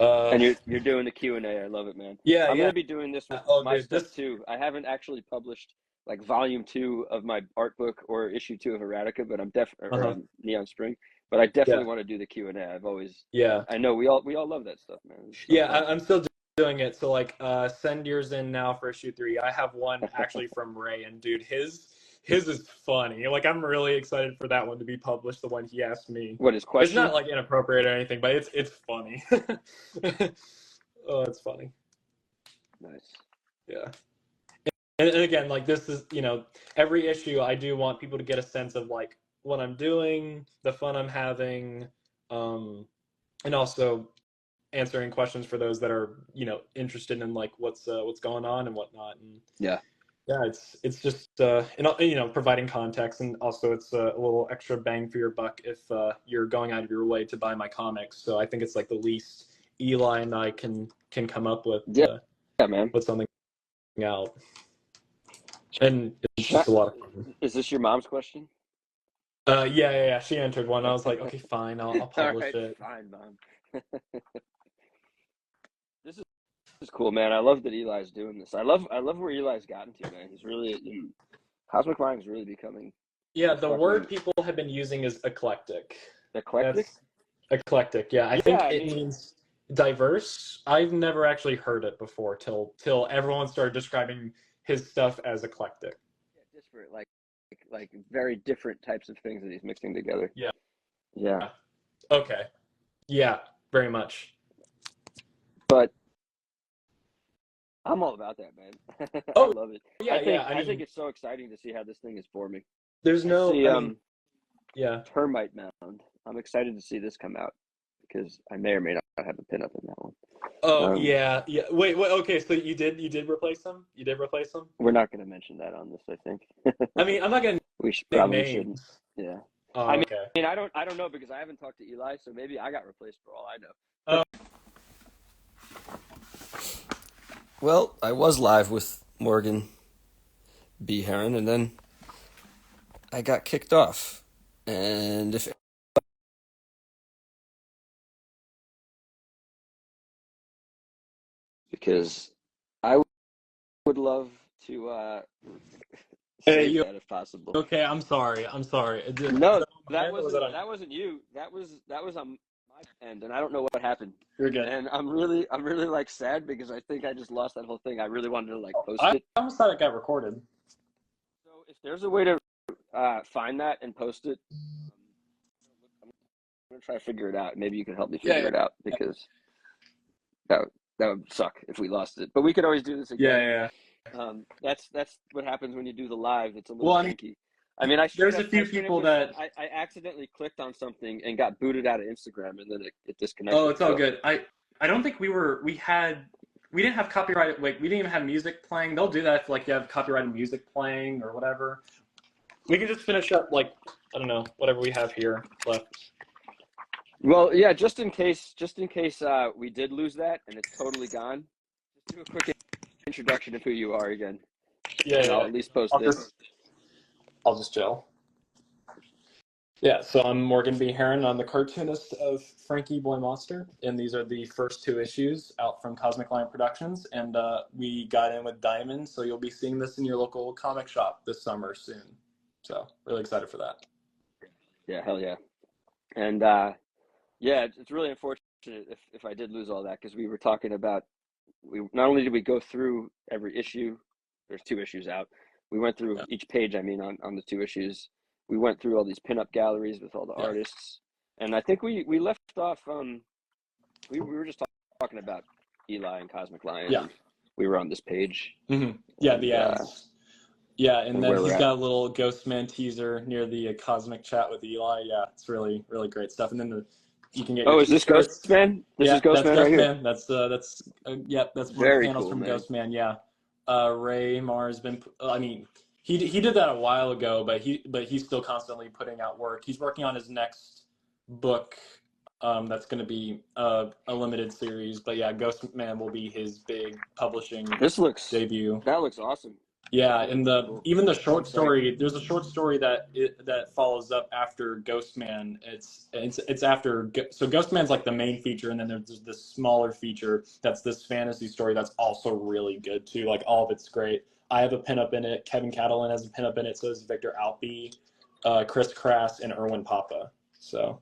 [SPEAKER 1] And you're doing the Q&A. I love it, man.
[SPEAKER 2] Yeah,
[SPEAKER 1] I'm going
[SPEAKER 2] yeah.
[SPEAKER 1] to be doing this with
[SPEAKER 2] Oh,
[SPEAKER 1] my
[SPEAKER 2] dude,
[SPEAKER 1] stuff too. I haven't actually published like volume 2 of my art book or issue 2 of Erotica, but I'm
[SPEAKER 2] uh-huh.
[SPEAKER 1] Neon Spring, but I definitely
[SPEAKER 2] Yeah,
[SPEAKER 1] want to do the Q&A. I've always
[SPEAKER 2] yeah,
[SPEAKER 1] I know we all love that stuff, man. It's so
[SPEAKER 2] yeah.
[SPEAKER 1] fun.
[SPEAKER 2] I'm still doing it. So like, send yours in now for issue 3. I have one actually from Ray, and dude, his is funny. Like, I'm really excited for that one to be published. The one he asked me.
[SPEAKER 1] What is
[SPEAKER 2] It's not
[SPEAKER 1] question?
[SPEAKER 2] like inappropriate or anything, but it's funny. Oh, it's funny.
[SPEAKER 1] Nice.
[SPEAKER 2] Yeah. And again, like this is, every issue I do want people to get a sense of like what I'm doing, the fun I'm having, and also answering questions for those that are, interested in like what's going on and whatnot. And
[SPEAKER 1] Yeah.
[SPEAKER 2] yeah, it's just providing context, and also it's a little extra bang for your buck if you're going out of your way to buy my comics. So I think it's like the least Eli and I can come up with
[SPEAKER 1] Yeah,
[SPEAKER 2] to
[SPEAKER 1] yeah, man.
[SPEAKER 2] put something out, and it's just a lot of fun.
[SPEAKER 1] Is this your mom's question?
[SPEAKER 2] Yeah. She entered one. I was like, okay, fine, I'll
[SPEAKER 1] All
[SPEAKER 2] publish
[SPEAKER 1] right,
[SPEAKER 2] it.
[SPEAKER 1] fine, mom. This is cool, man. I love that Eli's doing this. I love where Eli's gotten to, man. He's really Cosmic Line is really becoming
[SPEAKER 2] Yeah,
[SPEAKER 1] a
[SPEAKER 2] the
[SPEAKER 1] fucking
[SPEAKER 2] word people have been using is eclectic.
[SPEAKER 1] eclectic.
[SPEAKER 2] That's eclectic. Yeah, I
[SPEAKER 1] Yeah,
[SPEAKER 2] think
[SPEAKER 1] I
[SPEAKER 2] it
[SPEAKER 1] mean,
[SPEAKER 2] means diverse. I've never actually heard it before till everyone started describing his stuff as eclectic.
[SPEAKER 1] yeah, disparate, like very different types of things that he's mixing together.
[SPEAKER 2] Yeah.
[SPEAKER 1] Yeah,
[SPEAKER 2] Okay. Yeah, very much.
[SPEAKER 1] but I'm all about that, man. I
[SPEAKER 2] Oh,
[SPEAKER 1] love it. I
[SPEAKER 2] yeah.
[SPEAKER 1] think
[SPEAKER 2] I
[SPEAKER 1] I think
[SPEAKER 2] mean,
[SPEAKER 1] it's so exciting to see how this thing is forming.
[SPEAKER 2] there's
[SPEAKER 1] I
[SPEAKER 2] no
[SPEAKER 1] see
[SPEAKER 2] I mean, yeah.
[SPEAKER 1] Termite Mound. I'm excited to see this come out because I may or may not have a pinup in that one.
[SPEAKER 2] Oh,
[SPEAKER 1] Um,
[SPEAKER 2] yeah. Wait, okay, so you did replace them? You did replace them?
[SPEAKER 1] we're not going to mention that on this, I think.
[SPEAKER 2] I mean, I'm not gonna
[SPEAKER 1] We should,
[SPEAKER 2] name
[SPEAKER 1] probably shouldn't.
[SPEAKER 2] names.
[SPEAKER 1] Yeah. I
[SPEAKER 2] Oh,
[SPEAKER 1] mean,
[SPEAKER 2] okay.
[SPEAKER 1] I don't know because I haven't talked to Eli, so maybe I got replaced for all I know.
[SPEAKER 2] Oh,
[SPEAKER 1] Well, I was live with Morgan B. Herron, and then I got kicked off. And if because I would love to
[SPEAKER 2] hey,
[SPEAKER 1] save
[SPEAKER 2] you
[SPEAKER 1] that if possible.
[SPEAKER 2] okay? I'm sorry. I'm sorry. Was
[SPEAKER 1] No,
[SPEAKER 2] that on my end or was that on?
[SPEAKER 1] that wasn't you. That was on my end, and I don't know what happened.
[SPEAKER 2] You're good.
[SPEAKER 1] And I'm really like sad because I think I just lost that whole thing. I really wanted to like post
[SPEAKER 2] I
[SPEAKER 1] it.
[SPEAKER 2] almost thought it got recorded.
[SPEAKER 1] So if there's a way to find that and post it, I'm gonna try to figure it out. Maybe you can help me
[SPEAKER 2] Yeah,
[SPEAKER 1] figure it out
[SPEAKER 2] yeah,
[SPEAKER 1] because that would suck if we lost it. But we could always do this
[SPEAKER 2] yeah,
[SPEAKER 1] again.
[SPEAKER 2] yeah.
[SPEAKER 1] That's what happens when you do the live. It's a little
[SPEAKER 2] Well, I mean,
[SPEAKER 1] funky. I mean,
[SPEAKER 2] there's a few people
[SPEAKER 1] just
[SPEAKER 2] that.
[SPEAKER 1] I accidentally clicked on something and got booted out of Instagram, and then it
[SPEAKER 2] Oh,
[SPEAKER 1] disconnected.
[SPEAKER 2] it's all
[SPEAKER 1] So
[SPEAKER 2] good. I don't think we didn't have copyrighted, like we didn't even have music playing. They'll do that if like you have copyrighted music playing or whatever. We can just finish up like I don't know whatever we have here left.
[SPEAKER 1] well, yeah, just in case we did lose that and it's totally gone. Just do a quick introduction of who you are again,
[SPEAKER 2] Yeah,
[SPEAKER 1] and I'll
[SPEAKER 2] yeah.
[SPEAKER 1] at least post
[SPEAKER 2] I'll
[SPEAKER 1] this.
[SPEAKER 2] just I'll just chill. Yeah, so I'm Morgan B. Herron. I'm the cartoonist of Frankie Boy Monster, and these are the first two issues out from Cosmic Lion Productions. And we got in with Diamond, so you'll be seeing this in your local comic shop this summer soon. So really excited for that.
[SPEAKER 1] Yeah, hell yeah. And yeah, it's really unfortunate if I did lose all that because we were talking about we not only did we go through every issue, there's two issues out. We went through
[SPEAKER 2] Yeah,
[SPEAKER 1] each page, I mean, on the two issues. We went through all these pinup galleries with all the
[SPEAKER 2] yeah,
[SPEAKER 1] artists. And I think we left off we were just talking about Eli and Cosmic Lion
[SPEAKER 2] yeah.
[SPEAKER 1] and we were on this page
[SPEAKER 2] Yeah,
[SPEAKER 1] and
[SPEAKER 2] the ads. Yeah, and then
[SPEAKER 1] where we're
[SPEAKER 2] he's
[SPEAKER 1] at.
[SPEAKER 2] got a little Ghostman teaser near the Cosmic Chat with Eli. Yeah, it's really, really great stuff. And then you can get your
[SPEAKER 1] Oh, is this
[SPEAKER 2] T-shirts.
[SPEAKER 1] Ghostman? This
[SPEAKER 2] Yeah,
[SPEAKER 1] is
[SPEAKER 2] that's
[SPEAKER 1] Ghostman right here.
[SPEAKER 2] Ghostman. That's one of the
[SPEAKER 1] Very
[SPEAKER 2] panels
[SPEAKER 1] cool,
[SPEAKER 2] from
[SPEAKER 1] man.
[SPEAKER 2] Ghostman. Yeah, Ray Mar's been. I mean, he did that a while ago, but he's still constantly putting out work. He's working on his next book. That's going to be a limited series. But yeah, Ghostman will be his big publishing
[SPEAKER 1] This looks
[SPEAKER 2] debut.
[SPEAKER 1] that looks awesome.
[SPEAKER 2] Yeah,
[SPEAKER 1] That
[SPEAKER 2] and
[SPEAKER 1] looks
[SPEAKER 2] the
[SPEAKER 1] cool.
[SPEAKER 2] even the
[SPEAKER 1] I'm
[SPEAKER 2] short
[SPEAKER 1] excited.
[SPEAKER 2] story. There's a short story that follows up after Ghostman. It's after so Ghostman's like the main feature, and then there's this smaller feature that's this fantasy story that's also really good too. Like all of it's great. I have a pinup in it. Kevin Catalan has a pinup in it. So does Victor Alpe, Chris Krass, and Erwin Papa. So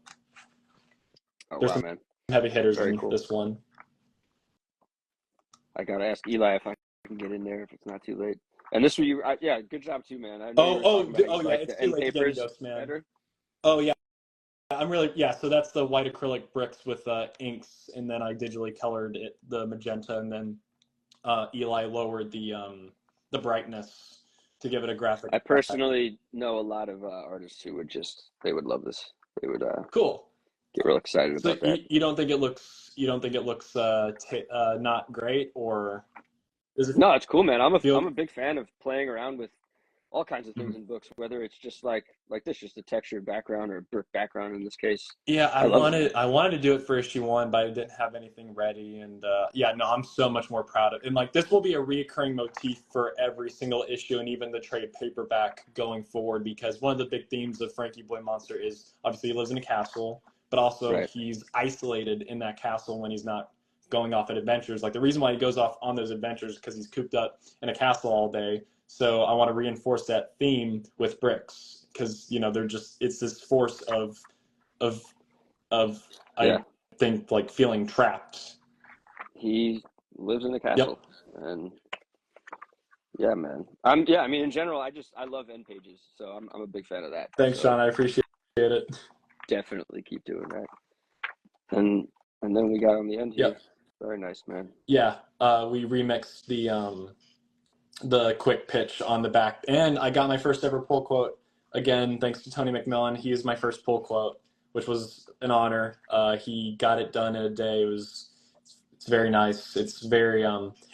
[SPEAKER 1] Oh
[SPEAKER 2] there's
[SPEAKER 1] wow,
[SPEAKER 2] some
[SPEAKER 1] man.
[SPEAKER 2] heavy hitters
[SPEAKER 1] Very
[SPEAKER 2] in
[SPEAKER 1] cool.
[SPEAKER 2] this one.
[SPEAKER 1] I gotta ask Eli if I can get in there if it's not too late. And this was you, yeah, good job too, man. I know you were talking about how you
[SPEAKER 2] Yeah,
[SPEAKER 1] like
[SPEAKER 2] it's
[SPEAKER 1] the
[SPEAKER 2] too
[SPEAKER 1] end
[SPEAKER 2] late to get in
[SPEAKER 1] papers
[SPEAKER 2] Ghostman.
[SPEAKER 1] better.
[SPEAKER 2] Oh yeah. Yeah. So that's the white acrylic bricks with inks, and then I digitally colored it the magenta, and then Eli lowered the brightness to give it a graphic
[SPEAKER 1] I
[SPEAKER 2] effect.
[SPEAKER 1] personally know a lot of artists who would they would love this. They would
[SPEAKER 2] Cool.
[SPEAKER 1] get real excited
[SPEAKER 2] So
[SPEAKER 1] about that.
[SPEAKER 2] you don't think it looks not great, or does it
[SPEAKER 1] No, it's cool, man. I'm
[SPEAKER 2] feel?
[SPEAKER 1] a big fan of playing around with all kinds of things
[SPEAKER 2] Mhm.
[SPEAKER 1] in books, whether it's just like this, just a textured background or a brick background in this case.
[SPEAKER 2] Yeah,
[SPEAKER 1] I love it, man.
[SPEAKER 2] I wanted to do it for issue one, but I didn't have anything ready. And yeah, no, I'm so much more proud of it. And like this will be a reoccurring motif for every single issue and even the trade paperback going forward, because one of the big themes of Frankie Boy Monster is obviously he lives in a castle, but also
[SPEAKER 1] Right.
[SPEAKER 2] he's isolated in that castle when he's not going off at adventures. Like the reason why he goes off on those adventures is because he's cooped up in a castle all day. So I want to reinforce that theme with bricks because you know they're just it's this force of of
[SPEAKER 1] Yeah.
[SPEAKER 2] I think like feeling trapped.
[SPEAKER 1] He lives in the
[SPEAKER 2] Yep.
[SPEAKER 1] castle, and yeah, man. I mean, in general, I love end pages, so I'm a big fan of that.
[SPEAKER 2] Thanks,
[SPEAKER 1] So
[SPEAKER 2] Sean. I appreciate it.
[SPEAKER 1] definitely keep doing that. And and then we got on the end here.
[SPEAKER 2] Yep.
[SPEAKER 1] Very nice, man.
[SPEAKER 2] Yeah. We remixed the quick pitch on the back, and I got my first ever pull quote again thanks to Tony McMillan. He is my first pull quote, which was an honor. He got it done in a day. It's very nice. It's very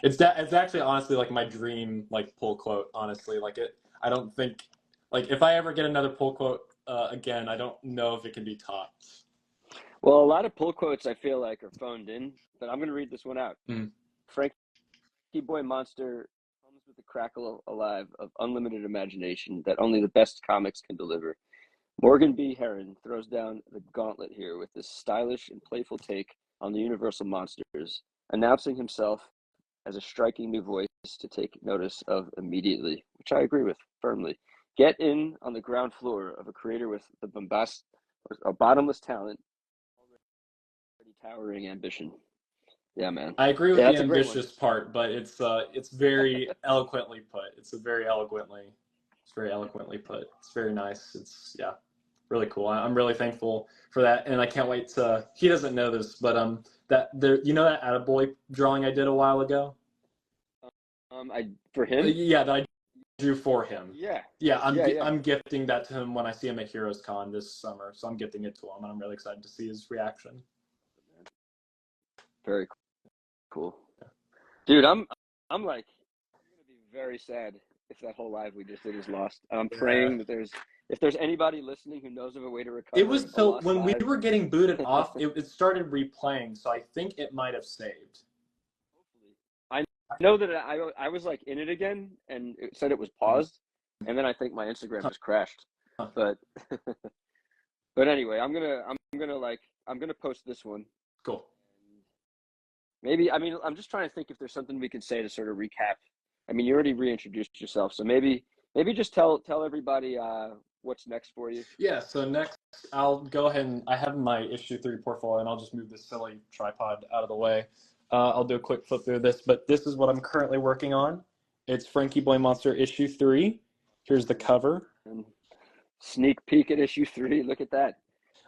[SPEAKER 2] it's actually honestly like my dream like pull quote. Honestly, like it. I don't think like if I ever get another pull quote again, I don't know if it can be topped.
[SPEAKER 1] Well, a lot of pull quotes I feel like are phoned in, but I'm gonna read this one out.
[SPEAKER 2] Mm.
[SPEAKER 1] Frankie Boy Monster comes with the crackle alive of unlimited imagination that only the best comics can deliver. Morgan B. Herron throws down the gauntlet here with this stylish and playful take on the Universal monsters, announcing himself as a striking new voice to take notice of immediately, which I agree with firmly. Get in on the ground floor of a creator with the a bottomless talent, already towering ambition. Yeah, man.
[SPEAKER 2] I agree with
[SPEAKER 1] Yeah,
[SPEAKER 2] the
[SPEAKER 1] that's a great one.
[SPEAKER 2] ambitious part, but it's very eloquently put. It's very eloquently put. It's very nice. It's yeah, really cool. I'm really thankful for that, and I can't wait to. He doesn't know this, but that there, you know that Attaboy drawing I did a while ago.
[SPEAKER 1] I for him.
[SPEAKER 2] Yeah, that I drew for him.
[SPEAKER 1] Yeah,
[SPEAKER 2] Yeah,
[SPEAKER 1] yeah.
[SPEAKER 2] I'm gifting that to him when I see him at Heroes Con this summer. So I'm gifting it to him, and I'm really excited to see his reaction.
[SPEAKER 1] Very cool, dude. I'm like, you're gonna be very sad if that whole live we just did is lost. I'm
[SPEAKER 2] Yeah.
[SPEAKER 1] praying that if there's anybody listening who knows of a way to
[SPEAKER 2] It
[SPEAKER 1] recover
[SPEAKER 2] was
[SPEAKER 1] a
[SPEAKER 2] so
[SPEAKER 1] lost
[SPEAKER 2] when we
[SPEAKER 1] live.
[SPEAKER 2] were getting booted off, it started replaying, so I think it might have saved.
[SPEAKER 1] Hopefully, I know that I was like in it again, and it said it was paused, and then I think my Instagram
[SPEAKER 2] Huh.
[SPEAKER 1] just crashed.
[SPEAKER 2] Huh.
[SPEAKER 1] But but anyway, I'm gonna post this one.
[SPEAKER 2] Cool.
[SPEAKER 1] Maybe I mean I'm just trying to think if there's something we can say to sort of recap. I mean, you already reintroduced yourself, so maybe just tell everybody what's next for you.
[SPEAKER 2] Yeah, so next I'll go ahead and I have my issue 3 portfolio and I'll just move this silly tripod out of the way. I'll do a quick flip through this, but this is what I'm currently working on. It's Frankie Boy Monster issue 3. Here's the cover.
[SPEAKER 1] And sneak peek at issue 3. Look at that.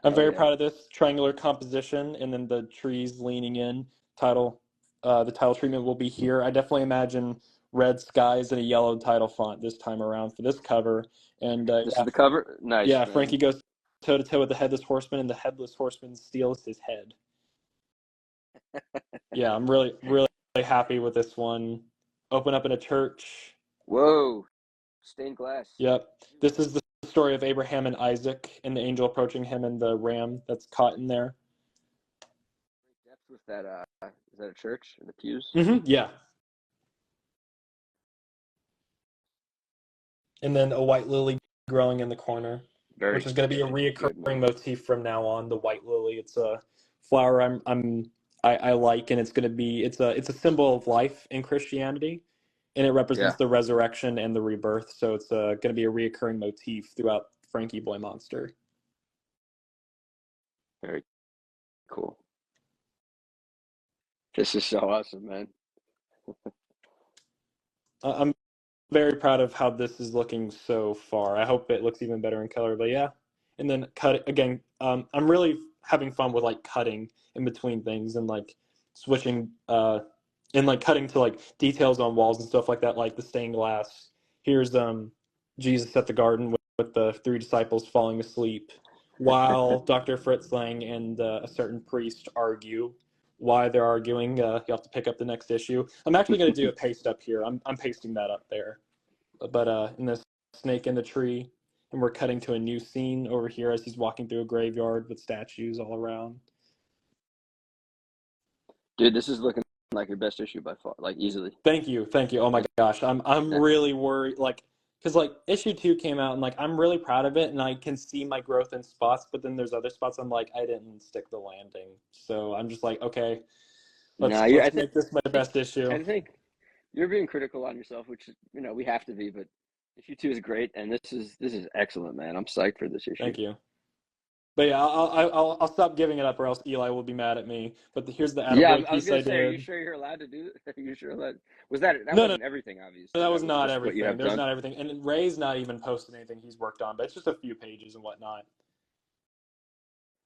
[SPEAKER 2] I'm
[SPEAKER 1] Hell
[SPEAKER 2] very
[SPEAKER 1] yeah.
[SPEAKER 2] proud of this triangular composition, and then the trees leaning in. Title, the title treatment will be here. I definitely imagine red skies and a yellow title font this time around for this cover. And
[SPEAKER 1] This is the cover. Nice,
[SPEAKER 2] yeah,
[SPEAKER 1] man.
[SPEAKER 2] Frankie goes toe to toe with the headless horseman, and the headless horseman steals his head. Yeah, I'm really happy with this one. Open up in a church.
[SPEAKER 1] Whoa. Stained glass.
[SPEAKER 2] Yep. This
[SPEAKER 1] Beautiful.
[SPEAKER 2] is the story of Abraham and Isaac and the angel approaching him and the ram that's caught in there.
[SPEAKER 1] Great depth with that is that a church in the pews?
[SPEAKER 2] Yeah. And then a white lily growing in the corner, which
[SPEAKER 1] Very
[SPEAKER 2] is going to be a
[SPEAKER 1] good,
[SPEAKER 2] reoccurring
[SPEAKER 1] man.
[SPEAKER 2] motif from now on. The white lily, it's a flower I like, and it's going to be it's a symbol of life in Christianity, and it
[SPEAKER 1] Yeah.
[SPEAKER 2] represents the resurrection and the rebirth. So it's going to be a reoccurring motif throughout Frankie Boy Monster.
[SPEAKER 1] Very cool. This is so awesome, man.
[SPEAKER 2] I'm very proud of how this is looking so far. I hope it looks even better in color, but yeah. And then cut again. I'm really having fun with like cutting in between things and like switching and like cutting to like details on walls and stuff like that, like the stained glass. Here's Jesus at the garden with the 3 disciples falling asleep while Dr. Fritz Lang and a certain priest argue. Why they're arguing, you'll have to pick up the next issue. I'm actually going to do a paste up here. I'm pasting that up there. But in this snake in the tree, and we're cutting to a new scene over here as he's walking through a graveyard with statues all around.
[SPEAKER 1] Dude, this is looking like your best issue by far, like easily.
[SPEAKER 2] Thank you. Oh my gosh, I'm really worried, like, because like issue 2 came out, and like I'm really proud of it, and I can see my growth in spots, but then there's other spots I'm like I didn't stick the landing, so I'm just like, okay,
[SPEAKER 1] No,
[SPEAKER 2] let's make this my best issue.
[SPEAKER 1] I think you're being critical on yourself, which we have to be. But issue 2 is great, and this is excellent, man. I'm psyched for this issue.
[SPEAKER 2] Thank you. But yeah, I'll stop giving it up, or else Eli will be mad at me. But here's the Attaboy
[SPEAKER 1] I was
[SPEAKER 2] piece
[SPEAKER 1] gonna
[SPEAKER 2] I
[SPEAKER 1] say, are you
[SPEAKER 2] did.
[SPEAKER 1] sure you're allowed to do it? Are you sure that was that
[SPEAKER 2] No,
[SPEAKER 1] wasn't everything, obviously.
[SPEAKER 2] that was
[SPEAKER 1] That was
[SPEAKER 2] not
[SPEAKER 1] just what you
[SPEAKER 2] everything.
[SPEAKER 1] have
[SPEAKER 2] There's
[SPEAKER 1] done.
[SPEAKER 2] not everything, and Ray's not even posted anything he's worked on, but it's just a few pages and whatnot.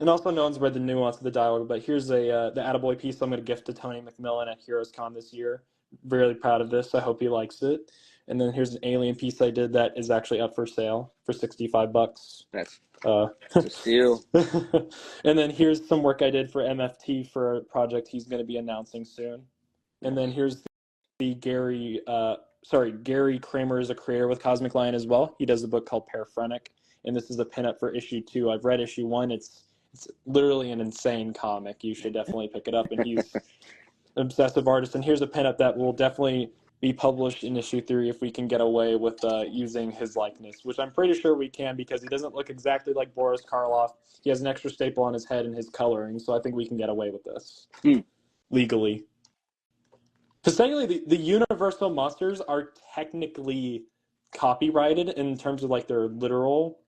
[SPEAKER 2] And also, no one's read the nuance of the dialogue. But here's the Attaboy piece I'm going to gift to Tony McMillan at HeroesCon this year. Really proud of this. I hope he likes it. And then here's an alien piece I did that is actually up for sale for $65.
[SPEAKER 1] That's a steal.
[SPEAKER 2] And then here's some work I did for MFT for a project he's going to be announcing soon. And then here's the Gary Kramer is a creator with Cosmic Lion as well. He does a book called Paraphrenic, and this is a pinup for issue 2. I've read issue 1. It's literally an insane comic. You should definitely pick it up. And he's an obsessive artist. And here's a pinup that will definitely be published in issue 3 if we can get away with using his likeness, which I'm pretty sure we can because he doesn't look exactly like Boris Karloff. He has an extra staple on his head and his coloring, so I think we can get away with this legally. Because technically, the Universal monsters are technically copyrighted in terms of like their literal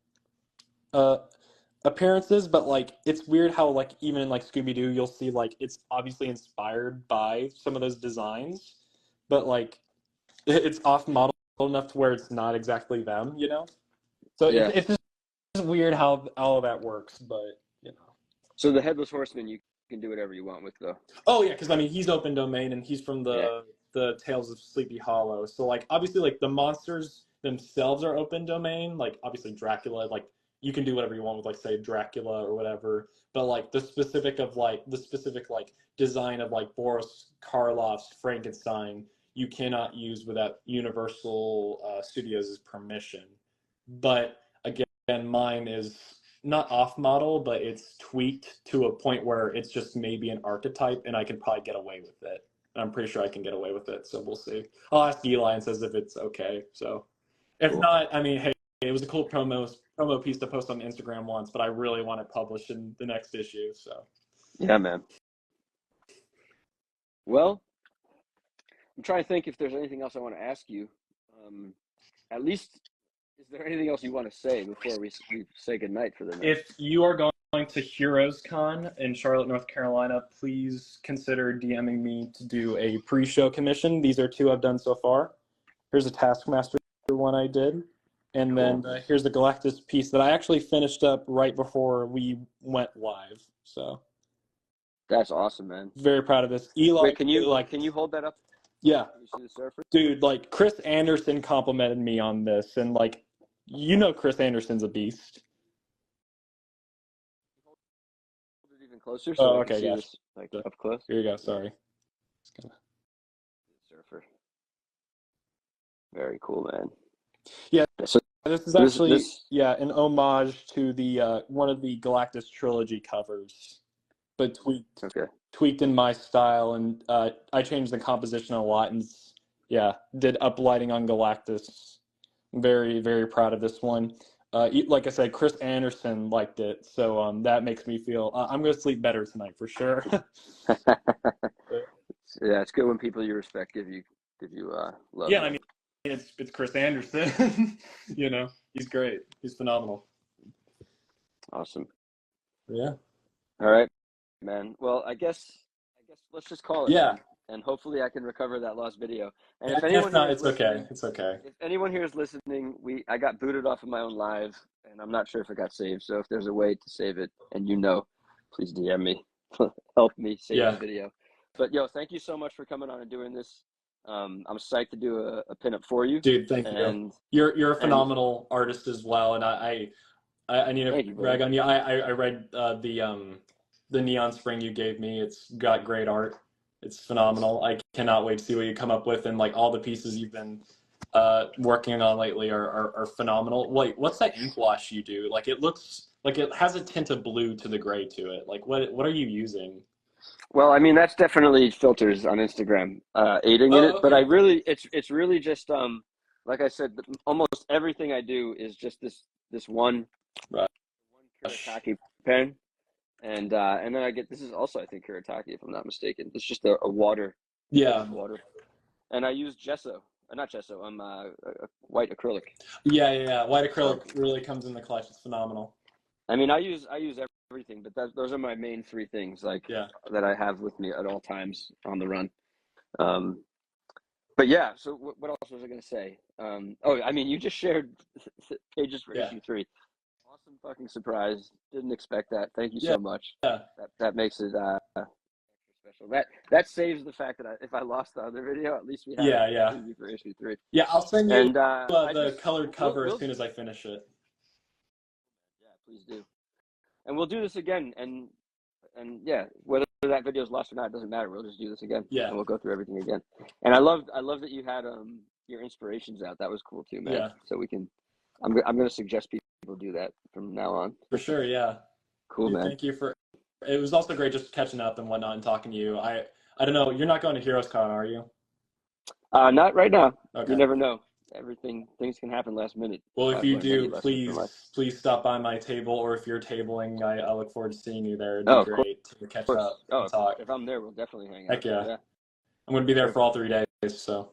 [SPEAKER 2] appearances, but like it's weird how like even in like Scooby-Doo, you'll see like it's obviously inspired by some of those designs, but like it's off model enough to where it's not exactly them, you know? So
[SPEAKER 1] Yeah.
[SPEAKER 2] it's just weird how all of that works, but you know.
[SPEAKER 1] So the Headless Horseman, you can do whatever you want with, though.
[SPEAKER 2] Oh yeah, because I mean he's open domain and he's from the Tales of Sleepy Hollow. So like obviously like the monsters themselves are open domain. Like obviously Dracula, like you can do whatever you want with like say Dracula or whatever. But like the specific design of like Boris Karloff's Frankenstein, you cannot use without Universal Studios' permission. But again, mine is not off model, but it's tweaked to a point where it's just maybe an archetype, and I can probably get away with it. I'm pretty sure I can get away with it, so we'll see. I'll ask Eli and says if it's okay. So if not, I mean, hey, it was a cool promo piece to post on Instagram once, but I really want it published in the next issue. So
[SPEAKER 1] yeah, man. Well, I'm trying to think if there's anything else I want to ask you. At least, is there anything else you want to say before we say goodnight for the night?
[SPEAKER 2] If you are going to HeroesCon in Charlotte, North Carolina, please consider DMing me to do a pre-show commission. These are 2 I've done so far. Here's a Taskmaster one I did. And then here's the Galactus piece that I actually finished up right before we went live. So
[SPEAKER 1] that's awesome, man.
[SPEAKER 2] Very proud of this. Eli,
[SPEAKER 1] wait, can you hold that up?
[SPEAKER 2] Yeah.
[SPEAKER 1] Can you see the surfer?
[SPEAKER 2] Dude, like Chris Anderson complimented me on this, and like Chris Anderson's a beast.
[SPEAKER 1] Hold it even closer so I can see
[SPEAKER 2] gosh.
[SPEAKER 1] this up close.
[SPEAKER 2] Here you go. Sorry.
[SPEAKER 1] Surfer. Very cool, man.
[SPEAKER 2] Yeah.
[SPEAKER 1] So
[SPEAKER 2] this is actually an homage to the one of the Galactus trilogy covers, but tweaked in my style, and I changed the composition a lot, and did uplighting on Galactus. I'm very, very proud of this one. Like I said, Chris Anderson liked it, so that makes me feel I'm gonna sleep better tonight for sure.
[SPEAKER 1] Yeah, it's good when people you respect give you love.
[SPEAKER 2] Yeah, I mean, it's Chris Anderson. He's great. He's phenomenal.
[SPEAKER 1] Awesome.
[SPEAKER 2] Yeah.
[SPEAKER 1] All right, man. Well, I guess let's just call it.
[SPEAKER 2] Yeah.
[SPEAKER 1] Man. And hopefully I can recover that lost video. And
[SPEAKER 2] if anyone not, it's okay. It's okay.
[SPEAKER 1] If anyone here is listening, I got booted off of my own live, and I'm not sure if it got saved. So if there's a way to save it, and please DM me, help me save the video. But thank you so much for coming on and doing this. I'm psyched to do a pinup for you,
[SPEAKER 2] dude. Thank you. You're a phenomenal artist as well, and I need to brag on you. I read the Neon Spring you gave me. It's got great art. It's phenomenal. I cannot wait to see what you come up with, and like all the pieces you've been working on lately are phenomenal. Wait, what's that ink wash you do? Like it looks like it has a tint of blue to the gray to it. Like what are you using?
[SPEAKER 1] Well, I mean, that's definitely filters on Instagram, aiding in
[SPEAKER 2] Oh,
[SPEAKER 1] it. But I
[SPEAKER 2] okay.
[SPEAKER 1] really, it's really just, like I said, almost everything I do is just this one
[SPEAKER 2] Rush.
[SPEAKER 1] Kuretake pen, and then I get this is also I think Kuretake if I'm not mistaken. It's just a water,
[SPEAKER 2] Yeah.
[SPEAKER 1] basic water, and I use gesso, not gesso. A white acrylic.
[SPEAKER 2] Yeah. White
[SPEAKER 1] So
[SPEAKER 2] acrylic really comes in the clutch. It's phenomenal.
[SPEAKER 1] I mean, I use everything, but those are my main three things like
[SPEAKER 2] Yeah.
[SPEAKER 1] that I have with me at all times on the run. Um, but yeah, so what else was I going to say? Oh, I mean, you just shared pages for
[SPEAKER 2] Yeah.
[SPEAKER 1] issue 3. Awesome fucking surprise. Didn't expect that. Thank you
[SPEAKER 2] Yeah.
[SPEAKER 1] so much.
[SPEAKER 2] Yeah.
[SPEAKER 1] That makes it extra special. That saves the fact that if I lost the other video, at least we have
[SPEAKER 2] Yeah.
[SPEAKER 1] a
[SPEAKER 2] Yeah.
[SPEAKER 1] preview for issue 3.
[SPEAKER 2] Yeah. I'll send you
[SPEAKER 1] And I
[SPEAKER 2] the
[SPEAKER 1] just
[SPEAKER 2] colored cover as
[SPEAKER 1] we'll
[SPEAKER 2] soon as I finish it.
[SPEAKER 1] yeah, please do. And we'll do this again. And yeah, whether that video is lost or not, it doesn't matter. We'll just do this again,
[SPEAKER 2] Yeah.
[SPEAKER 1] and we'll go through everything again. And I love that you had your inspirations out. That was cool too, man.
[SPEAKER 2] Yeah.
[SPEAKER 1] So we can. I'm gonna suggest people do that from now on.
[SPEAKER 2] For sure. Yeah.
[SPEAKER 1] Cool,
[SPEAKER 2] Dude,
[SPEAKER 1] man.
[SPEAKER 2] thank you for. It was also great just catching up and whatnot and talking to you. I don't know. You're not going to Heroes Con, are you?
[SPEAKER 1] Not right now. You
[SPEAKER 2] Okay.
[SPEAKER 1] never know. Things can happen last minute.
[SPEAKER 2] Well, if
[SPEAKER 1] I've
[SPEAKER 2] you
[SPEAKER 1] learned many
[SPEAKER 2] do,
[SPEAKER 1] lessons from life.
[SPEAKER 2] please stop by my table, or if you're tabling, I look forward to seeing you there. It'd be
[SPEAKER 1] Oh, of course.
[SPEAKER 2] great to catch
[SPEAKER 1] Of course.
[SPEAKER 2] up
[SPEAKER 1] Oh,
[SPEAKER 2] and talk.
[SPEAKER 1] if I'm there, we'll definitely hang out.
[SPEAKER 2] Heck yeah.
[SPEAKER 1] Yeah,
[SPEAKER 2] I'm going to be there
[SPEAKER 1] sure.
[SPEAKER 2] for all 3 days, so.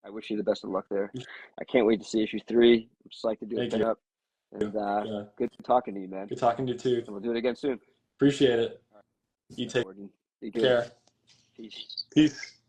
[SPEAKER 1] I wish you the best of luck there. I can't wait to see issue 3. I'm psyched to do a
[SPEAKER 2] Thank you.
[SPEAKER 1] pinup. And
[SPEAKER 2] Yeah.
[SPEAKER 1] good talking to you, man.
[SPEAKER 2] Good talking to you too.
[SPEAKER 1] And we'll do it again soon.
[SPEAKER 2] Appreciate it.
[SPEAKER 1] All
[SPEAKER 2] You
[SPEAKER 1] right,
[SPEAKER 2] take
[SPEAKER 1] Morgan. Be good.
[SPEAKER 2] care.
[SPEAKER 1] Peace.
[SPEAKER 2] Peace.